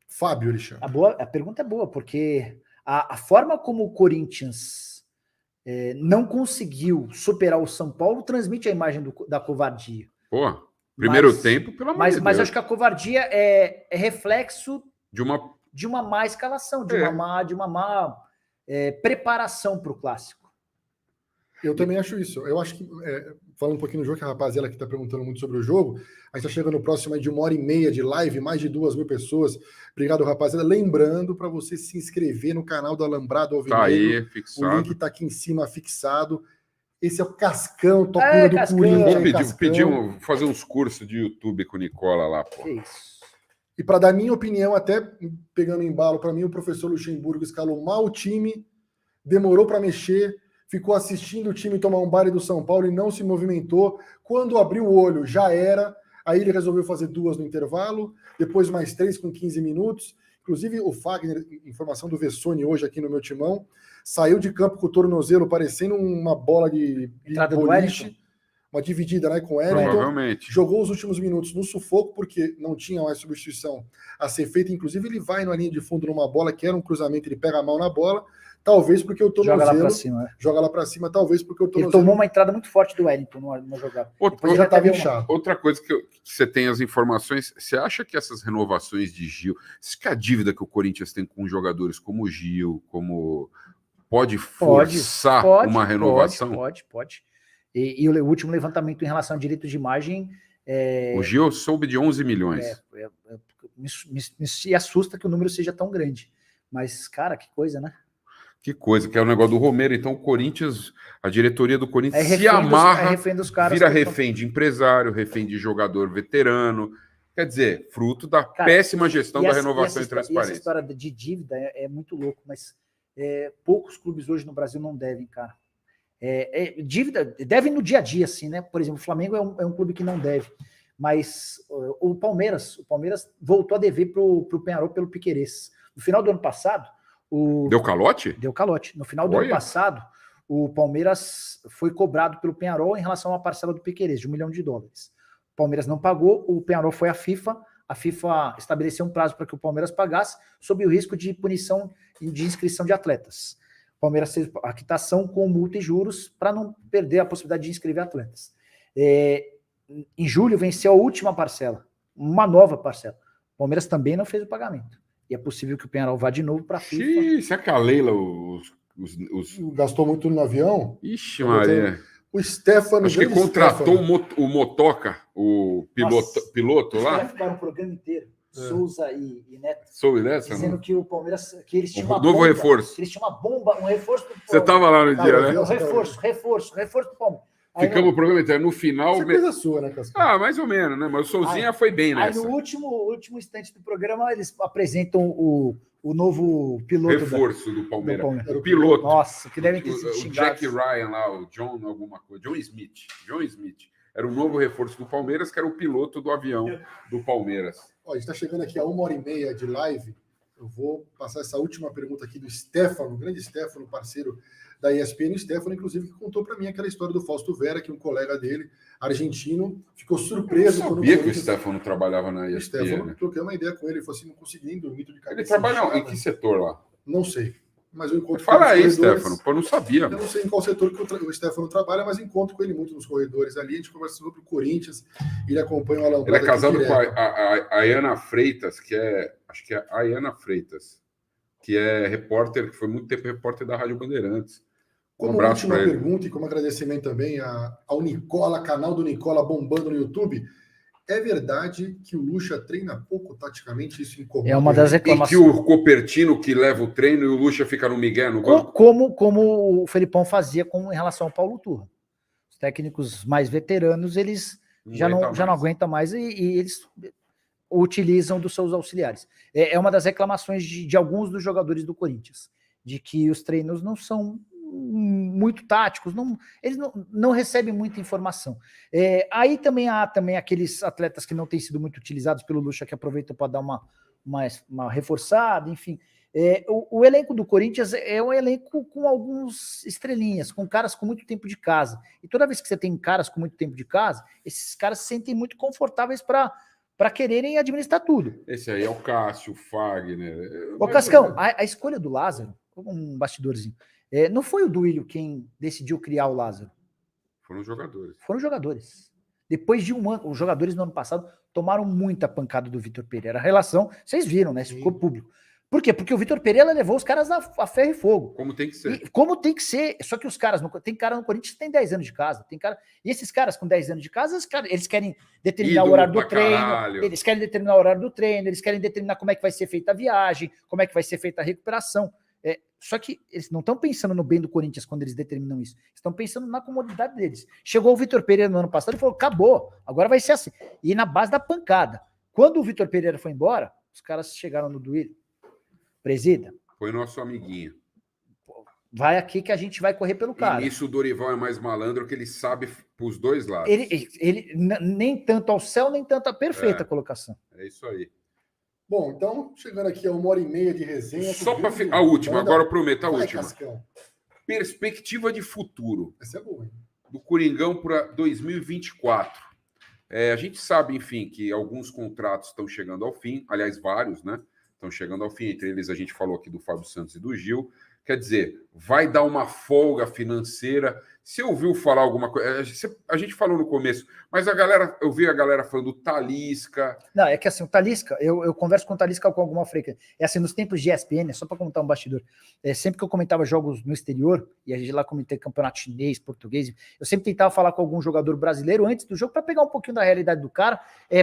[SPEAKER 1] Fábio, Alexandre.
[SPEAKER 3] A pergunta é boa, porque a forma como o Corinthians não conseguiu superar o São Paulo transmite a imagem da covardia.
[SPEAKER 2] Pô, primeiro tempo, pelo amor de Deus.
[SPEAKER 3] Mas acho que a covardia é reflexo
[SPEAKER 2] de
[SPEAKER 3] uma má escalação, de uma má preparação para o clássico.
[SPEAKER 1] Eu também acho isso. Eu acho que, falando um pouquinho do jogo, que a rapaziada que está perguntando muito sobre o jogo, a gente está chegando próximo de 1h30 de live, mais de 2.000 pessoas. Obrigado, rapaziada. Lembrando para você se inscrever no canal do Alambrado Alvinegro.
[SPEAKER 2] Tá aí, fixado.
[SPEAKER 1] O link está aqui em cima, fixado. Esse é o Cascão, topinha do Corinthians.
[SPEAKER 2] Vou fazer uns cursos de YouTube com o Nicola lá, pô.
[SPEAKER 3] Isso.
[SPEAKER 1] E para dar minha opinião, até pegando embalo, para mim o professor Luxemburgo escalou mal o time, demorou para mexer, ficou assistindo o time tomar um baile do São Paulo e não se movimentou. Quando abriu o olho, já era. Aí ele resolveu fazer 2 no intervalo, depois mais 3 com 15 minutos. Inclusive o Fagner, informação do Vessone hoje aqui no meu timão, saiu de campo com o tornozelo parecendo uma bola de boliche, uma dividida, né, com o Wellington.
[SPEAKER 2] Provavelmente.
[SPEAKER 1] Jogou os últimos minutos no sufoco, porque não tinha mais substituição a ser feita. Inclusive, ele vai na linha de fundo numa bola, que era um cruzamento, ele pega a mão na bola. Talvez porque o tornozelo...
[SPEAKER 3] Joga lá pra cima,
[SPEAKER 1] Joga lá pra cima, talvez porque o tornozelo...
[SPEAKER 3] Ele tomou uma entrada muito forte do Wellington no jogada.
[SPEAKER 1] Já estava inchado.
[SPEAKER 2] Outra coisa que você tem as informações, você acha que essas renovações de Gil, que a dívida que o Corinthians tem com jogadores como o Gil, pode forçar uma renovação?
[SPEAKER 3] Pode. E o último levantamento em relação a direitos de imagem...
[SPEAKER 2] O Gil soube de 11 milhões.
[SPEAKER 3] Me assusta que o número seja tão grande. Mas, cara, que coisa, né?
[SPEAKER 2] Que coisa, que é o negócio do Romero. Então, o Corinthians, a diretoria do Corinthians se amarra, vira refém de empresário, refém de jogador veterano. Quer dizer, fruto da péssima gestão da renovação e transparência.
[SPEAKER 3] Essa história de dívida é muito louco, mas poucos clubes hoje no Brasil não devem, cara. Dívida, devem no dia a dia, assim, né? Por exemplo, o Flamengo é um clube que não deve. Mas o Palmeiras voltou a dever para o Peñarol pelo Piquerez. No final do ano passado...
[SPEAKER 2] Deu calote?
[SPEAKER 3] Deu calote. No final do ano passado, o Palmeiras foi cobrado pelo Peñarol em relação à parcela do Piquerez, de $1 milhão. O Palmeiras não pagou, o Peñarol foi à FIFA, a FIFA estabeleceu um prazo para que o Palmeiras pagasse, sob o risco de punição de inscrição de atletas. O Palmeiras fez a quitação com multa e juros para não perder a possibilidade de inscrever atletas. Em julho venceu a última parcela, uma nova parcela. O Palmeiras também não fez o pagamento. E é possível que o Peñarol vá de novo para a FIFA.
[SPEAKER 2] Será que a Leila
[SPEAKER 1] gastou muito no avião?
[SPEAKER 2] Ixi, Maria.
[SPEAKER 1] O Stefano...
[SPEAKER 2] Acho que contratou o Motoca, o piloto lá.
[SPEAKER 3] Os caras ficaram o programa inteiro. Souza e Neto. Dizendo que o Palmeiras... Que eles tinham
[SPEAKER 2] novo reforço.
[SPEAKER 3] Que eles tinham uma bomba, um reforço do Palmeiras.
[SPEAKER 2] Você estava lá no dia, né?
[SPEAKER 3] Reforço do Palmeiras.
[SPEAKER 2] Ficamos o programa inteiro. No final...
[SPEAKER 1] Isso é coisa sua, né, Cascão?
[SPEAKER 2] Mais ou menos, né? Mas o Souzinha foi bem nessa.
[SPEAKER 3] Aí no último instante do programa, eles apresentam o novo piloto.
[SPEAKER 2] Reforço do Palmeiras.
[SPEAKER 3] O
[SPEAKER 2] piloto.
[SPEAKER 3] Nossa, que devem ter sido
[SPEAKER 2] xingados. O Jack Ryan lá, o John alguma coisa. John Smith. Era o novo reforço do Palmeiras, que era o piloto do avião do Palmeiras.
[SPEAKER 1] Ó, a gente está chegando aqui a 1h30 de live. Eu vou passar essa última pergunta aqui do Stefano, o grande Stefano, parceiro da ESPN. O Stefano, inclusive, que contou para mim aquela história do Fausto Vera, que um colega dele, argentino, ficou surpreso.
[SPEAKER 2] Eu sabia que o Stefano trabalhava na ESPN. O Stefano,
[SPEAKER 1] troquei uma ideia com ele, ele falou assim, não consegui dormir de cabeça.
[SPEAKER 2] Ele trabalha em que setor lá?
[SPEAKER 1] Não sei. Mas eu encontro
[SPEAKER 2] Fala aí, Stefano, pô, eu não sabia.
[SPEAKER 1] Eu não sei em qual setor que o Stefano trabalha, mas encontro com ele muito nos corredores ali. A gente conversa sobre o Corinthians, ele acompanha o Alambrado.
[SPEAKER 2] Ele é casado com a Ayana Freitas, que é, acho que é a Ayana Freitas, que é repórter, que foi muito tempo repórter da Rádio Bandeirantes.
[SPEAKER 1] Como última pergunta e como agradecimento também ao Nicola, canal do Nicola bombando no YouTube. É verdade que o Lucha treina pouco taticamente, isso incomoda?
[SPEAKER 3] É uma das reclamações.
[SPEAKER 2] E que o Copertino que leva o treino e o Lucha fica no migué no banco?
[SPEAKER 3] Como o Felipão fazia em relação ao Paulo Turra. Os técnicos mais veteranos, eles já não aguentam mais e eles utilizam dos seus auxiliares. É uma das reclamações de alguns dos jogadores do Corinthians, de que os treinos não são muito táticos, eles não recebem muita informação. Aí também há aqueles atletas que não têm sido muito utilizados pelo Lucha, que aproveitam para dar uma reforçada, enfim. O elenco do Corinthians é um elenco com alguns estrelinhas, com caras com muito tempo de casa. E toda vez que você tem caras com muito tempo de casa, esses caras se sentem muito confortáveis para quererem administrar tudo.
[SPEAKER 2] Esse aí é o Cássio, o Fagner.
[SPEAKER 3] Ô, Cascão, a escolha do Lázaro, um bastidorzinho, não foi o Duílio quem decidiu criar o Lázaro.
[SPEAKER 2] Foram jogadores.
[SPEAKER 3] Foram jogadores. Depois de um ano, os jogadores no ano passado tomaram muita pancada do Vitor Pereira. A relação, vocês viram, né? Isso ficou público. Por quê? Porque o Vitor Pereira levou os caras a ferro e fogo.
[SPEAKER 2] Como tem que ser.
[SPEAKER 3] Como tem que ser. Só que os caras, tem cara no Corinthians que tem 10 anos de casa. E esses caras com 10 anos de casa, eles querem determinar o horário do treino. Caralho. Eles querem determinar o horário do treino, eles querem determinar como é que vai ser feita a viagem, como é que vai ser feita a recuperação. Só que eles não estão pensando no bem do Corinthians quando eles determinam isso. Estão pensando na comodidade deles. Chegou o Vitor Pereira no ano passado e falou, acabou, agora vai ser assim. E na base da pancada. Quando o Vitor Pereira foi embora, os caras chegaram no Duílio. Presida.
[SPEAKER 2] Foi nosso amiguinho.
[SPEAKER 3] Vai aqui que a gente vai correr pelo cara.
[SPEAKER 2] E nisso o Dorival é mais malandro, que ele sabe pros dois lados.
[SPEAKER 3] Ele nem tanto ao céu, nem tanto a perfeita colocação.
[SPEAKER 2] É isso aí.
[SPEAKER 1] Bom, então, chegando aqui a 1h30 de resenha.
[SPEAKER 2] Só para a última, agora eu prometo a última.
[SPEAKER 1] Cascão.
[SPEAKER 2] Perspectiva de futuro.
[SPEAKER 1] Essa é boa, hein?
[SPEAKER 2] Do Coringão para 2024. A gente sabe, enfim, que alguns contratos estão chegando ao fim, aliás, vários, né? Estão chegando ao fim. Entre eles, a gente falou aqui do Fábio Santos e do Gil. Quer dizer, vai dar uma folga financeira. Você ouviu falar alguma coisa? A gente falou no começo, mas eu vi a galera falando do Talisca.
[SPEAKER 3] Não, é que assim, o Talisca, eu converso com o Talisca com alguma frequência. É assim, nos tempos de ESPN, só para comentar um bastidor, sempre que eu comentava jogos no exterior, e a gente lá comentei campeonato chinês, português, eu sempre tentava falar com algum jogador brasileiro antes do jogo para pegar um pouquinho da realidade do cara,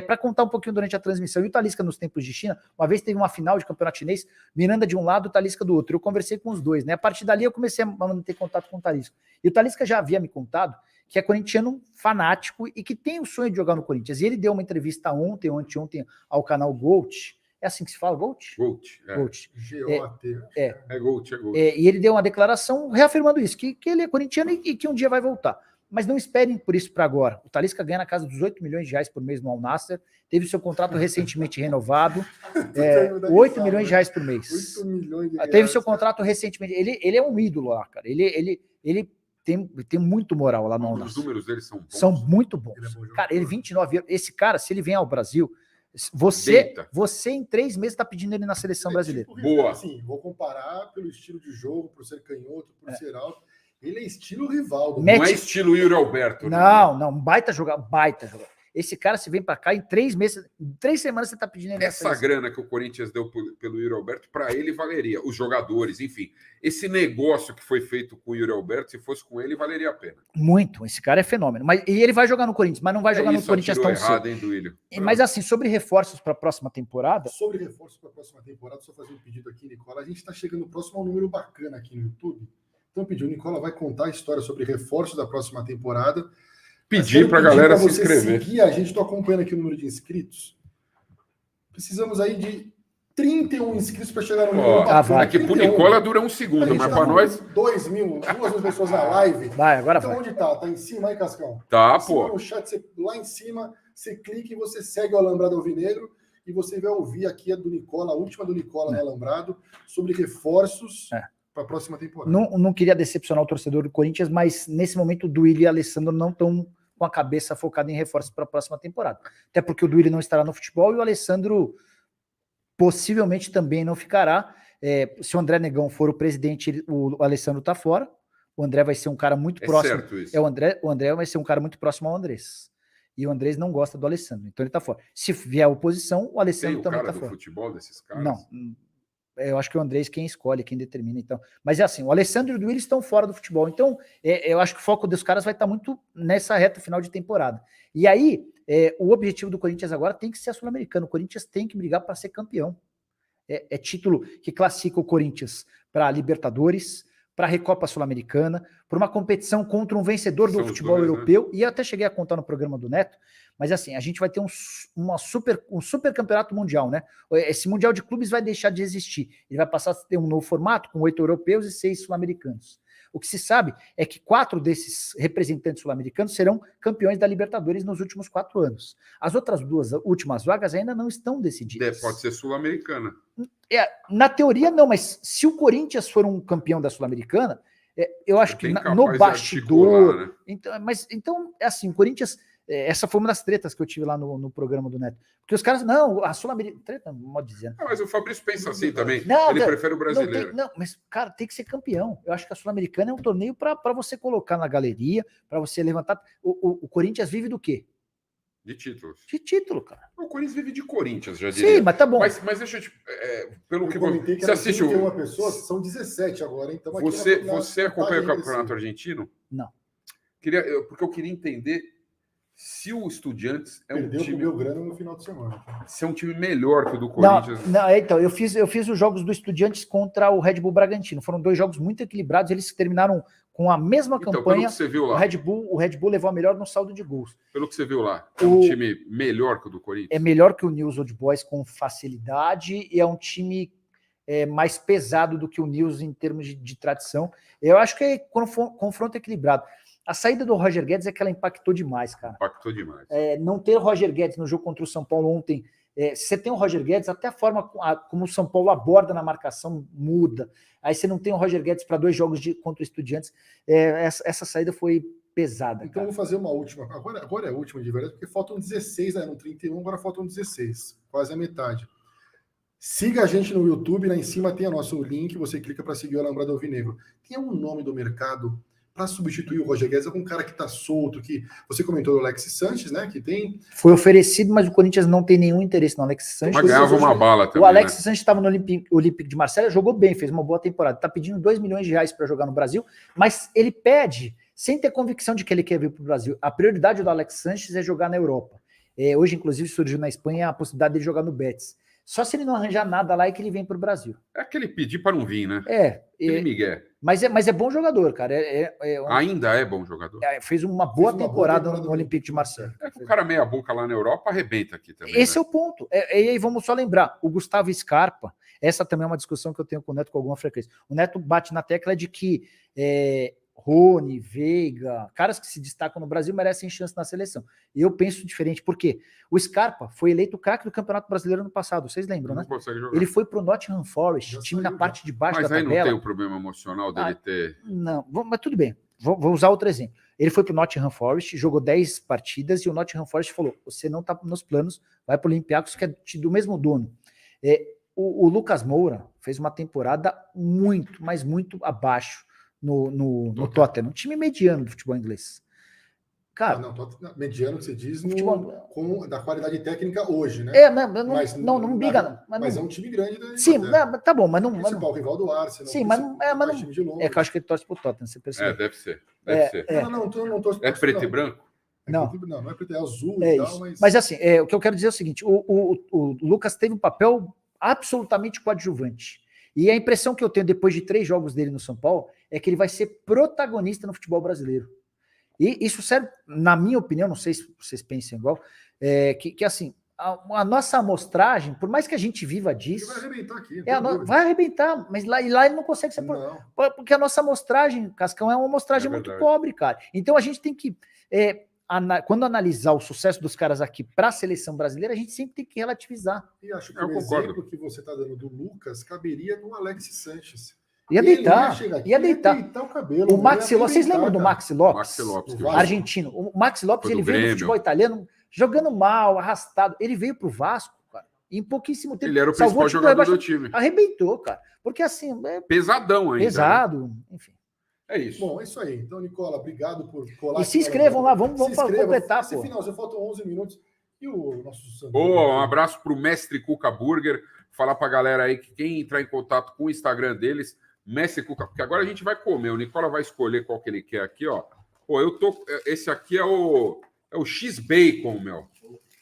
[SPEAKER 3] para contar um pouquinho durante a transmissão. E o Talisca, nos tempos de China, uma vez teve uma final de campeonato chinês, Miranda de um lado, o Talisca do outro. Eu conversei com os dois, né? A partir dali eu comecei a manter contato com o Talisca. E o Talisca já havia me contado que é corintiano fanático e que tem o sonho de jogar no Corinthians. E ele deu uma entrevista ontem ou anteontem ao canal Gold. É assim que se fala, Gold?
[SPEAKER 2] Gold.
[SPEAKER 3] Gold.
[SPEAKER 1] G-O-A-T.
[SPEAKER 2] É Gold, é Gold.
[SPEAKER 3] E ele deu uma declaração reafirmando isso, que ele é corintiano e que um dia vai voltar. Mas não esperem por isso para agora. O Talisca ganha na casa dos 8 milhões de reais por mês no Al Nassr, teve seu contrato recentemente renovado, 8 milhões de reais por mês.
[SPEAKER 1] 8 milhões de reais.
[SPEAKER 3] Teve seu contrato recentemente. Ele é um ídolo lá, cara. Ele tem muito moral lá no Al Nassr.
[SPEAKER 2] Os números dele são bons.
[SPEAKER 3] São muito bons. Cara, ele 29 anos. Esse cara, se ele vem ao Brasil, você em 3 meses está pedindo ele na seleção brasileira.
[SPEAKER 1] Tipo, boa. Assim, vou comparar pelo estilo de jogo, por ser canhoto, por ser alto. Ele é estilo Rivaldo.
[SPEAKER 2] Não é estilo Yuri Alberto.
[SPEAKER 3] Não, baita jogador. Esse cara, se vem para cá, em 3 meses, em 3 semanas, você está pedindo ele.
[SPEAKER 2] Essa grana que o Corinthians deu pelo Yuri Alberto, para ele valeria. Os jogadores, enfim. Esse negócio que foi feito com o Yuri Alberto, se fosse com ele, valeria a pena.
[SPEAKER 3] Muito. Esse cara é fenômeno. E ele vai jogar no Corinthians, mas não vai jogar no Corinthians tão cedo.
[SPEAKER 2] Hein, Duílio?
[SPEAKER 3] Mas assim, sobre reforços para a próxima temporada.
[SPEAKER 1] Sobre reforços para a próxima temporada, só fazer um pedido aqui, Nicola. A gente está chegando próximo a um número bacana aqui no YouTube. Então, pediu, o Nicola vai contar a história sobre reforços da próxima temporada.
[SPEAKER 2] Pedir para a galera se inscrever.
[SPEAKER 1] Seguir a gente, estou acompanhando aqui o número de inscritos. Precisamos aí de 31 inscritos para chegar no número.
[SPEAKER 2] É que pro Nicola dura um segundo, mas para nós...
[SPEAKER 1] 2.000 pessoas na live.
[SPEAKER 3] Agora
[SPEAKER 1] então, onde tá? Tá em cima aí, Cascão?
[SPEAKER 2] Tá,
[SPEAKER 1] pô. No chat, lá em cima, você clica e você segue o Alambrado Alvinegro e você vai ouvir aqui a do Nicola, a última do Nicola no Alambrado, sobre reforços para a próxima temporada.
[SPEAKER 3] Não queria decepcionar o torcedor do Corinthians, mas nesse momento o Duílio e o Alessandro não estão com a cabeça focada em reforços para a próxima temporada. Até porque o Duílio não estará no futebol e o Alessandro possivelmente também não ficará. Se o André Negão for o presidente, o Alessandro está fora. O André vai ser um cara muito próximo.
[SPEAKER 2] Certo isso.
[SPEAKER 3] O André vai ser um cara muito próximo ao Andrés. E o Andrés não gosta do Alessandro, então ele está fora. Se vier a oposição, o Alessandro também está fora.
[SPEAKER 2] Tem o futebol desses caras?
[SPEAKER 3] Não. Eu acho que o Andrés quem escolhe, quem determina. Então. Mas é assim, o Alessandro e o Duílio estão fora do futebol. Então, eu acho que o foco dos caras vai estar muito nessa reta final de temporada. E aí, o objetivo do Corinthians agora tem que ser a Sul-Americana. O Corinthians tem que brigar para ser campeão. É título que classifica o Corinthians para a Libertadores, para a Recopa Sul-Americana, para uma competição contra um vencedor do futebol europeu, né? E eu até cheguei a contar no programa do Neto, mas assim, a gente vai ter um super campeonato mundial, né? Esse Mundial de Clubes vai deixar de existir, ele vai passar a ter um novo formato, com 8 europeus e 6 sul-americanos. O que se sabe é que 4 desses representantes sul-americanos serão campeões da Libertadores nos últimos 4 anos. As outras 2 últimas vagas ainda não estão decididas.
[SPEAKER 2] Pode ser sul-americana.
[SPEAKER 3] Na teoria, não, mas se o Corinthians for um campeão da Sul-Americana, eu acho que no bastidor... Né? Então, é assim, o Corinthians... Essa foi uma das tretas que eu tive lá no programa do Neto. Porque os caras, não, a Sul-Americana... Treta, modo dizendo.
[SPEAKER 2] Mas o Fabrício pensa assim também. Não, ele prefere o brasileiro.
[SPEAKER 3] Mas, cara, tem que ser campeão. Eu acho que a Sul-Americana é um torneio para você colocar na galeria, para você levantar... O Corinthians vive do quê?
[SPEAKER 2] De títulos.
[SPEAKER 3] De título, cara.
[SPEAKER 2] O Corinthians vive de Corinthians, já diria.
[SPEAKER 3] Sim, mas tá bom.
[SPEAKER 2] Mas deixa eu te... pelo que você assiste...
[SPEAKER 1] uma pessoa, são 17 agora, então...
[SPEAKER 2] Você acompanha o campeonato argentino?
[SPEAKER 3] Não.
[SPEAKER 2] Porque eu queria entender se o Estudiantes é
[SPEAKER 1] Perdeu
[SPEAKER 2] um time...
[SPEAKER 1] Perdeu o Belgrano no final de semana.
[SPEAKER 2] Se é um time melhor que o do Corinthians.
[SPEAKER 3] Então, eu fiz os jogos do Estudiantes contra o Red Bull Bragantino. Foram 2 jogos muito equilibrados, eles terminaram com a mesma campanha.
[SPEAKER 2] Pelo que você viu lá,
[SPEAKER 3] o Red Bull levou a melhor no saldo de gols.
[SPEAKER 2] Pelo que você viu lá, é um time melhor que o do Corinthians?
[SPEAKER 3] É melhor que o News Old Boys com facilidade e é um time mais pesado do que o News em termos de tradição. Eu acho que é confronto equilibrado. A saída do Roger Guedes é que ela impactou demais, cara.
[SPEAKER 2] Impactou demais.
[SPEAKER 3] Não ter o Roger Guedes no jogo contra o São Paulo ontem, se você tem o Roger Guedes, até a forma como o São Paulo aborda na marcação muda. Aí você não tem o Roger Guedes para 2 jogos contra o Estudiantes. Essa saída foi pesada.
[SPEAKER 1] Então, eu vou fazer uma última. Agora é a última de verdade, porque faltam 16, eram 31, agora faltam 16. Quase a metade. Siga a gente no YouTube, lá em cima tem o nosso link, você clica para seguir o Alambrado Alvinegro. Tem algum nome do mercado para substituir o Roger Guedes? Algum cara que está solto, que você comentou do Alexis Sanches, né? Que tem.
[SPEAKER 3] Foi oferecido, mas o Corinthians não tem nenhum interesse no Alexis Sanches.
[SPEAKER 2] Mas ganhava uma bala também.
[SPEAKER 3] O Alexis Sanches estava no Olympique de Marselha, jogou bem, fez uma boa temporada. Está pedindo R$2 milhões para jogar no Brasil, mas ele pede sem ter convicção de que ele quer vir para o Brasil. A prioridade do Alexis Sanches é jogar na Europa. Hoje, inclusive, surgiu na Espanha a possibilidade de jogar no Betis. Só se ele não arranjar nada lá é que ele vem para o Brasil.
[SPEAKER 2] É aquele pedir para não vir, né? Miguel.
[SPEAKER 3] Mas é bom jogador, cara.
[SPEAKER 2] Ainda é bom jogador.
[SPEAKER 3] Fez uma boa temporada no Olympique de Marselha.
[SPEAKER 2] O cara meia boca lá na Europa arrebenta aqui também.
[SPEAKER 3] Esse é o ponto. E aí vamos só lembrar, o Gustavo Scarpa, essa também é uma discussão que eu tenho com o Neto com alguma frequência. O Neto bate na tecla de que Rony, Veiga, caras que se destacam no Brasil merecem chance na seleção. E eu penso diferente, porque o Scarpa foi eleito o craque do Campeonato Brasileiro no passado, vocês lembram, né? Ele foi pro Nottingham Forest, time na parte de baixo da tabela.
[SPEAKER 2] Mas aí não tem o problema emocional dele ter...
[SPEAKER 3] Não, mas tudo bem. Vou usar outro exemplo. Ele foi pro Nottingham Forest, jogou 10 partidas e o Nottingham Forest falou, você não tá nos planos, vai pro Olympiacos, que é do mesmo dono. O Lucas Moura fez uma temporada muito, mas muito abaixo no Tottenham, um time mediano do futebol inglês. Cara,
[SPEAKER 1] mediano que você diz da qualidade técnica hoje, né?
[SPEAKER 3] Não briga, não.
[SPEAKER 1] Mas é um time grande.
[SPEAKER 3] Sim, tá bom, mas não.
[SPEAKER 1] O principal rival do Arsenal.
[SPEAKER 3] Sim, mas não. Time de Londres. Que eu acho que ele torce pro Tottenham, você percebeu?
[SPEAKER 2] Deve ser.
[SPEAKER 1] Não torce pro
[SPEAKER 2] É preto e branco?
[SPEAKER 1] Não é preto, é azul e tal.
[SPEAKER 3] Mas assim, o que eu quero dizer é o seguinte: o Lucas teve um papel absolutamente coadjuvante. E a impressão que eu tenho depois de 3 jogos dele no São Paulo é que ele vai ser protagonista no futebol brasileiro. E isso serve, na minha opinião, não sei se vocês pensam igual, que assim, a nossa amostragem, por mais que a gente viva disso...
[SPEAKER 1] Vai arrebentar aqui.
[SPEAKER 3] Vai arrebentar, mas lá ele não consegue ser... Porque a nossa amostragem, Cascão, é uma amostragem muito pobre, cara. Então a gente tem que... quando analisar o sucesso dos caras aqui para a seleção brasileira, a gente sempre tem que relativizar.
[SPEAKER 1] E acho que o exemplo que você está dando do Lucas caberia no Alexis Sanches.
[SPEAKER 3] Ia deitar
[SPEAKER 1] o cabelo.
[SPEAKER 3] O Maxi Lopes, vocês lembram do Maxi Lopes?
[SPEAKER 2] Maxi Lopes,
[SPEAKER 3] argentino. O Maxi Lopes, ele veio do futebol italiano, jogando mal, arrastado. Ele veio pro Vasco, cara, em pouquíssimo tempo.
[SPEAKER 2] Ele era o principal jogador do time.
[SPEAKER 3] Arrebentou, cara. Porque assim...
[SPEAKER 2] Pesadão ainda.
[SPEAKER 3] Pesado, né? Enfim.
[SPEAKER 2] É isso.
[SPEAKER 1] Bom, é isso aí. Então, Nicola, obrigado por colar.
[SPEAKER 3] E se inscrevam lá, vamos completar,
[SPEAKER 1] pô. Final, já faltam 11 minutos. E o nosso
[SPEAKER 2] um abraço pro Mestre Cuca Burger. Falar pra galera aí que quem entrar em contato com o Instagram deles, Mestre Cuca, porque agora a gente vai comer. O Nicola vai escolher qual que ele quer aqui, ó. Pô, esse aqui é o X-Bacon, meu.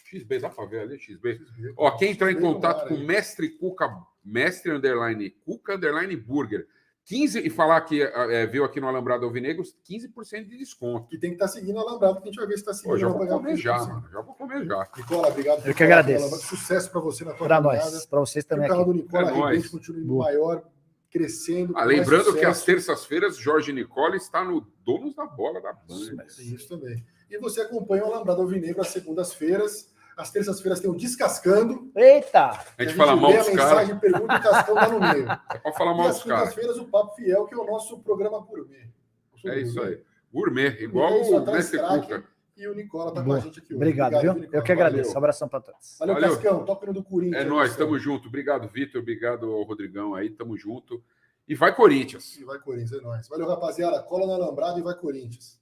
[SPEAKER 2] X-Bacon, dá pra ver ali? X-Bacon. Ó, quem entrar em contato com o Mestre Cuca, Mestre_Cuca_ Burger, 15 e falar que viu aqui no Alambrado Alvinegros, 15% de desconto.
[SPEAKER 1] Que tem que estar seguindo o Alambrado, que a gente vai ver se está seguindo.
[SPEAKER 2] Já vou comer já, mano. Já vou comer já.
[SPEAKER 1] Nicola, obrigado.
[SPEAKER 3] Eu que agradeço.
[SPEAKER 1] Sucesso para você na tua
[SPEAKER 3] caminhada. Para nós, para vocês também.
[SPEAKER 1] O canal do Nicola continua maior, crescendo.
[SPEAKER 2] Lembrando que às terças-feiras, Jorge Nicola está no Donos da Bola da Band.
[SPEAKER 1] Isso também. E você acompanha o Alambrado Alvinegro às segundas-feiras. Às terças-feiras tem o Descascando.
[SPEAKER 3] Eita!
[SPEAKER 2] A gente fala mal dos caras.
[SPEAKER 1] Pergunta e Cascão tá no meio.
[SPEAKER 2] É pra falar mal dos caras.
[SPEAKER 1] Às segundas-feiras o Papo Fiel, que é o nosso programa gourmet.
[SPEAKER 2] É isso aí. Gourmet, igual o Mestre Cuca.
[SPEAKER 1] E o Nicola tá com a gente aqui hoje.
[SPEAKER 3] Obrigado, viu? Nicola. Eu que agradeço. Um abração para todos.
[SPEAKER 1] Valeu, Cascão. Toca no Corinthians.
[SPEAKER 2] É nóis, tamo junto. Obrigado, Vitor. Obrigado ao Rodrigão aí. Tamo junto. E vai Corinthians.
[SPEAKER 1] É nóis. Valeu, rapaziada. Cola no Alambrado e vai Corinthians.